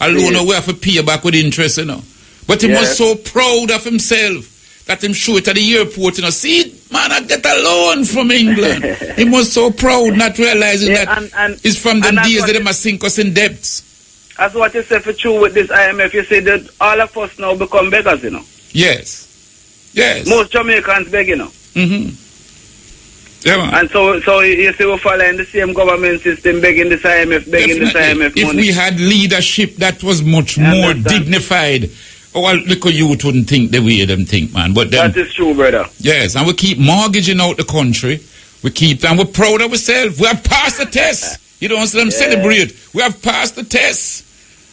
A loan we have to pay back with interest, you know. But he was so proud of himself that him show it at the airport, you know. See, man, I get a loan from England. He was so proud, not realizing that it's from them days that they must sink us in debts. That's what you say for true with this IMF. You say that all of us now become beggars, you know. Yes. Most Jamaicans beg, you know. Mm-hmm. Yeah, man. And so you see we're following the same government system, begging this IMF, this IMF money. If we had leadership that was much more dignified, little youth wouldn't think the way them think, man. But that is true, brother. Yes, and we keep mortgaging out the country. We keep and we're proud of ourselves. We have passed the test. You don't see them celebrate. We have passed the test.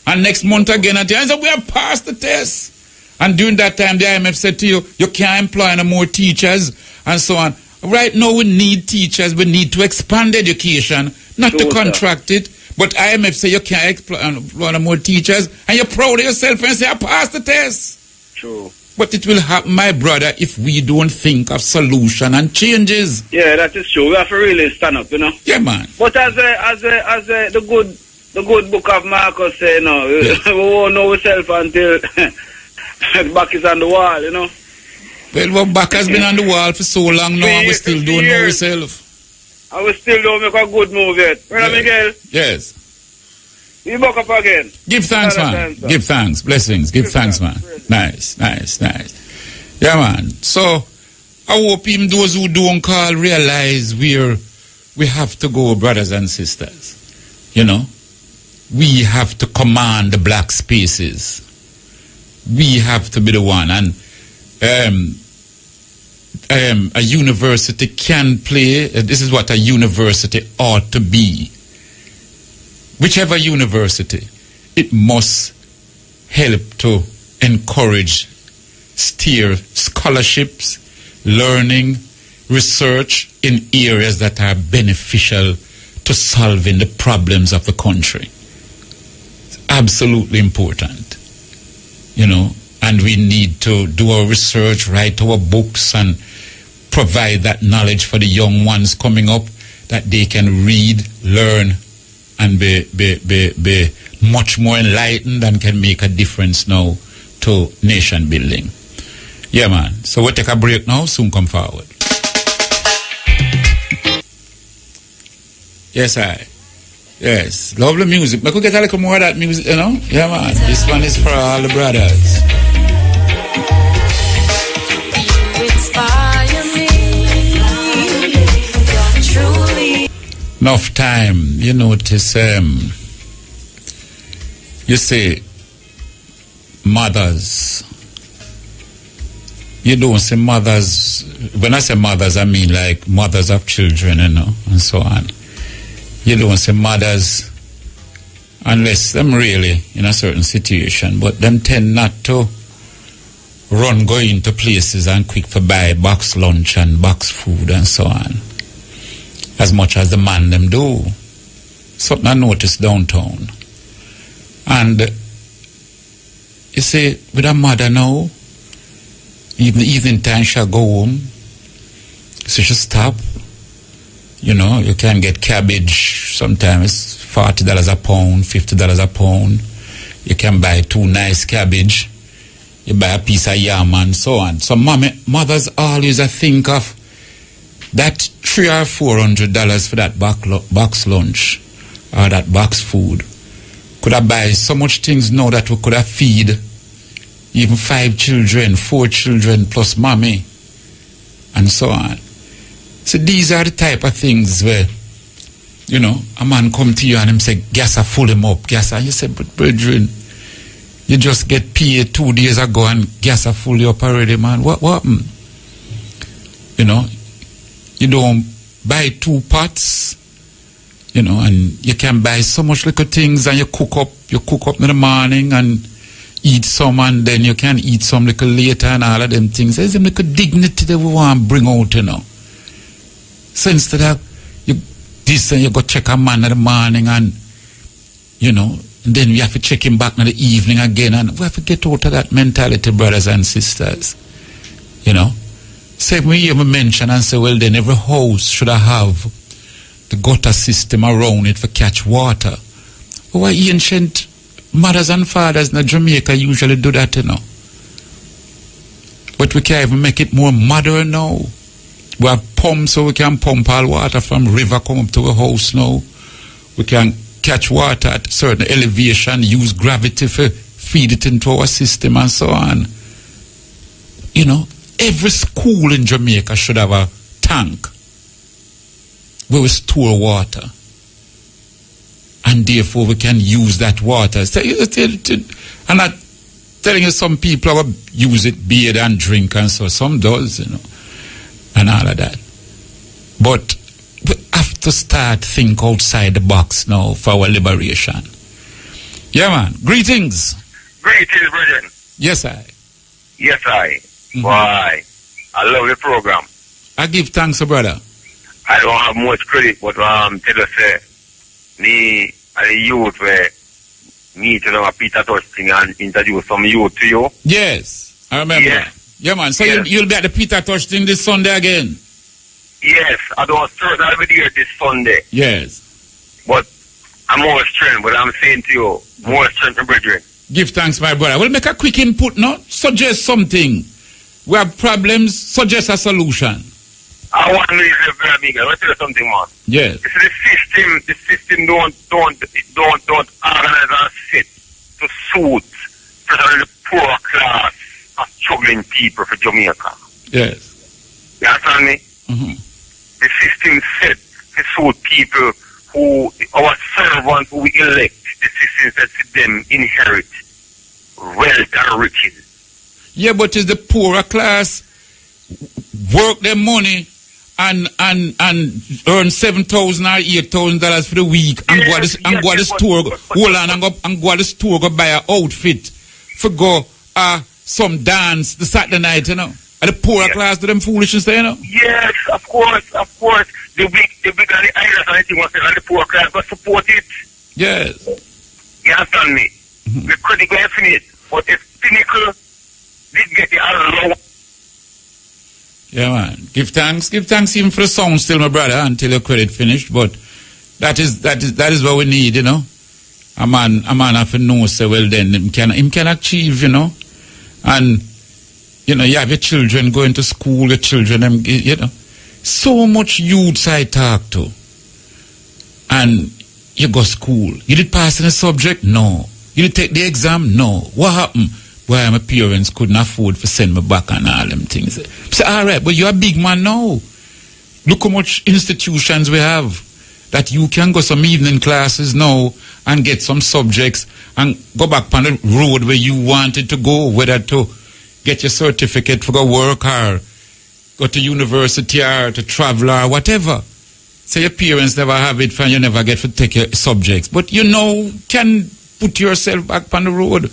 And next month again at the end, we have passed the test. And during that time, the IMF said to you, you can't employ no more teachers and so on. Right now, we need teachers. We need to expand education, not to contract it. But IMF say you can't employ no more teachers. And you're proud of yourself and say, I passed the test. True. But it will happen, my brother, if we don't think of solution and changes. Yeah, that is true. We have to really stand up, you know. Yeah, man. But as the good book of Marcus say, you know, we won't know ourselves until the back is on the wall, you know. Well, our back has been on the wall for so long now, and we still don't know ourselves. And we still don't make a good move yet. Ras Miguel? Yes. We back up again. Give thanks, man. Give thanks. Blessings. Give thanks, man. Nice. Yeah, man. So, I hope even those who don't call realize we have to go, brothers and sisters. You know? We have to command the black spaces. We have to be the one. And a university can play, this is what a university ought to be. Whichever university, it must help to encourage, steer scholarships, learning, research in areas that are beneficial to solving the problems of the country. It's absolutely important, you know, and we need to do our research, write our books, and provide that knowledge for the young ones coming up that they can read, learn, and be much more enlightened and can make a difference now to nation building. Yeah, man. So we'll take a break now, soon come forward. Yes, yes. Lovely music. I could get a little more of that music, you know? Yeah, man. This one is for all the brothers. You inspire me. You're truly. Enough time, you notice, you say, mothers. You don't say mothers. When I say mothers, I mean like mothers of children, you know, and so on. You don't say mothers unless them really in a certain situation, but them tend not to go into places and quick for buy box lunch and box food and so on, as much as the man them do. Something I noticed downtown. And you see, with a mother now, even the evening time she'll go home, so she'll stop. You know, you can get cabbage, sometimes $40 a pound, $50 a pound. You can buy 2 nice cabbage. You buy a piece of yam and so on. So mothers always think of that $300 or $400 for that box lunch or that box food. Could I buy so much things now that we could have feed even 5 children, 4 children plus mommy and so on. So these are the type of things where, you know, a man come to you and him say, gas a full him up, gas. And you say, but brethren, you just get paid 2 days ago and gas a full you up already, man. What happened? You know, you don't buy 2 pots, you know, and you can buy so much little things and you cook up in the morning and eat some, and then you can eat some little later and all of them things. There's some little dignity that we want to bring out, you know. So instead of you go check a man in the morning and, you know, and then we have to check him back in the evening again, and we have to get out of that mentality, brothers and sisters. You know. Say we hear me mention and say, well then every house should have the gutter system around it for catch water. Our ancient mothers and fathers in Jamaica usually do that, you know. But we can't even make it more modern now. We have pumps, so we can pump all water from river come up to a house now. We can catch water at a certain elevation, use gravity for feed it into our system and so on. You know, every school in Jamaica should have a tank where we store water. And therefore we can use that water. I'm not telling you some people use it, bathe and drink and so. Some does, you know. And all of that. But to start think outside the box now for our liberation. Yeah, man. Greetings. Greetings, brethren. Yes, I. Yes, I. Why? I love the program. I give thanks, brother. I don't have much credit, but tell us, me and the youth where me to know a Peter Touch thing and introduce some youth to you. Yes, I remember. Yeah, man. So you'll be at the Peter Touch thing this Sunday again? Yes, I don't start I'll be there this Sunday. Yes. But I'm more strength, but I'm saying to you, more strength, my brethren. Give thanks, my brother. We'll make a quick input now. Suggest something. We have problems, suggest a solution. I want to leave you very big. I want to tell you something, man. Yes. It's the system don't organize and sit to suit especially the poor class of struggling people for Jamaica. Yes. You understand me? The system set to suit people who, our servants who we elect, the system that them inherit wealth and riches. Yeah, but is the poorer class work their money and earn $7,000 or $8,000 for the week and go to the store, hold on and go to the store, go buy an outfit for go some dance the Saturday night, you know? And the poorer class do them foolishness there, you know? Yes, of course. The big and the Irish and anything was and the poor class but support it. Yes. You understand me? The critical infinite, but it's cynical. Did get the other. Yeah, man. Give thanks even for the song still, my brother, until your credit finished. But that is what we need, you know. A man have to know, so well then him can achieve, you know. And you know, you have your children going to school, your children, you know. So much youths I talk to. And you go school. You did pass in a subject? No. You did take the exam? No. What happened? Why my parents couldn't afford to send me back and all them things. I say, all right, but you're a big man now. Look how much institutions we have that you can go some evening classes now and get some subjects and go back on the road where you wanted to go, whether to get your certificate for go work or go to university or to travel or whatever. So your parents never have it and you never get to take your subjects. But you know, can put yourself back on the road.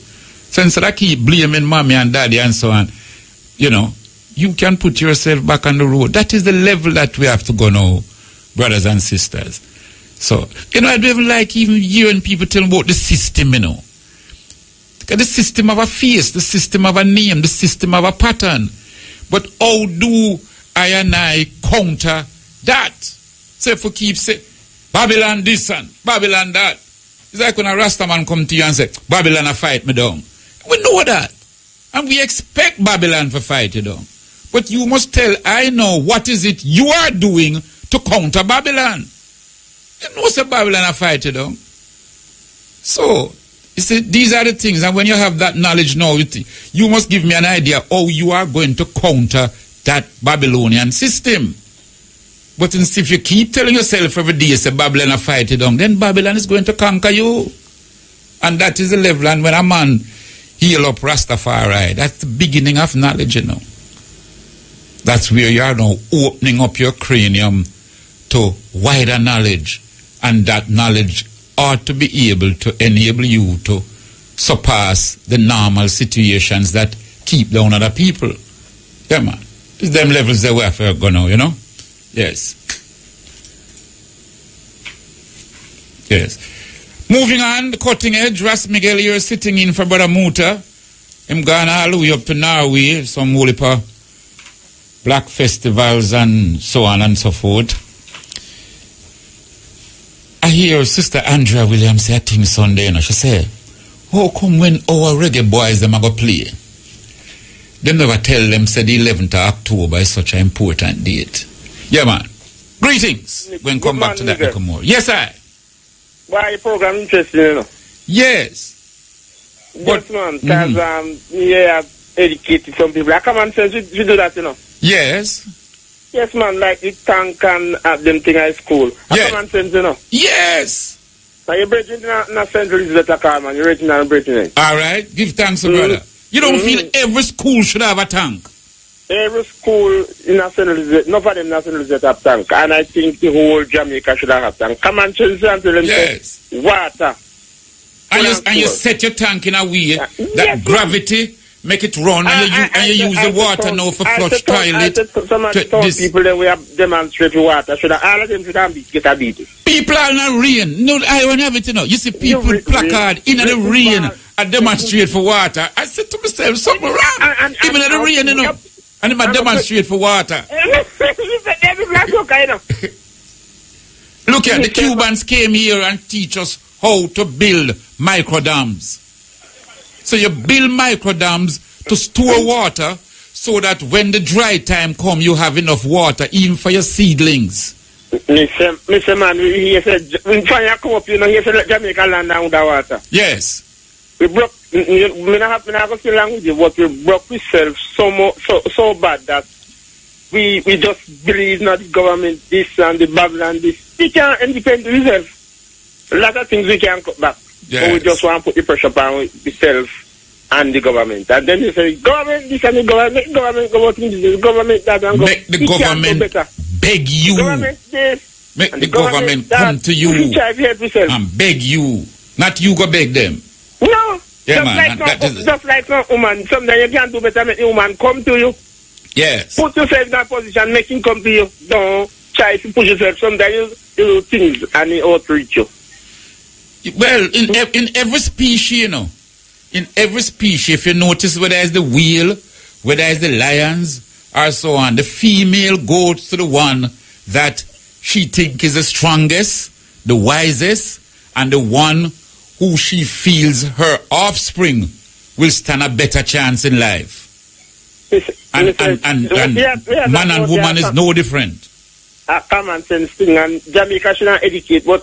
So instead of keep blaming mommy and daddy and so on, you know, you can put yourself back on the road. That is the level that we have to go now, brothers and sisters. So, you know, I don't even like even hearing people tell about the system, you know. The system of a face, the system of a name, the system of a pattern. But how do I and I counter that? So if we keep saying, Babylon this and Babylon that. It's like when a Rastaman come to you and say, Babylon a fight me down. We know that. And we expect Babylon to fight you down. But you must tell, I know what is it you are doing to counter Babylon. You know say Babylon a fight you down. So, you see, these are the things. And when you have that knowledge now, you must give me an idea how you are going to counter that Babylonian system. But if you keep telling yourself every day, say Babylon a fight you down, then Babylon is going to conquer you. And that is the level. And when a man heal up Rastafari, that's the beginning of knowledge, you know. That's where you are now opening up your cranium to wider knowledge. And that knowledge ought to be able to enable you to surpass the normal situations that keep down other people. Yeah, man. It's them levels that we have to go now, you know. Yes. Yes. Moving on, the cutting edge. Ras Miguel here sitting in for Brother Muta. Him gone all the way up to Norway, some holy black festivals and so on and so forth. I hear Sister Andrea Williams say a thing Sunday, you know. She say, how come when our reggae boys them a go play? Them never tell them say the 11th of October is such an important date. Yeah, man. Greetings. When come back to that little more. Yes, I. Why your program interesting, you know? Yes. Yes, man. Because yeah, educated some people. I come and say you do that, you know. Yes. Yes, man. Like the tank and them thing at school. I come and say, you know. Yes. Now you're breaking in Central Elizabeth, man. You're breaking in. All right. Give thanks, brother. You don't feel every school should have a tank? every school in nationalism, none of them nationalism have tank, and I think the whole Jamaica should have tank. Come on, children, tell them Yes. water. And you set your tank in a way that gravity make it run, and you use the water now for flush toilet. Some of the town people that we have demonstrate for water, should have, all of them should have get a beat. People are not rain. No, I want everything now. You see people placard in the rain and demonstrate for water. I said to myself, something wrong. Even in the rain, you know. And they demonstrate for water. Look at the Cubans came here and teach us how to build micro dams. So you build micro dams to store water so that when the dry time come, you have enough water even for your seedlings. Mr. Man, he said, when fire come up, you know, he said, Jamaica land down the water. Yes. We broke, we not have to language, but we broke ourselves so bad that we just believe not the government this and the Babylon this. We can't independent ourselves. A lot of things we can cut back. Yes. But we just want to put the pressure upon ourselves and the government. And then they say, government this and the government go out things, the government that and make the government beg you. Government this. Make the government come to you and beg you. Not you go beg them. No. Yeah, just like no woman. Sometimes you can't do better, make the woman come to you. Yes. Put yourself in that position, make him come to you. Don't try to push yourself. Sometimes you do things and it outreach you. Well, in every species, you know, in every species, if you notice whether it's the whale, whether it's the lions, or so on, the female goes to the one that she thinks is the strongest, the wisest, and the one who she feels her offspring will stand a better chance in life. And man and woman is no different. A common sense thing, and Jamaica should not educate, but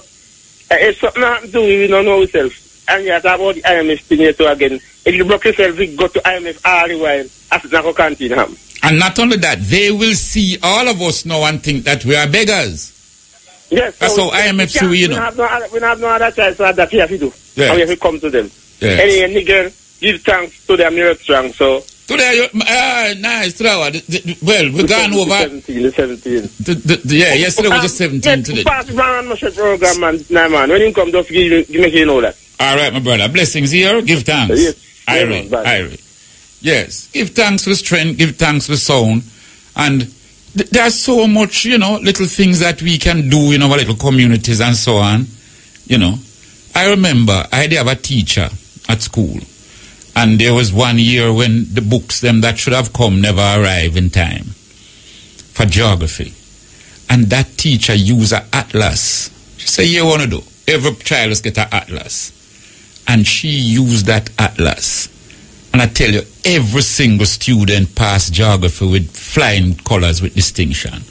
if something happens to we don't know ourselves. And you have about the IMF thing here too again. If you broke yourself, you go to IMF all the while. As it's not going to happen. And not only that, they will see all of us now and think that we are beggars. Yes. That's how IMF see we, you know. We have no other choice so that we have to do. Yes. And we have to come to them. Yes. Any nigger, give thanks to them, you're strong, so. Today, nice. Well, we're gone over. The 17. Yeah, yesterday was the 17 today. Pass around my program, man. When you come, just give me you know that. All right, my brother. Blessings here. Give thanks. Yes. Irie. Yes. Give thanks for the strength. Give thanks for the sound. And there's so much, you know, little things that we can do in our little communities and so on. You know, I remember I did have a teacher at school. And there was one year when the books, them that should have come, never arrived in time for geography. And that teacher used an atlas. She said, you want to do? Every child must get an atlas. And she used that atlas. And I tell you, every single student passed geography with flying colors with distinction.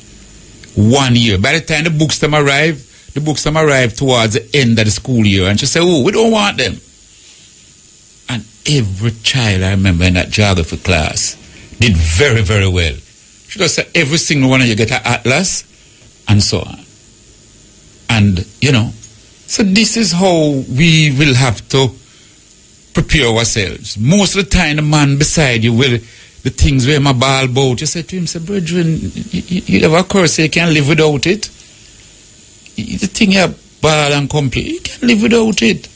1 year. By the time the books them arrived towards the end of the school year. And she said, oh, we don't want them. And every child I remember in that geography class did very, very well. She just said, every single one of you get an atlas, and so on. And, you know, so this is how we will have to prepare ourselves. Most of the time, the man beside you will, the things where my ball boat, you say to him, say, brethren, you have a course, you can't live without it. The thing you ball and complete, you can't live without it.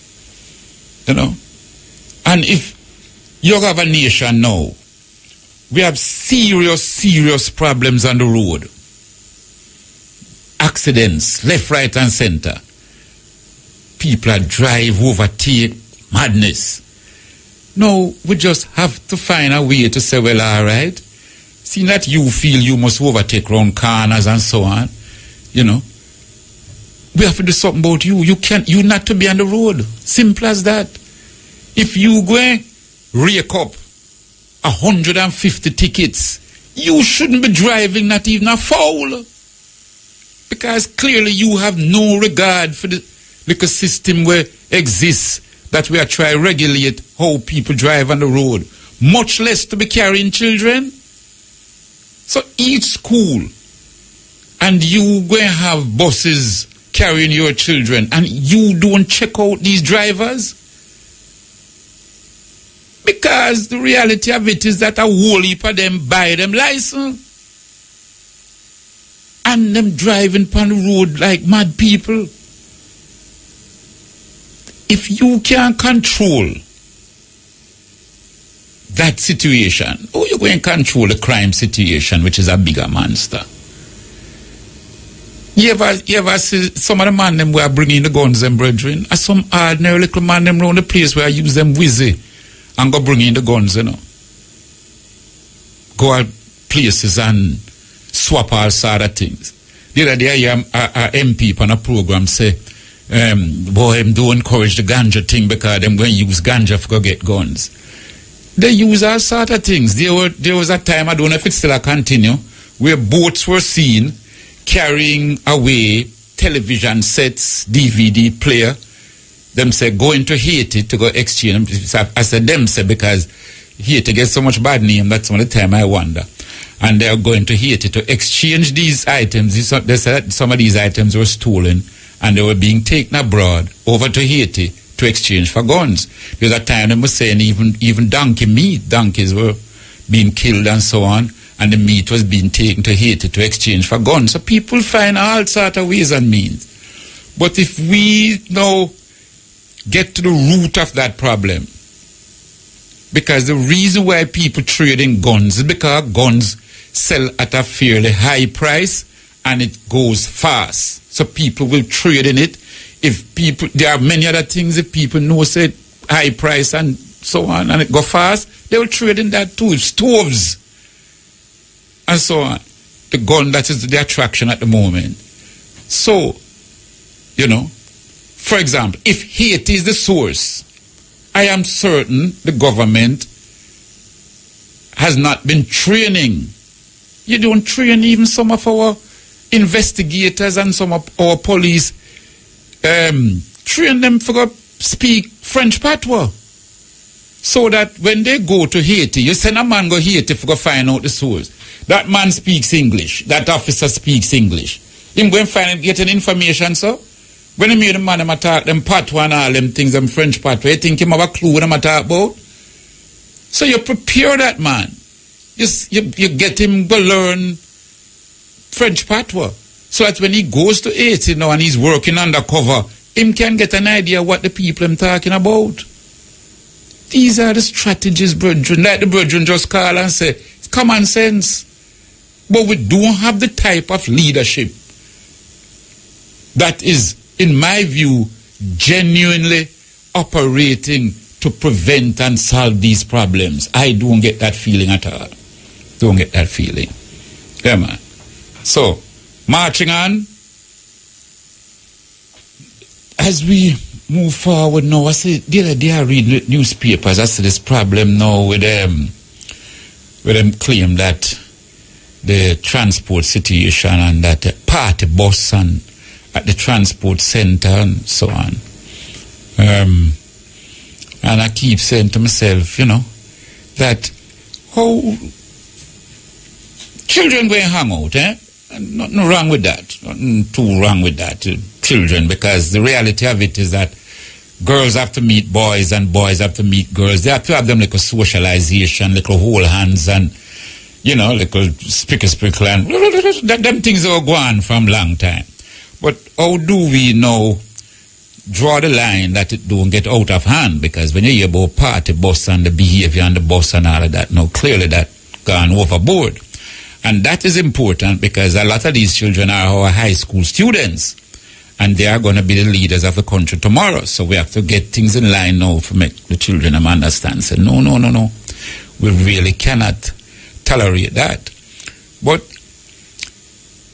You know? And if you have a nation now, we have serious problems on the road. Accidents, left, right, and center. People are drive, overtake, madness. No, we just have to find a way to say, well, all right. Seeing that you feel you must overtake round corners and so on, you know, we have to do something about you. You not to be on the road. Simple as that. If you go and rake up 150 tickets, you shouldn't be driving not even a foul. Because clearly you have no regard for the liquor system where exists that we are trying to regulate how people drive on the road. Much less to be carrying children. So each school, and you go and have buses carrying your children, and you don't check out these drivers. Because the reality of it is that a whole heap of them buy them license. And them driving upon the road like mad people. If you can't control that situation, how you going to control the crime situation, which is a bigger monster? You ever see some of the man them were bringing the guns, them brethren? Or some ordinary little man them around the place where I use them whizzy and go bring in the guns, you know. Go out places and swap all sort of things. The other day I MP on a program say, boy, them don't encourage the ganja thing because them going to use ganja for go get guns. They use all sort of things. There was a time, I don't know if it's still a continue, where boats were seen carrying away television sets, DVD player. Them say going to Haiti to go exchange. I said them say because Haiti gets so much bad name. That's one of the time I wonder. And they are going to Haiti to exchange these items. They said some of these items were stolen and they were being taken abroad over to Haiti to exchange for guns. Because at the time they were saying even donkeys were being killed and so on, and the meat was being taken to Haiti to exchange for guns. So people find all sort of ways and means. But if we now get to the root of that problem, because the reason why people trade in guns is because guns sell at a fairly high price and it goes fast. So people will trade in it. If people, there are many other things, if people know say high price and so on and it go fast, they will trade in that too. Stoves and so on. The gun, that is the attraction at the moment. So, you know, for example, if Haiti is the source, I am certain the government has not been training. You don't train even some of our investigators and some of our police. Train them for speak French patois. So that when they go to Haiti, you send a man go Haiti for go find out the source. That man speaks English. That officer speaks English. Him go and find and get an information, so when he made the man them talk them patois and all them things, them French patois, you think him have a clue what them talk about? So you prepare that man. You get him to learn French patois. So that when he goes to Haiti now and he's working undercover, him can get an idea what the people I'm talking about. These are the strategies, brethren. Like the brethren just call and say, it's common sense. But we don't have the type of leadership that is, in my view, genuinely operating to prevent and solve these problems. I don't get that feeling at all. Don't get that feeling. Yeah, man. So, marching on. As we move forward now, I see the other day I read newspapers. I see this problem now with them claim that the transport situation and that party bus and at the transport center and so on. And I keep saying to myself, you know, that how children go and hang out, Nothing wrong with that. Nothing too wrong with that. Children, because the reality of it is that girls have to meet boys and boys have to meet girls. They have to have them like a socialization, like a whole hands and, you know, like a sprinkle and them things are going from long time. But how do we now draw the line that it don't get out of hand? Because when you hear about party bus and the behavior on the bus and all of that, now clearly that gone overboard. And that is important because a lot of these children are our high school students and they are going to be the leaders of the country tomorrow. So we have to get things in line now to make the children understand. Say, no. We really cannot tolerate that. But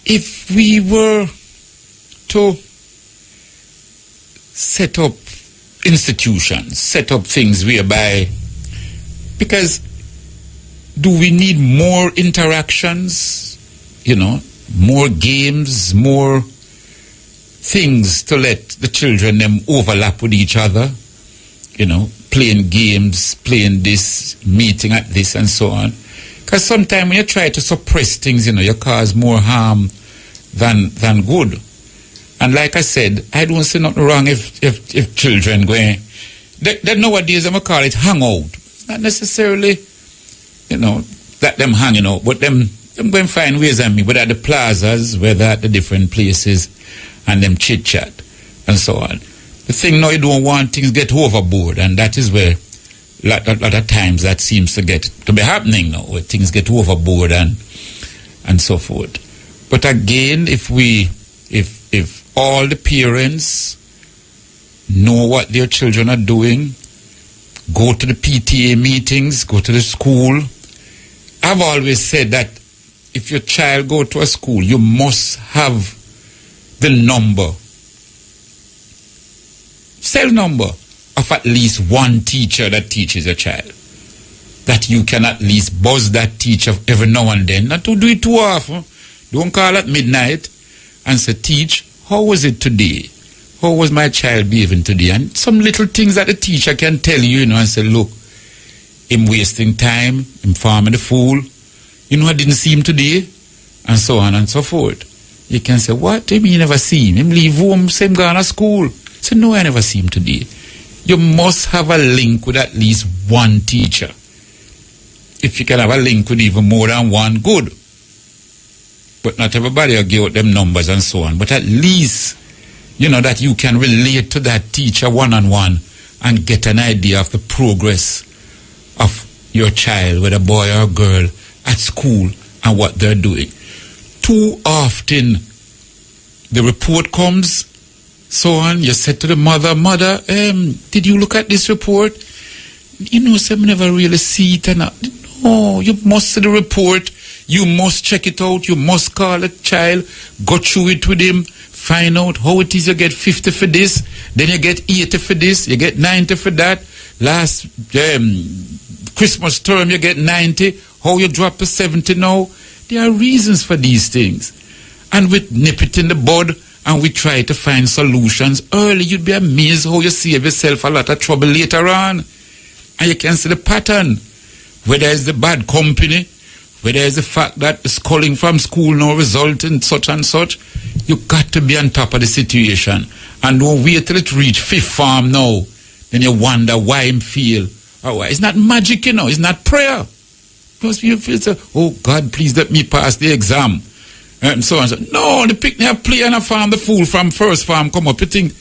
if we were to set up institutions, set up things whereby, because do we need more interactions, you know, more games, more things to let the children them overlap with each other, you know, playing games, playing this, meeting at this and so on. Because sometimes when you try to suppress things, you know, you cause more harm than good. And like I said, I don't see nothing wrong if children go in. That nowadays I'm going to call it hangout. Not necessarily, that them hanging out, but them going to find ways on me, whether at the plazas, whether at the different places, and them chit-chat, and so on. The thing now, you don't want things get overboard, and that is where a lot of times that seems to be happening now, where things get overboard and so forth. But again, if all the parents know what their children are doing, go to the PTA meetings, go to the school. I've always said that if your child go to a school, you must have the cell number of at least one teacher that teaches a child. That you can at least buzz that teacher every now and then. Not to do it too often. Don't call at midnight and say, teach, how was it today? How was my child behaving today? And some little things that the teacher can tell you, and say, look, him wasting time, him farming the fool. I didn't see him today, and so on and so forth. You can say, what? You mean you never see him? Him leave home, same gone to school. Say, no, I never see him today. You must have a link with at least one teacher. If you can have a link with even more than one, good. But not everybody will give out them numbers and so on. But at least, that you can relate to that teacher one-on-one and get an idea of the progress of your child, whether a boy or a girl, at school and what they're doing. Too often, the report comes, so on, you said to the mother, did you look at this report? Some never really see it. No, you must see the report. You must check it out. You must call a child, go through it with him, find out how it is you get 50 for this, then you get 80 for this, you get 90 for that. Last Christmas term you get 90, how you drop to 70 now. There are reasons for these things. And we nip it in the bud and we try to find solutions early. You'd be amazed how you save yourself a lot of trouble later on. And you can see the pattern. Whether it's the bad company, whether it's the fact that the schooling from school now result in such and such, you got to be on top of the situation. And don't wait till it reach fifth form now. Then you wonder why him feel. Or why. It's not magic, It's not prayer. Because you feel, oh God, please let me pass the exam. And so on. So, no, the picnic have play and a farm, the fool from first farm come up. You think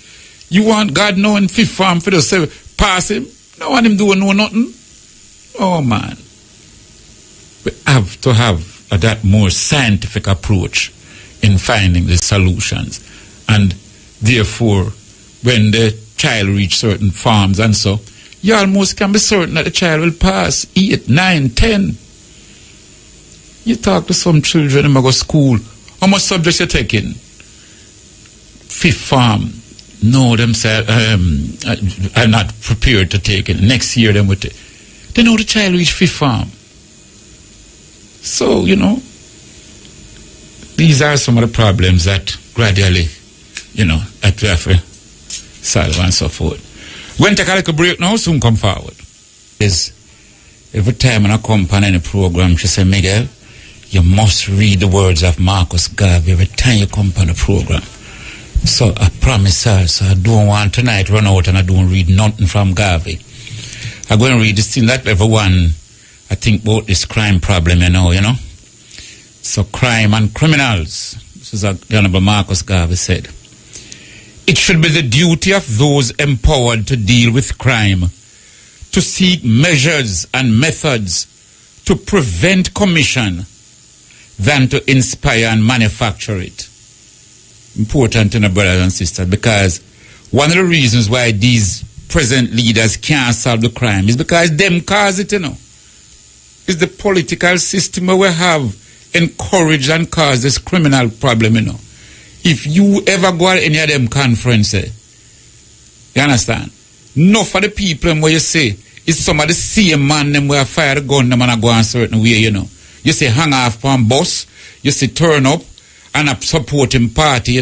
you want God now in fifth farm for the say, pass him? No want him doing nothing. Oh man. We have to have that more scientific approach in finding the solutions. And therefore, when the child reach certain farms and so, you almost can be certain that the child will pass 8, 9, 10. You talk to some children and go to school. How much subjects you taking? Fifth farm. No, them say, I'm not prepared to take it. Next year, them would take. They know the child reach fifth farm. So, these are some of the problems that gradually, that we have to solve and so forth. We're going to take a little break now, soon come forward. Every time I come on any program, she say, Miguel, you must read the words of Marcus Garvey every time you come on the program. So I promise her, so I don't want tonight run out and I don't read nothing from Garvey. I'm going to read this thing that everyone, I think, about this crime problem, So crime and criminals. This is what the Honorable Marcus Garvey said. It should be the duty of those empowered to deal with crime to seek measures and methods to prevent commission than to inspire and manufacture it. Important, brothers and sisters, because one of the reasons why these present leaders can't solve the crime is because them cause it, It's the political system we have encouraged and caused this criminal problem, If you ever go to any of them conferences, you understand? Enough of the people where you say, it's some of the same man them where fire the gun them and go a certain way, You say hang off on bus, you say turn up and a supporting party,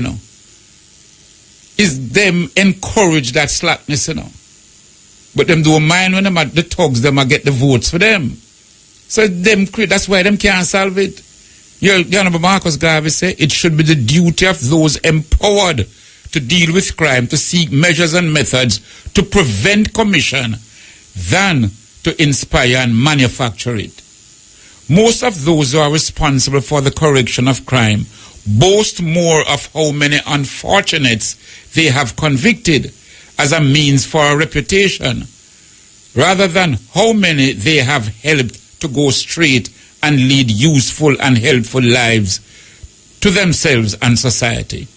It's them encourage that slackness, But them don't mind when them are the thugs, them get the votes for them. So them that's why them can't solve it. The Honorable Marcus Garvey say it should be the duty of those empowered to deal with crime to seek measures and methods to prevent commission than to inspire and manufacture it. Most of those who are responsible for the correction of crime boast more of how many unfortunates they have convicted as a means for a reputation, rather than how many they have helped to go straight and lead useful and helpful lives to themselves and society.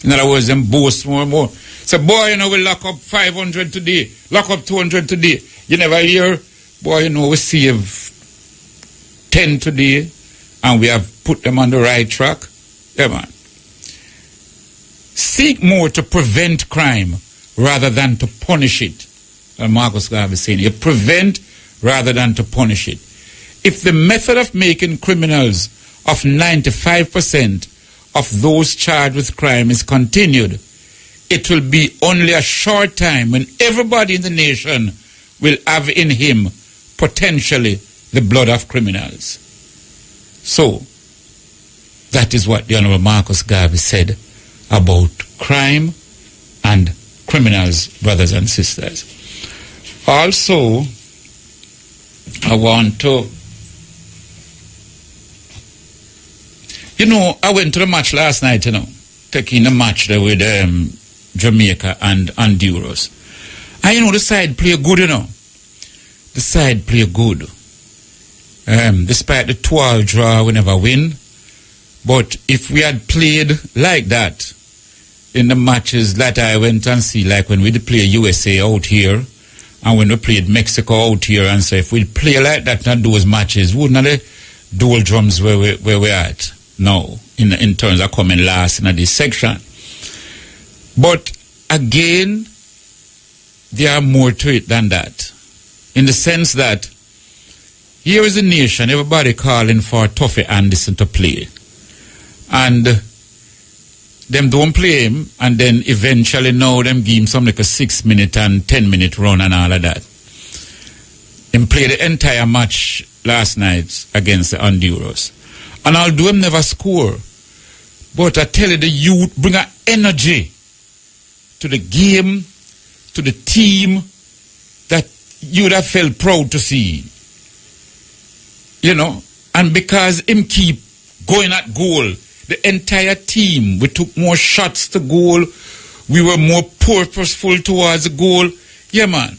In other words, them boast more and more. So, boy, you know, we lock up 500 today, lock up 200 today. You never hear, boy, you know, we save 10 today, and we have put them on the right track. Yeah, man. Seek more to prevent crime rather than to punish it. And Marcus Garvey is saying, you prevent rather than to punish it. If the method of making criminals of 95% of those charged with crime is continued, it will be only a short time when everybody in the nation will have in him potentially the blood of criminals. So, that is what the Honorable Marcus Garvey said about crime and criminals, brothers and sisters. Also, I want to, you know, I went to the match last night, you know, taking the match there with Jamaica and Honduras. And, you know, the side play good, you know. The side play good. Despite the 12 draw, we never win. But if we had played like that in the matches that I went and see, like when we play USA out here, and when we played Mexico out here, and so if we play like that in those matches, wouldn't the dual drums where we're at? No, in terms of coming last in this section. But again, there are more to it than that. In the sense that here is a nation, everybody calling for Tuffy Anderson to play. And them don't play him, and then eventually now them give him some like a 6-minute and 10-minute run and all of that. Him play the entire match last night against the Honduras. And although him never score, but I tell you, the youth bring an energy to the game, to the team, that you would have felt proud to see. You know, and because him keep going at goal, the entire team, we took more shots to goal, we were more purposeful towards the goal. Yeah, man.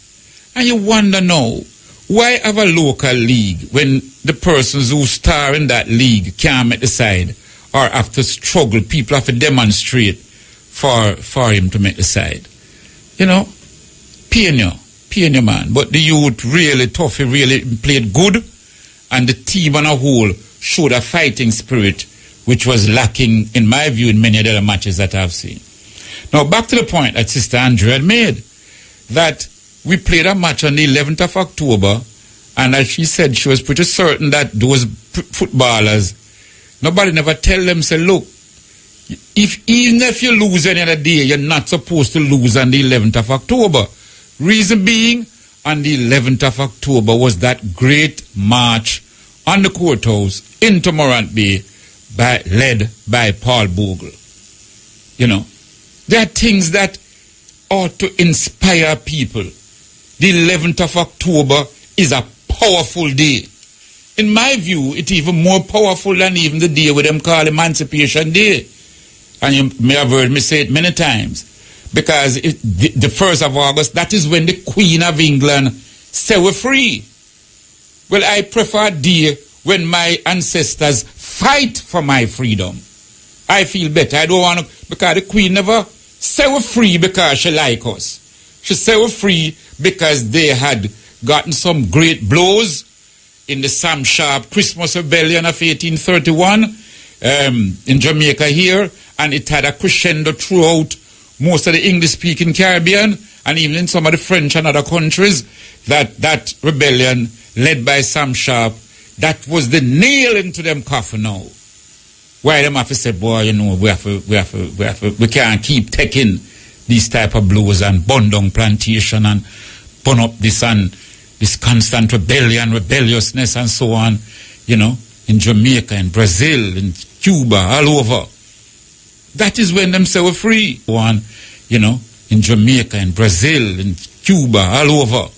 And you wonder now, why have a local league when the persons who star in that league can't make the side, or have to struggle, people have to demonstrate for him to make the side? You know, pain you, man. But the youth really tough, he really played good, and the team on a whole showed a fighting spirit which was lacking, in my view, in many of the other matches that I've seen. Now, back to the point that Sister Andrea had made, that we played a match on the 11th of October, and as she said, she was pretty certain that those footballers, nobody never tell them, say, look, even if you lose any other day, you're not supposed to lose on the 11th of October. Reason being, on the 11th of October was that great march on the courthouse into Morant Bay, led by Paul Bogle. You know, there are things that ought to inspire people. The 11th of October is a powerful day. In my view, it's even more powerful than even the day with them call Emancipation Day. And you may have heard me say it many times. Because the 1st of August, that is when the Queen of England said we're free. Well, I prefer a day when my ancestors fight for my freedom. I feel better. I don't want to, because the Queen never said we're free because she like us. She said we're free because they had gotten some great blows in the Sam Sharp Christmas Rebellion of 1831 in Jamaica here, and it had a crescendo throughout most of the English-speaking Caribbean, and even in some of the French and other countries, that rebellion led by Sam Sharp, that was the nail into them coffin now. Why them have to say, boy, you know, we can't keep taking these type of blows and burn down plantation and burn up this and this constant rebellion, rebelliousness and so on, you know, in Jamaica, in Brazil, in Cuba, all over. That is when them say we're free. One, you know, in Jamaica, in Brazil, in Cuba, all over.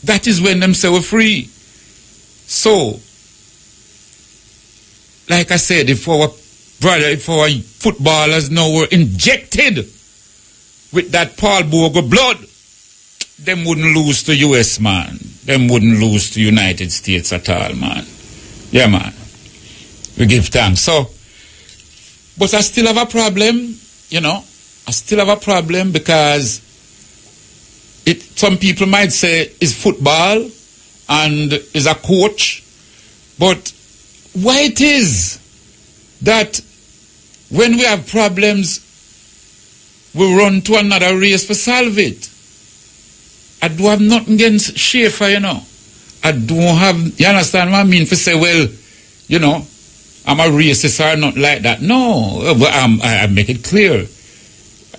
that is when them say we're free. So, like I said, if our footballers now were injected with that Paul Bogle blood, them wouldn't lose to US, man. Them wouldn't lose to United States at all, man. Yeah, man. We give thanks. So, but I still have a problem, you know. I still have a problem because some people might say it's football and is a coach, but why it is that when we have problems, we run to another race to solve it. I do have nothing against Schaefer, you know. I don't have, you understand what I mean? For say, well, you know, I'm a racist or not like that. No, but I make it clear.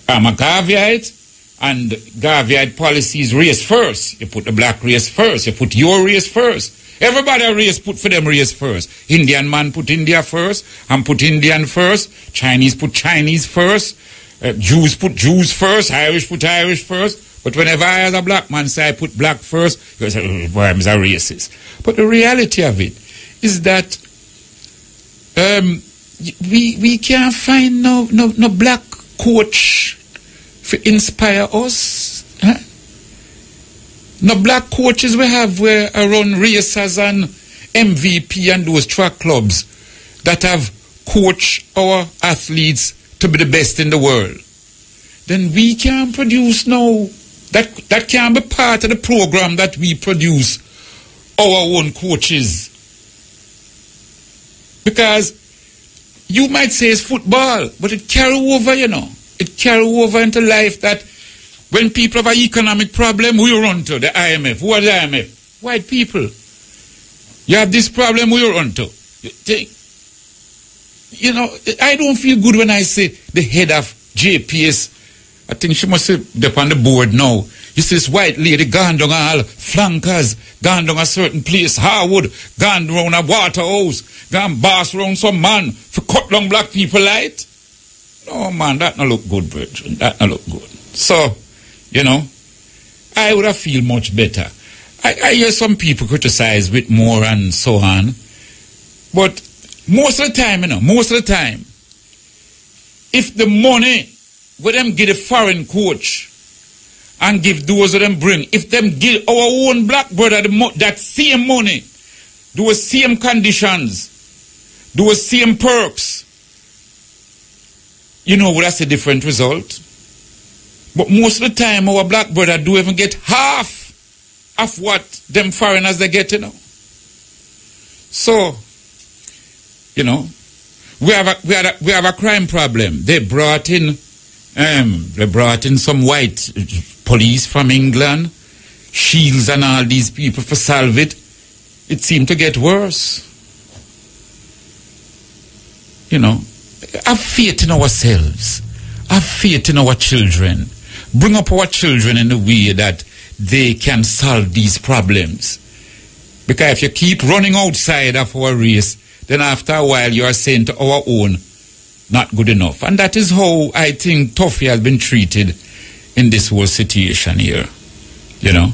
I'm a Garveyite, and Garveyite policy is race first. You put the black race first. You put your race first. Everybody a race put for them race first. Indian man put India first, and put Indian first. Chinese put Chinese first. Jews put Jews first. Irish put Irish first. But whenever I as a black man say I put black first, you say, boy, I'm a racist. But the reality of it is that we can't find no black coach to inspire us. Huh? No black coaches we have where I run races and MVP and those track clubs that have coached our athletes to be the best in the world. Then we can produce now. That can be part of the program that we produce our own coaches. Because you might say it's football, but it carry over, you know. It carry over into life that when people have an economic problem, who you run to? The IMF. Who are the IMF? White people. You have this problem, who you run to? You know, I don't feel good when I say the head of JPS. I think she must be up on the board now. You see this white lady gone down all flankers, gone down a certain place, Harwood, gone down a Waterhouse, gone boss around some man for cut down black people light. No, man, that not look good, brethren. That not look good. So, you know, I would have feel much better. I hear some people criticize with more and so on. But most of the time, you know, if the money where them give a foreign coach and give those of them bring, if them give our own black brother that same money, those same conditions, those same perks, you know, that's a different result. But most of the time, our black brother do even get half of what them foreigners they get, you know. So, you know, we have a crime problem. They brought in some white police from England, Shields and all these people for solve it. It seemed to get worse. You know, have faith in ourselves. Have faith in our children. Bring up our children in a way that they can solve these problems. Because if you keep running outside of our race, then after a while you are saying to our own, not good enough. And that is how I think Tuffy has been treated in this whole situation here. You know?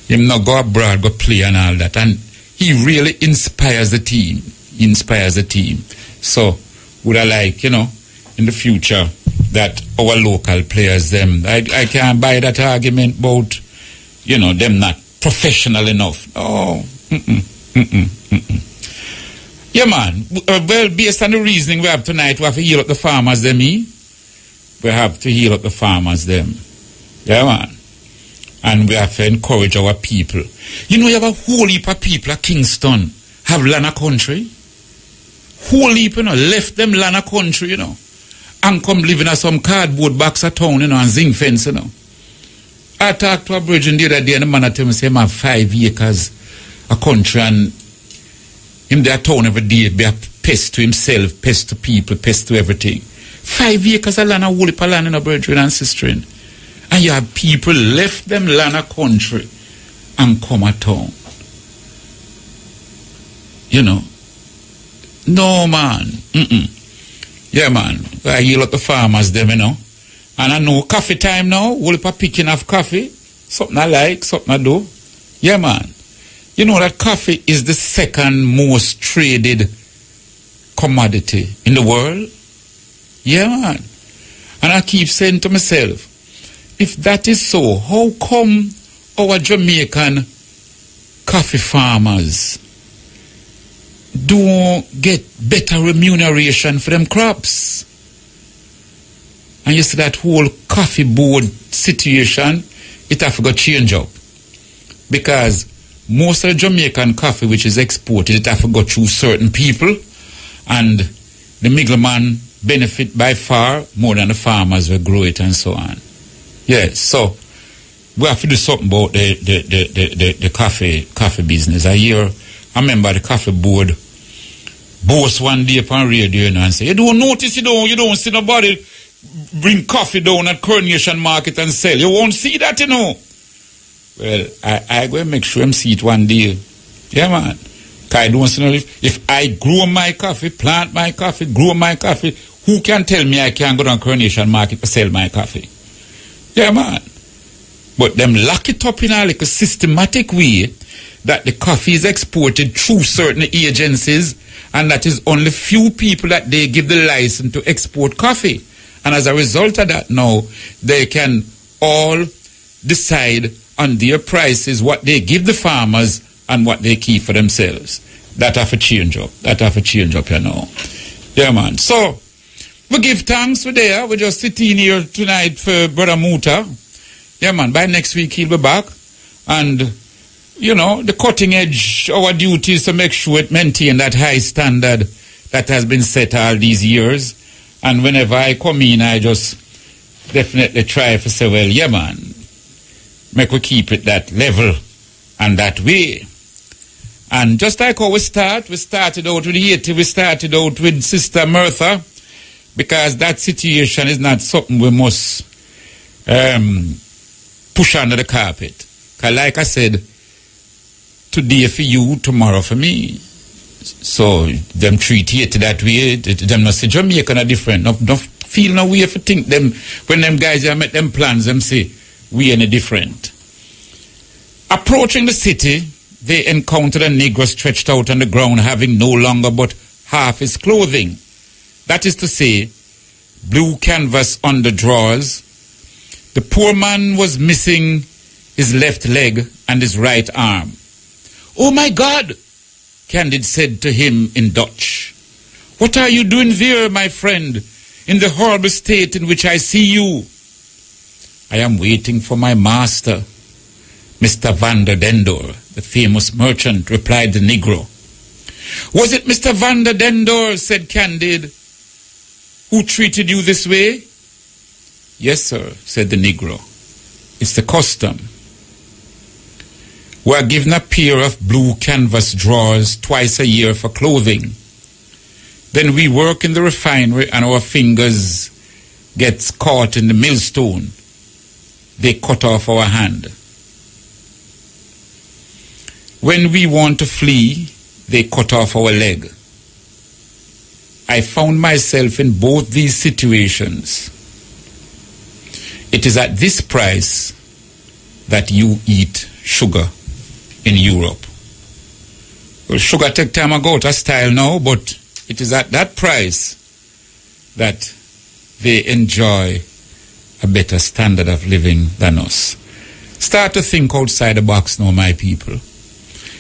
Him not go abroad, go play and all that. And he really inspires the team. So, would I like, you know, in the future, that our local players, them, I can't buy that argument about, you know, them not professional enough. Oh, Yeah, man. Well, based on the reasoning we have tonight, we have to heal up the farmers, them, We have to heal up the farmers, them. Yeah, man. And we have to encourage our people. You know, you have a whole heap of people at Kingston have land a country. Whole heap, you know, left them land a country, you know. And come living in some cardboard box of town, you know, and zinc fence, you know. I talked to a bridge the other day, and the man told me, say, I have 5 acres a country, and him there town every day, be a pest to himself, pest to people, pest to everything. 5 acres of land, a whole heap of land in a brethren and sister. And you have people left them land a country and come a town. You know. No, man. Yeah, man. I heal up the farmers, them, you know. And I know coffee time now. Whole heap of picking of coffee. Something I like, something I do. Yeah, man. You know that coffee is the second most traded commodity in the world? Yeah, man. And I keep saying to myself, if that is so, how come our Jamaican coffee farmers don't get better remuneration for them crops? And you see that whole coffee board situation, it have to go change up. Because most of the Jamaican coffee which is exported, it have to go through certain people, and the middleman benefit by far more than the farmers will grow it and so on. Yes, so we have to do something about the coffee business. I remember the coffee board boast one day upon radio and say, you don't notice, you don't see nobody bring coffee down at Coronation Market and sell. You won't see that, you know. Well, I go and make sure I see it one day. Yeah, man. Because I don't see no, if I grow my coffee, plant my coffee, grow my coffee, who can tell me I can't go down Coronation Market to sell my coffee? Yeah, man. But them lock it up in a like a systematic way that the coffee is exported through certain agencies, and that is only few people that they give the license to export coffee. And as a result of that now, they can all decide on their prices what they give the farmers and what they keep for themselves. That have to change up. You know. Yeah, man. So, we give thanks. We're there. We're just sitting here tonight for Brother Muta. Yeah, man. By next week, he'll be back. And, you know, the cutting edge, our duty is to make sure it maintain that high standard that has been set all these years. And whenever I come in, I just definitely try to say, well, yeah, man, make we keep it that level and that way. And just like how we started out with Haiti, we started out with Sister Martha, because that situation is not something we must push under the carpet. Because like I said, today for you, tomorrow for me. So them treat Haiti that way, them not say Jamaica are different. No feel no way for think them, when them guys have met them plans, them say, we are different. Approaching the city, they encountered a Negro stretched out on the ground, having no longer but half his clothing. That is to say, blue canvas underdrawers. The poor man was missing his left leg and his right arm. "Oh my God," Candid said to him in Dutch. "What are you doing there, my friend, in the horrible state in which I see you?" "I am waiting for my master, Mr. Van der Dendor, the famous merchant," replied the Negro. "Was it Mr. Van der Dendor," said Candid, "who treated you this way?" "Yes, sir," said the Negro. "It's the custom. We are given a pair of blue canvas drawers twice a year for clothing. Then we work in the refinery and our fingers gets caught in the millstone. They cut off our hand. When we want to flee, they cut off our leg. I found myself in both these situations. It is at this price that you eat sugar in Europe. Well, sugar take time to go out of style now, but it is at that price that they enjoy a better standard of living than us. Start to think outside the box now, my people.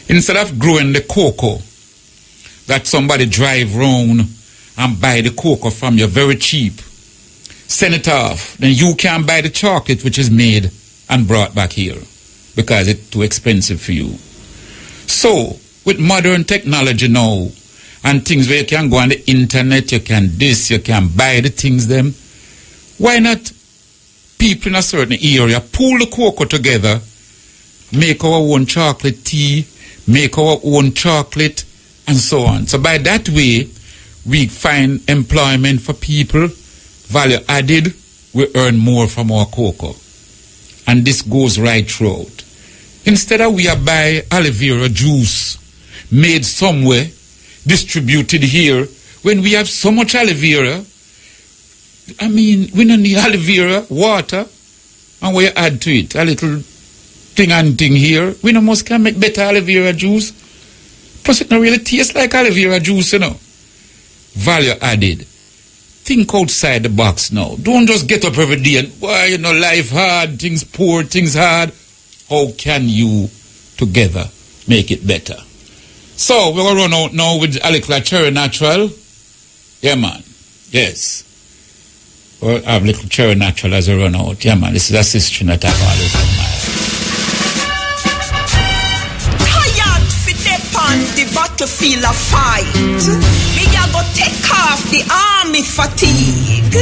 Instead of growing the cocoa that somebody drive round and buy the cocoa from you very cheap, send it off, then you can buy the chocolate which is made and brought back here because it's too expensive for you. So, with modern technology now and things where you can go on the internet, you can you can buy the things them, why not people in a certain area pull the cocoa together, make our own chocolate tea, make our own chocolate, and so on. So by that way, we find employment for people, value added, we earn more from our cocoa. And this goes right throughout. Instead of we buy aloe vera juice made somewhere, distributed here, when we have so much aloe vera, I mean, we don't need aloe vera, water, and we add to it a little thing and thing here. We no must can make better aloe vera juice. Plus it no really tastes like aloe vera juice, you know. Value added. Think outside the box now. Don't just get up every day and, why, you know, life hard, things poor, things hard. How can you together make it better? So, we're going to run out now with a little cherry natural. Yeah, man. Yes. We'll have little cherry natural as we run out. Yeah, man. This is a sister that I've always admired. Tired for dip on the battlefield of fight. Me a go take off the army fatigue.